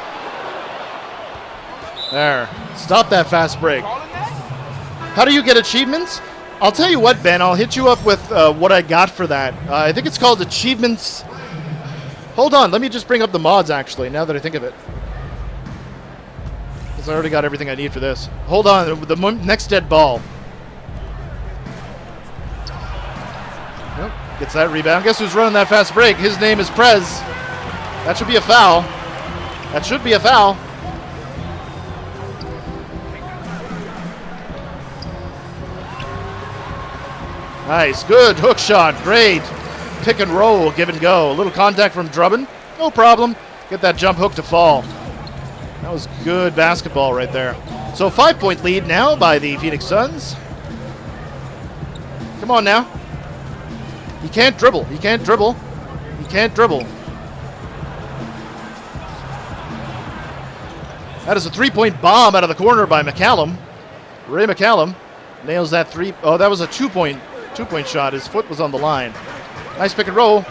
There. Stop that fast break. How do you get achievements? I'll tell you what, Ben. I'll hit you up with what I got for that. I think it's called achievements. Hold on. Let me just bring up the mods, actually, now that I think of it. Because I already got everything I need for this. Hold on. The next dead ball. Nope. Gets that rebound. Guess who's running that fast break? His name is Prez. That should be a foul. That should be a foul. Nice. Good hook shot. Great. Pick and roll. Give and go. A little contact from Drummond. No problem. Get that jump hook to fall. That was good basketball right there. So 5-point lead now by the Phoenix Suns. Come on now. He can't dribble. He can't dribble. He can't dribble. That is a three-point bomb out of the corner by McCallum. Ray McCallum nails that three. Oh, that was a two-point shot. His foot was on the line. Nice pick and roll.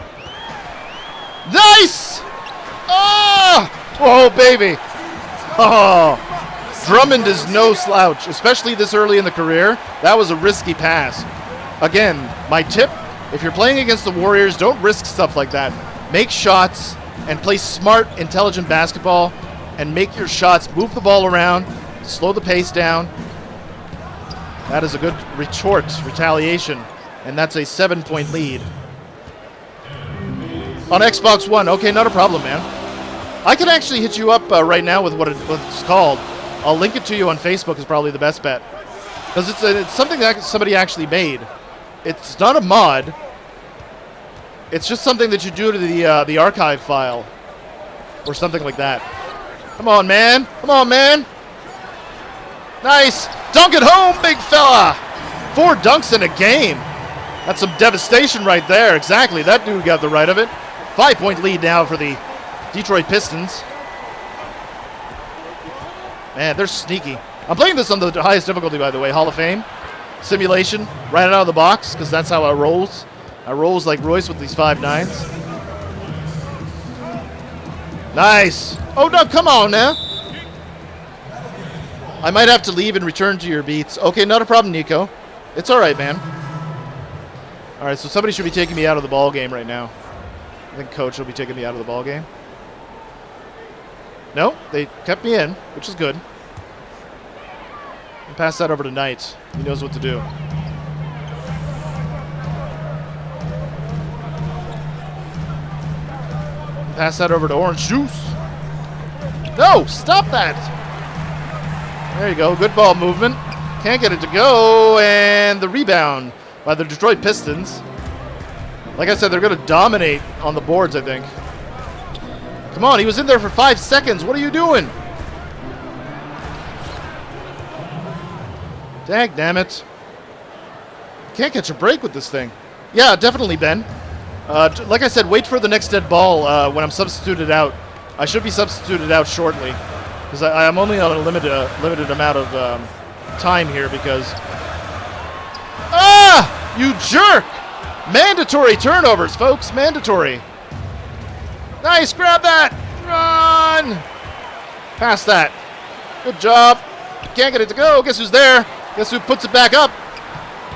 Nice! Oh! Oh, baby. Oh. Drummond is no slouch, especially this early in the career. That was a risky pass. Again, my tip, if you're playing against the Warriors, don't risk stuff like that. Make shots and play smart, intelligent basketball and make your shots, move the ball around, slow the pace down. That is a good retaliation, and that's a 7-point lead. On Xbox One, okay, not a problem, man. I can actually hit you up right now with what it's called. I'll link it to you on Facebook is probably the best bet. Because it's something that somebody actually made. It's not a mod. It's just something that you do to the archive file. Or something like that. Come on, man. Come on, man. Nice. Dunk it home, big fella. 4 dunks in a game. That's some devastation right there. Exactly. That dude got the right of it. 5-point lead now for the Detroit Pistons. Man, they're sneaky. I'm playing this on the highest difficulty, by the way. Hall of Fame. Simulation. Right out of the box, because that's how I rolls. I rolls like Royce with these 5.9s. Nice. Oh, no, come on now. I might have to leave and return to your beats. Okay, not a problem, Nico. It's all right, man. All right, so somebody should be taking me out of the ball game right now. I think coach will be taking me out of the ball game. No, they kept me in, which is good. I'll pass that over to Knight. He knows what to do. Pass that over to Orange Juice. No, stop that. There you go. Good ball movement. Can't get it to go. And the rebound by the Detroit Pistons. Like I said, they're going to dominate on the boards, I think. Come on, he was in there for 5 seconds. What are you doing? Dang, damn it. Can't catch a break with this thing. Yeah, definitely, Ben. Like I said, wait for the next dead ball when I'm substituted out. I should be substituted out shortly. Because I'm only on a limited amount of time here because... Ah! You jerk! Mandatory turnovers, folks. Mandatory. Nice, grab that! Run! Pass that. Good job. Can't get it to go. Guess who's there? Guess who puts it back up?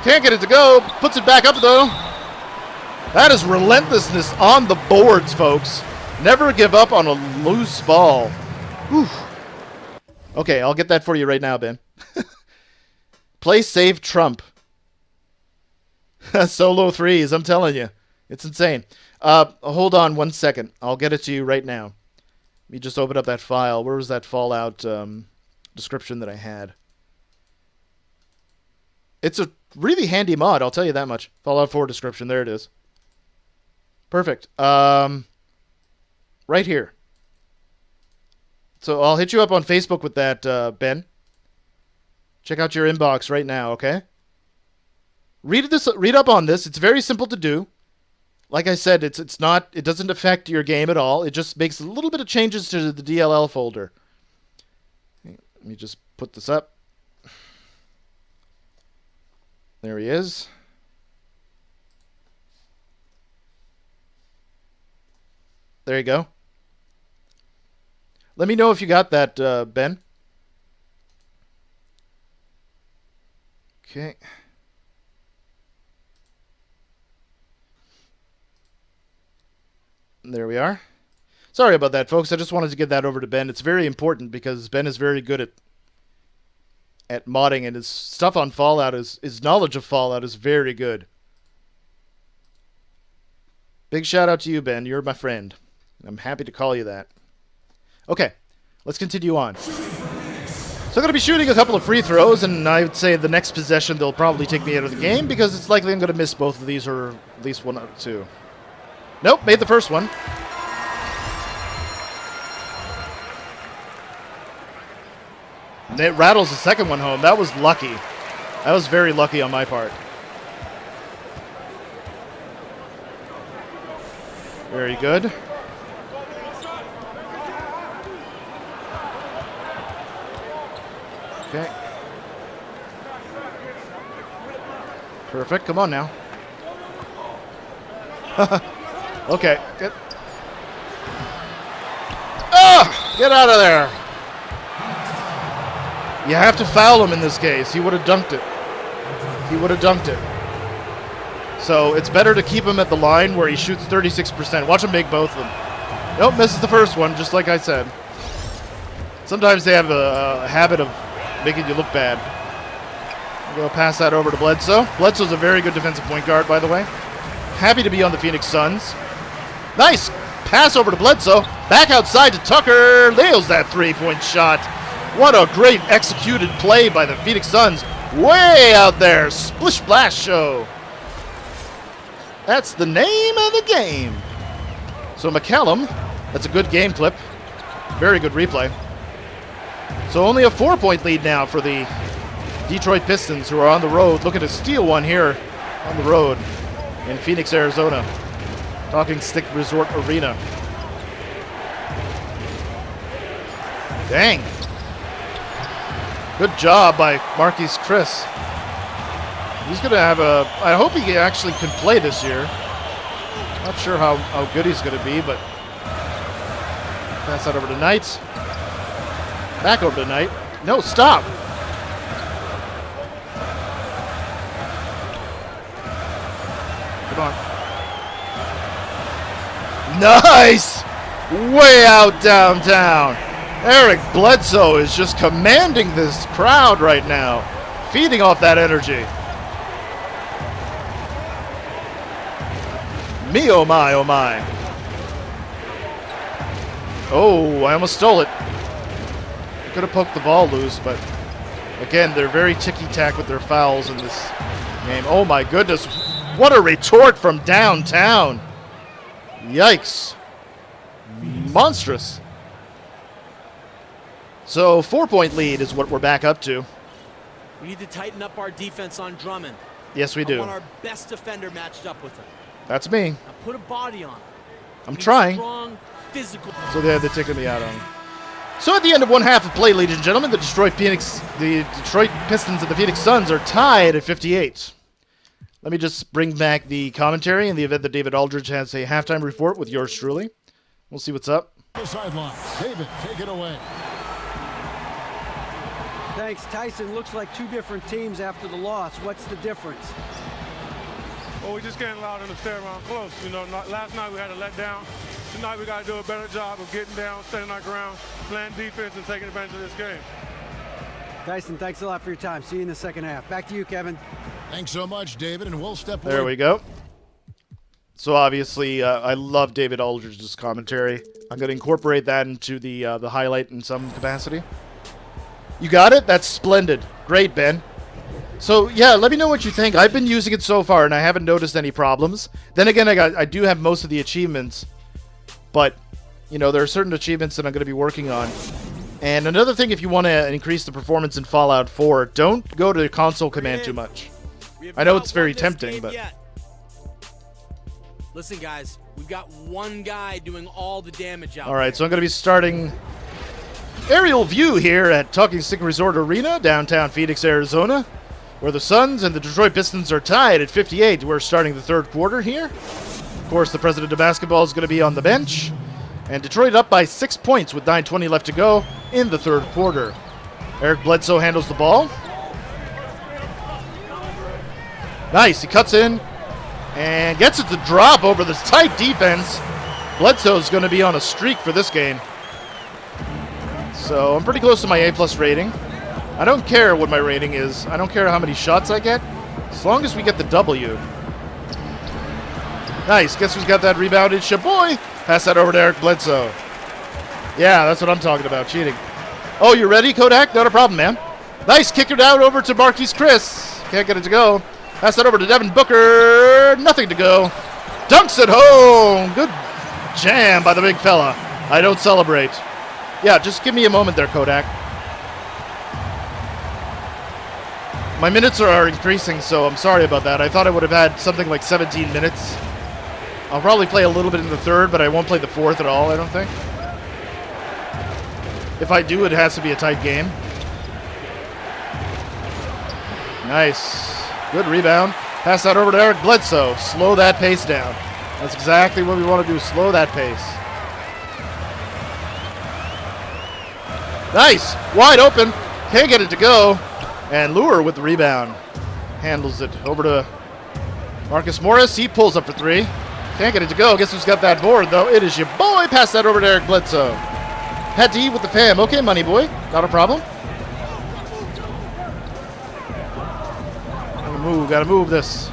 Can't get it to go. Puts it back up, though. That is relentlessness on the boards, folks. Never give up on a loose ball. Whew. Okay, I'll get that for you right now, Ben. Play save Trump. Solo threes, I'm telling you. It's insane. Hold on 1 second. I'll get it to you right now. Let me just open up that file. Where was that Fallout description that I had? It's a really handy mod, I'll tell you that much. Fallout 4 description, there it is. Perfect. Right here. So I'll hit you up on Facebook with that, Ben. Check out your inbox right now, okay? Read up on this. It's very simple to do. Like I said, it doesn't affect your game at all. It just makes a little bit of changes to the DLL folder. Let me just put this up. There he is. There you go. Let me know if you got that, Ben. Okay. There we are. Sorry about that, folks. I just wanted to get that over to Ben. It's very important because Ben is very good at modding, and his stuff on Fallout his knowledge of Fallout is very good. Big shout out to you, Ben. You're my friend. I'm happy to call you that. Okay, let's continue on. So I'm going to be shooting a couple of free throws, and I would say the next possession they'll probably take me out of the game because it's likely I'm going to miss both of these or at least one or two. Nope, made the first one. And it rattles the second one home. That was lucky. That was very lucky on my part. Very good. Okay. Perfect. Come on now. Okay. Get. Ah! Get out of there. You have to foul him in this case. He would have dunked it. He would have dunked it. So it's better to keep him at the line where he shoots 36%. Watch him make both of them. Nope, misses the first one, just like I said. Sometimes they have a habit of making you look bad. I'm going to pass that over to Bledsoe. Bledsoe's a very good defensive point guard, by the way. Happy to be on the Phoenix Suns. Nice pass over to Bledsoe. Back outside to Tucker. Nails that three-point shot. What a great executed play by the Phoenix Suns. Way out there. Splish Splash Show. That's the name of the game. So McCallum, that's a good game clip. Very good replay. So only a 4-point lead now for the Detroit Pistons, who are on the road, looking to steal one here on the road in Phoenix, Arizona. Talking Stick Resort Arena. Dang. Good job by Marquise Chris. He's going to have a... I hope he actually can play this year. Not sure how good he's going to be, but... Pass that over to Knight. Back over to Knight. No, stop! Come on. Nice! Way out downtown. Eric Bledsoe is just commanding this crowd right now. Feeding off that energy. Me, oh my, oh my. Oh, I almost stole it. I could have poked the ball loose, but again, they're very ticky-tack with their fouls in this game. Oh my goodness. What a retort from downtown. Yikes. Monstrous. So 4-point lead is what we're back up to. We need to tighten up our defense on Drummond. Yes, we do. I want our best defender matched up with him. That's me. Now put a body on him. I'm trying. Strong, physical. So they're taking me out on him. So at the end of one half of play, ladies and gentlemen, the Detroit Pistons and the Phoenix Suns are tied at 58. Let me just bring back the commentary in the event that David Aldridge has a halftime report with yours truly. We'll see what's up. The sideline. David, take it away. Thanks, Tyson. Looks like two different teams after the loss. What's the difference? Well, we just can't allow them to stay around close. You know, last night we had a letdown. Tonight we got to do a better job of getting down, standing our ground, playing defense, and taking advantage of this game. Tyson, thanks a lot for your time. See you in the second half. Back to you, Kevin. Thanks so much, David, and we'll step away. There we go. So obviously, I love David Aldridge's commentary. I'm going to incorporate that into the highlight in some capacity. You got it? That's splendid. Great, Ben. So, yeah, let me know what you think. I've been using it so far, and I haven't noticed any problems. Then again, I do have most of the achievements. But, you know, there are certain achievements that I'm going to be working on. And another thing, if you want to increase the performance in Fallout 4, don't go to console command too much. I know it's very tempting, but... Listen, guys, we've got one guy doing all the damage out Alright, so I'm going to be starting aerial view here at Talking Stick Resort Arena, downtown Phoenix, Arizona, where the Suns and the Detroit Pistons are tied at 58. We're starting the third quarter here. Of course, the president of basketball is going to be on the bench. And Detroit up by 6 points with 9:20 left to go in the third quarter. Eric Bledsoe handles the ball. Nice, he cuts in and gets it to drop over this tight defense. Bledsoe's going to be on a streak for this game. So I'm pretty close to my A+ rating. I don't care what my rating is. I don't care how many shots I get, as long as we get the W. Nice, guess who's got that rebound? It's your boy. Pass that over to Eric Bledsoe. Yeah, that's what I'm talking about, cheating. Oh, you ready, Kodak? Not a problem, man. Nice, kicked it out over to Marquise Chris. Can't get it to go. Pass that over to Devin Booker. Nothing to go. Dunks it home. Good jam by the big fella. I don't celebrate. Yeah, just give me a moment there, Kodak. My minutes are increasing, so I'm sorry about that. I thought I would have had something like 17 minutes. I'll probably play a little bit in the third, but I won't play the fourth at all, I don't think. If I do, it has to be a tight game. Nice. Good rebound. Pass that over to Eric Bledsoe. Slow that pace down. That's exactly what we want to do, slow that pace. Nice. Wide open. Can't get it to go. And Lure with the rebound. Handles it over to Marcus Morris. He pulls up for three. Can't get it to go. Guess who's got that board, though? It is your boy. Pass that over to Eric Bledsoe. Had to eat with the fam. Okay, money boy. Not a problem. Gotta move this.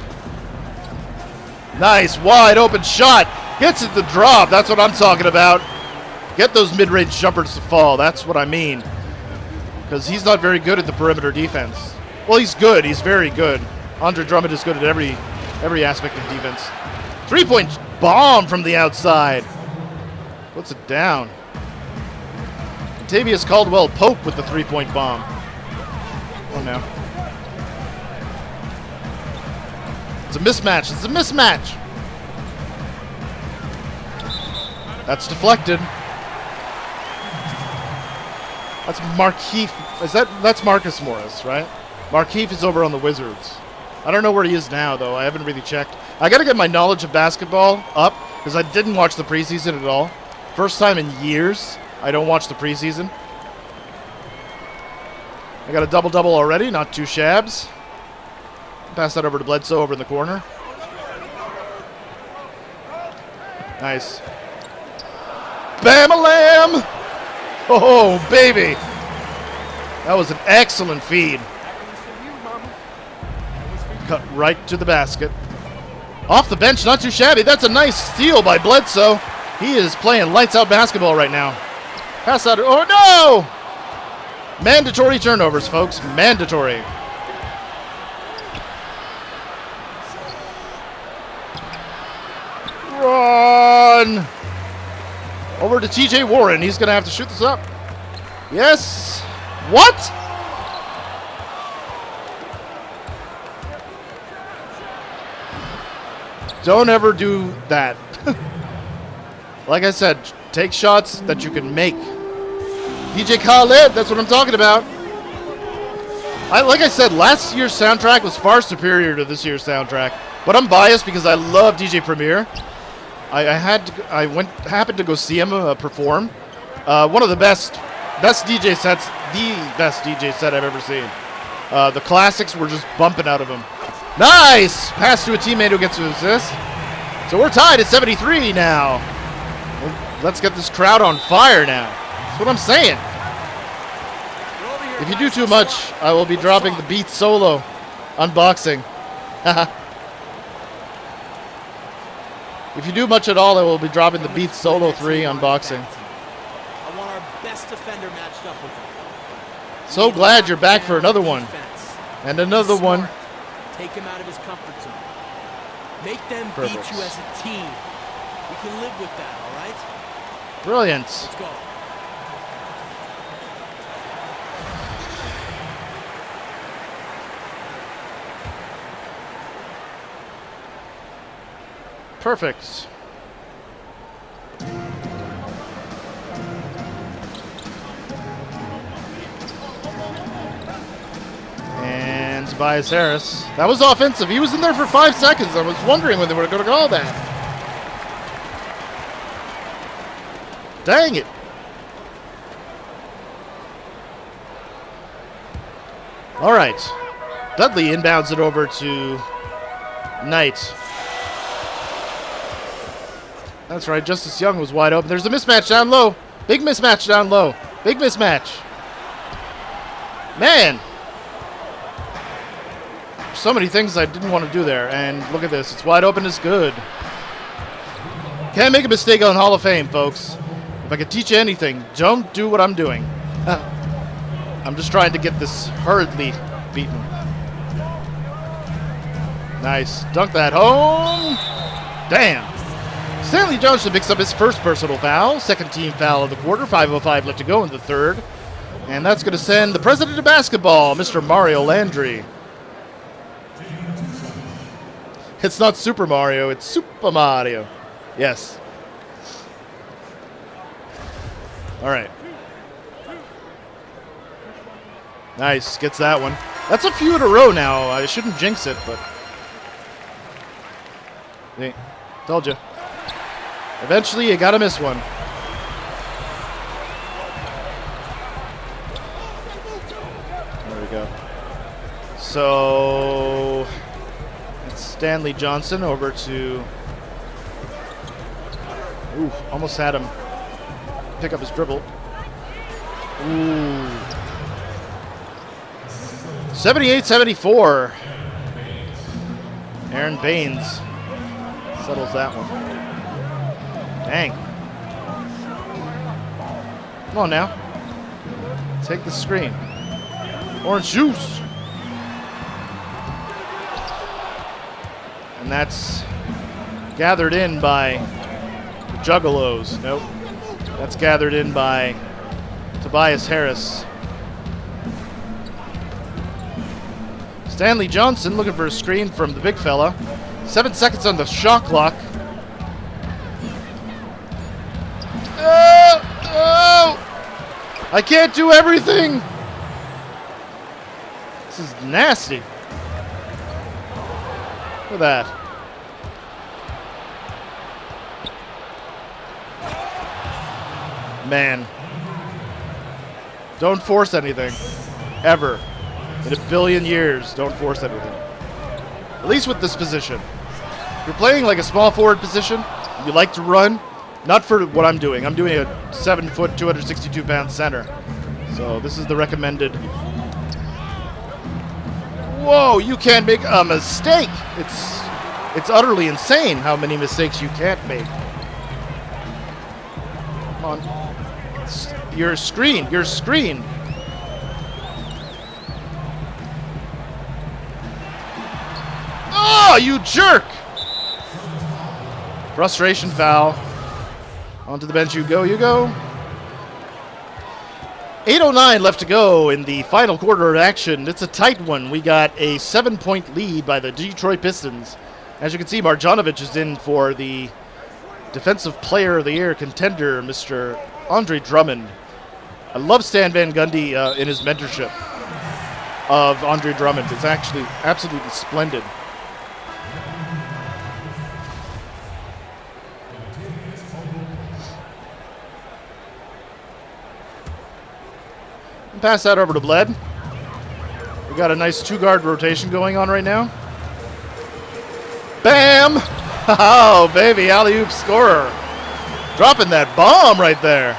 Nice, wide open shot. Gets it to drop. That's what I'm talking about. Get those mid-range jumpers to fall. That's what I mean. Because he's not very good at the perimeter defense. Well, he's good. He's very good. Andre Drummond is good at every aspect of defense. Three-point bomb from the outside. Puts it down. Tavius Caldwell-Pope with the three-point bomb. Oh, no. It's a mismatch. It's a mismatch. That's deflected. That's Markeith. That's Marcus Morris, right? Markeith is over on the Wizards. I don't know where he is now, though. I haven't really checked. I got to get my knowledge of basketball up because I didn't watch the preseason at all. First time in years I don't watch the preseason. I got a double-double already. Not two shabs. Pass that over to Bledsoe over in the corner. Nice. Bam-a-lam! Oh, baby! That was an excellent feed. Cut right to the basket. Off the bench, not too shabby. That's a nice steal by Bledsoe. He is playing lights-out basketball right now. Pass that. Oh, no! Mandatory turnovers, folks. Mandatory. Run! Over to TJ Warren. He's going to have to shoot this up. Yes. What? Don't ever do that. Like I said, take shots that you can make. DJ Khaled, that's what I'm talking about. Like I said, last year's soundtrack was far superior to this year's soundtrack. But I'm biased because I love DJ Premier. I happened to go see him perform. One of the best DJ sets, the best DJ set I've ever seen. The classics were just bumping out of him. Nice! Pass to a teammate who gets an assist. So we're tied at 73 now. Well, let's get this crowd on fire now. That's what I'm saying. If you do too much, I will be dropping the Beat Solo unboxing. If you do much at all, I will be dropping the Beat Solo 3 unboxing. I want our best defender matched up with him. So glad you're back for another one. And another one. Take him out of his comfort zone. Make them Perfect. beat you as a team. We can live with that, all right? Brilliant. Let's go. Perfect. And Tobias Harris. That was offensive. He was in there for 5 seconds. I was wondering when they were going to call that. Dang it. All right. Dudley inbounds it over to Knight. That's right. Justice Young was wide open. There's a mismatch down low. Big mismatch down low. Big mismatch. Man. So many things I didn't want to do there. And look at this. It's wide open. It's good. Can't make a mistake on Hall of Fame, folks. If I could teach you anything, don't do what I'm doing. I'm just trying to get this hurriedly beaten. Nice. Dunk that home. Damn. Stanley Johnson picks up his first personal foul. Second team foul of the quarter. 5:05 left to go in the third. And that's going to send the president of basketball, Mr. Mario Landry. It's not Super Mario, it's Super Mario. Yes. All right. Nice. Gets that one. That's a few in a row now. I shouldn't jinx it, but... See, told you. Eventually, you gotta miss one. There we go. So... It's Stanley Johnson over to... Ooh, almost had him pick up his dribble. Ooh. 78-74. Aaron Baines settles that one. Dang. Come on now. Take the screen. Orange juice. And that's gathered in by the Juggalos. Nope. That's gathered in by Tobias Harris. Stanley Johnson looking for a screen from the big fella. 7 seconds on the shot clock. Oh! I can't do everything! This is nasty. Look at that. Man. Don't force anything. Ever. In a billion years, don't force anything. At least with this position. If you're playing like a small forward position, you like to run, not for what I'm doing. I'm doing a 7 foot, 262-pound center. So this is the recommended. Whoa, you can't make a mistake. It's utterly insane how many mistakes you can't make. Come on. Your screen, your screen. Oh, you jerk! Frustration foul. Onto the bench you go, you go. 8:09 left to go in the final quarter of action. It's a tight one. We got a 7-point lead by the Detroit Pistons. As you can see, Marjanovic is in for the Defensive Player of the Year contender, Mr. Andre Drummond. I love Stan Van Gundy in his mentorship of Andre Drummond. It's actually absolutely splendid. Pass that over to Bled. We got a nice two-guard rotation going on right now. Bam! Oh, baby, alley-oop scorer. Dropping that bomb right there.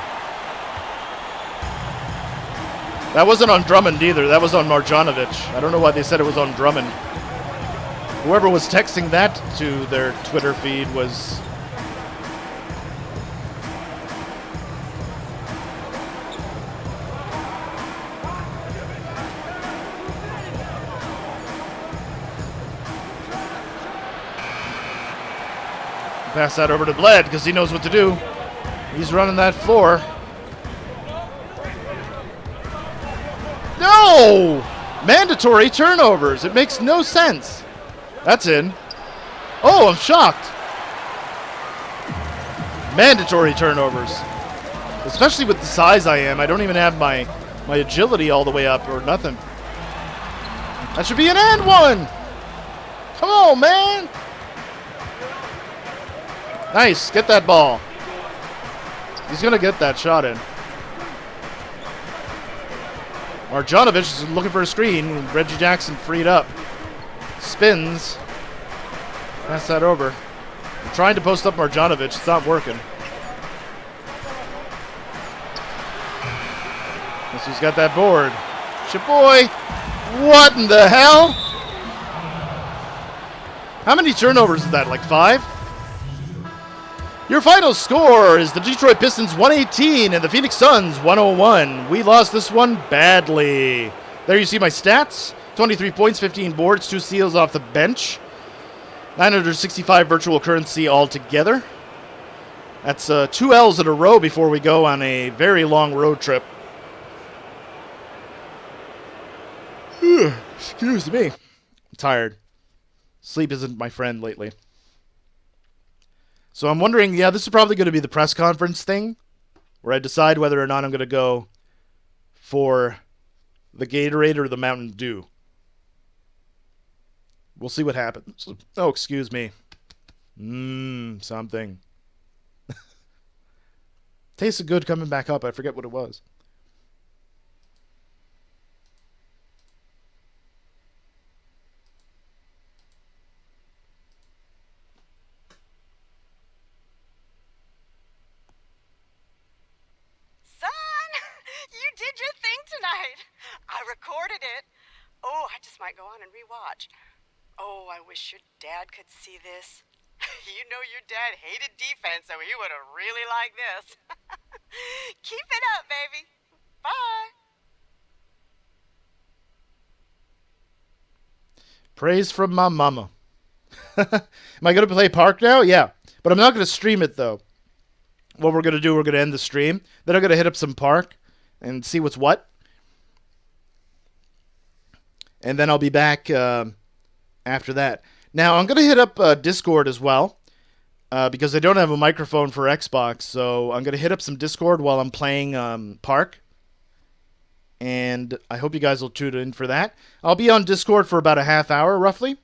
That wasn't on Drummond either. That was on Marjanovic. I don't know why they said it was on Drummond. Whoever was texting that to their Twitter feed was... Pass that over to Bled because he knows what to do. He's running that floor. No! Mandatory turnovers. It makes no sense. That's in. Oh, I'm shocked. Mandatory turnovers. Especially with the size I am. I don't even have my agility all the way up or nothing. That should be an and one. Come on, man. Nice. Get that ball. He's going to get that shot in. Marjanovic is looking for a screen. Reggie Jackson freed up. Spins. Pass that over. I'm trying to post up Marjanovic. It's not working. Guess who's got that board? Shaboy. What in the hell? How many turnovers is that? Like 5? Your final score is the Detroit Pistons 118 and the Phoenix Suns 101. We lost this one badly. There you see my stats. 23 points, 15 boards, 2 steals off the bench. 965 virtual currency altogether. That's 2 L's in a row before we go on a very long road trip. Excuse me. I'm tired. Sleep isn't my friend lately. So I'm wondering, yeah, this is probably going to be the press conference thing, where I decide whether or not I'm going to go for the Gatorade or the Mountain Dew. We'll see what happens. Oh, excuse me. Something. Tasted good coming back up. I forget what it was. You did your thing tonight. I recorded it. Oh, I just might go on and rewatch. Oh, I wish your dad could see this. You know your dad hated defense, so he would have really liked this. Keep it up, baby. Bye. Praise from my mama. Am I going to play Park now? Yeah. But I'm not going to stream it, though. What we're going to do, we're going to end the stream. Then I'm going to hit up some Park and see what's what. And then I'll be back after that. Now, I'm going to hit up Discord as well. Because I don't have a microphone for Xbox. So I'm going to hit up some Discord while I'm playing Park. And I hope you guys will tune in for that. I'll be on Discord for about a half hour, roughly.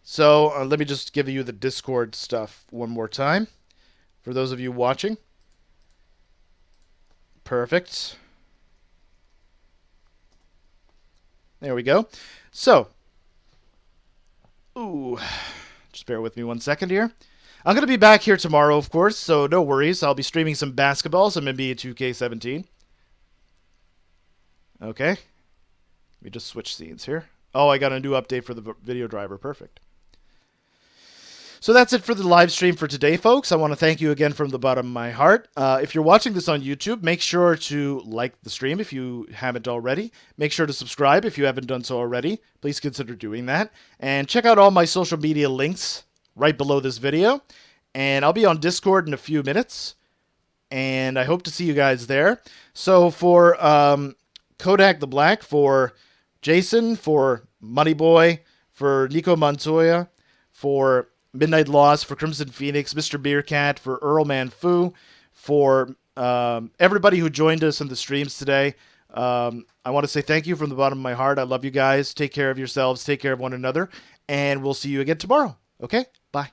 So let me just give you the Discord stuff one more time for those of you watching. Perfect. There we go. So, just bear with me 1 second here. I'm going to be back here tomorrow, of course, so no worries. I'll be streaming some basketball, some NBA 2K17. Okay. Let me just switch scenes here. Oh, I got a new update for the video driver. Perfect. So that's it for the live stream for today, folks. I want to thank you again from the bottom of my heart. If you're watching this on YouTube, make sure to like the stream if you haven't already. Make sure to subscribe if you haven't done so already. Please consider doing that. And check out all my social media links right below this video. And I'll be on Discord in a few minutes. And I hope to see you guys there. So for Kodak the Black, for Jason, for Moneyboy, for Nico Montoya, for Midnight Lost, for Crimson Phoenix, Mr. Beercat, for Earlman Fu, for everybody who joined us in the streams today. I want to say thank you from the bottom of my heart. I love you guys. Take care of yourselves. Take care of one another. And we'll see you again tomorrow. Okay? Bye.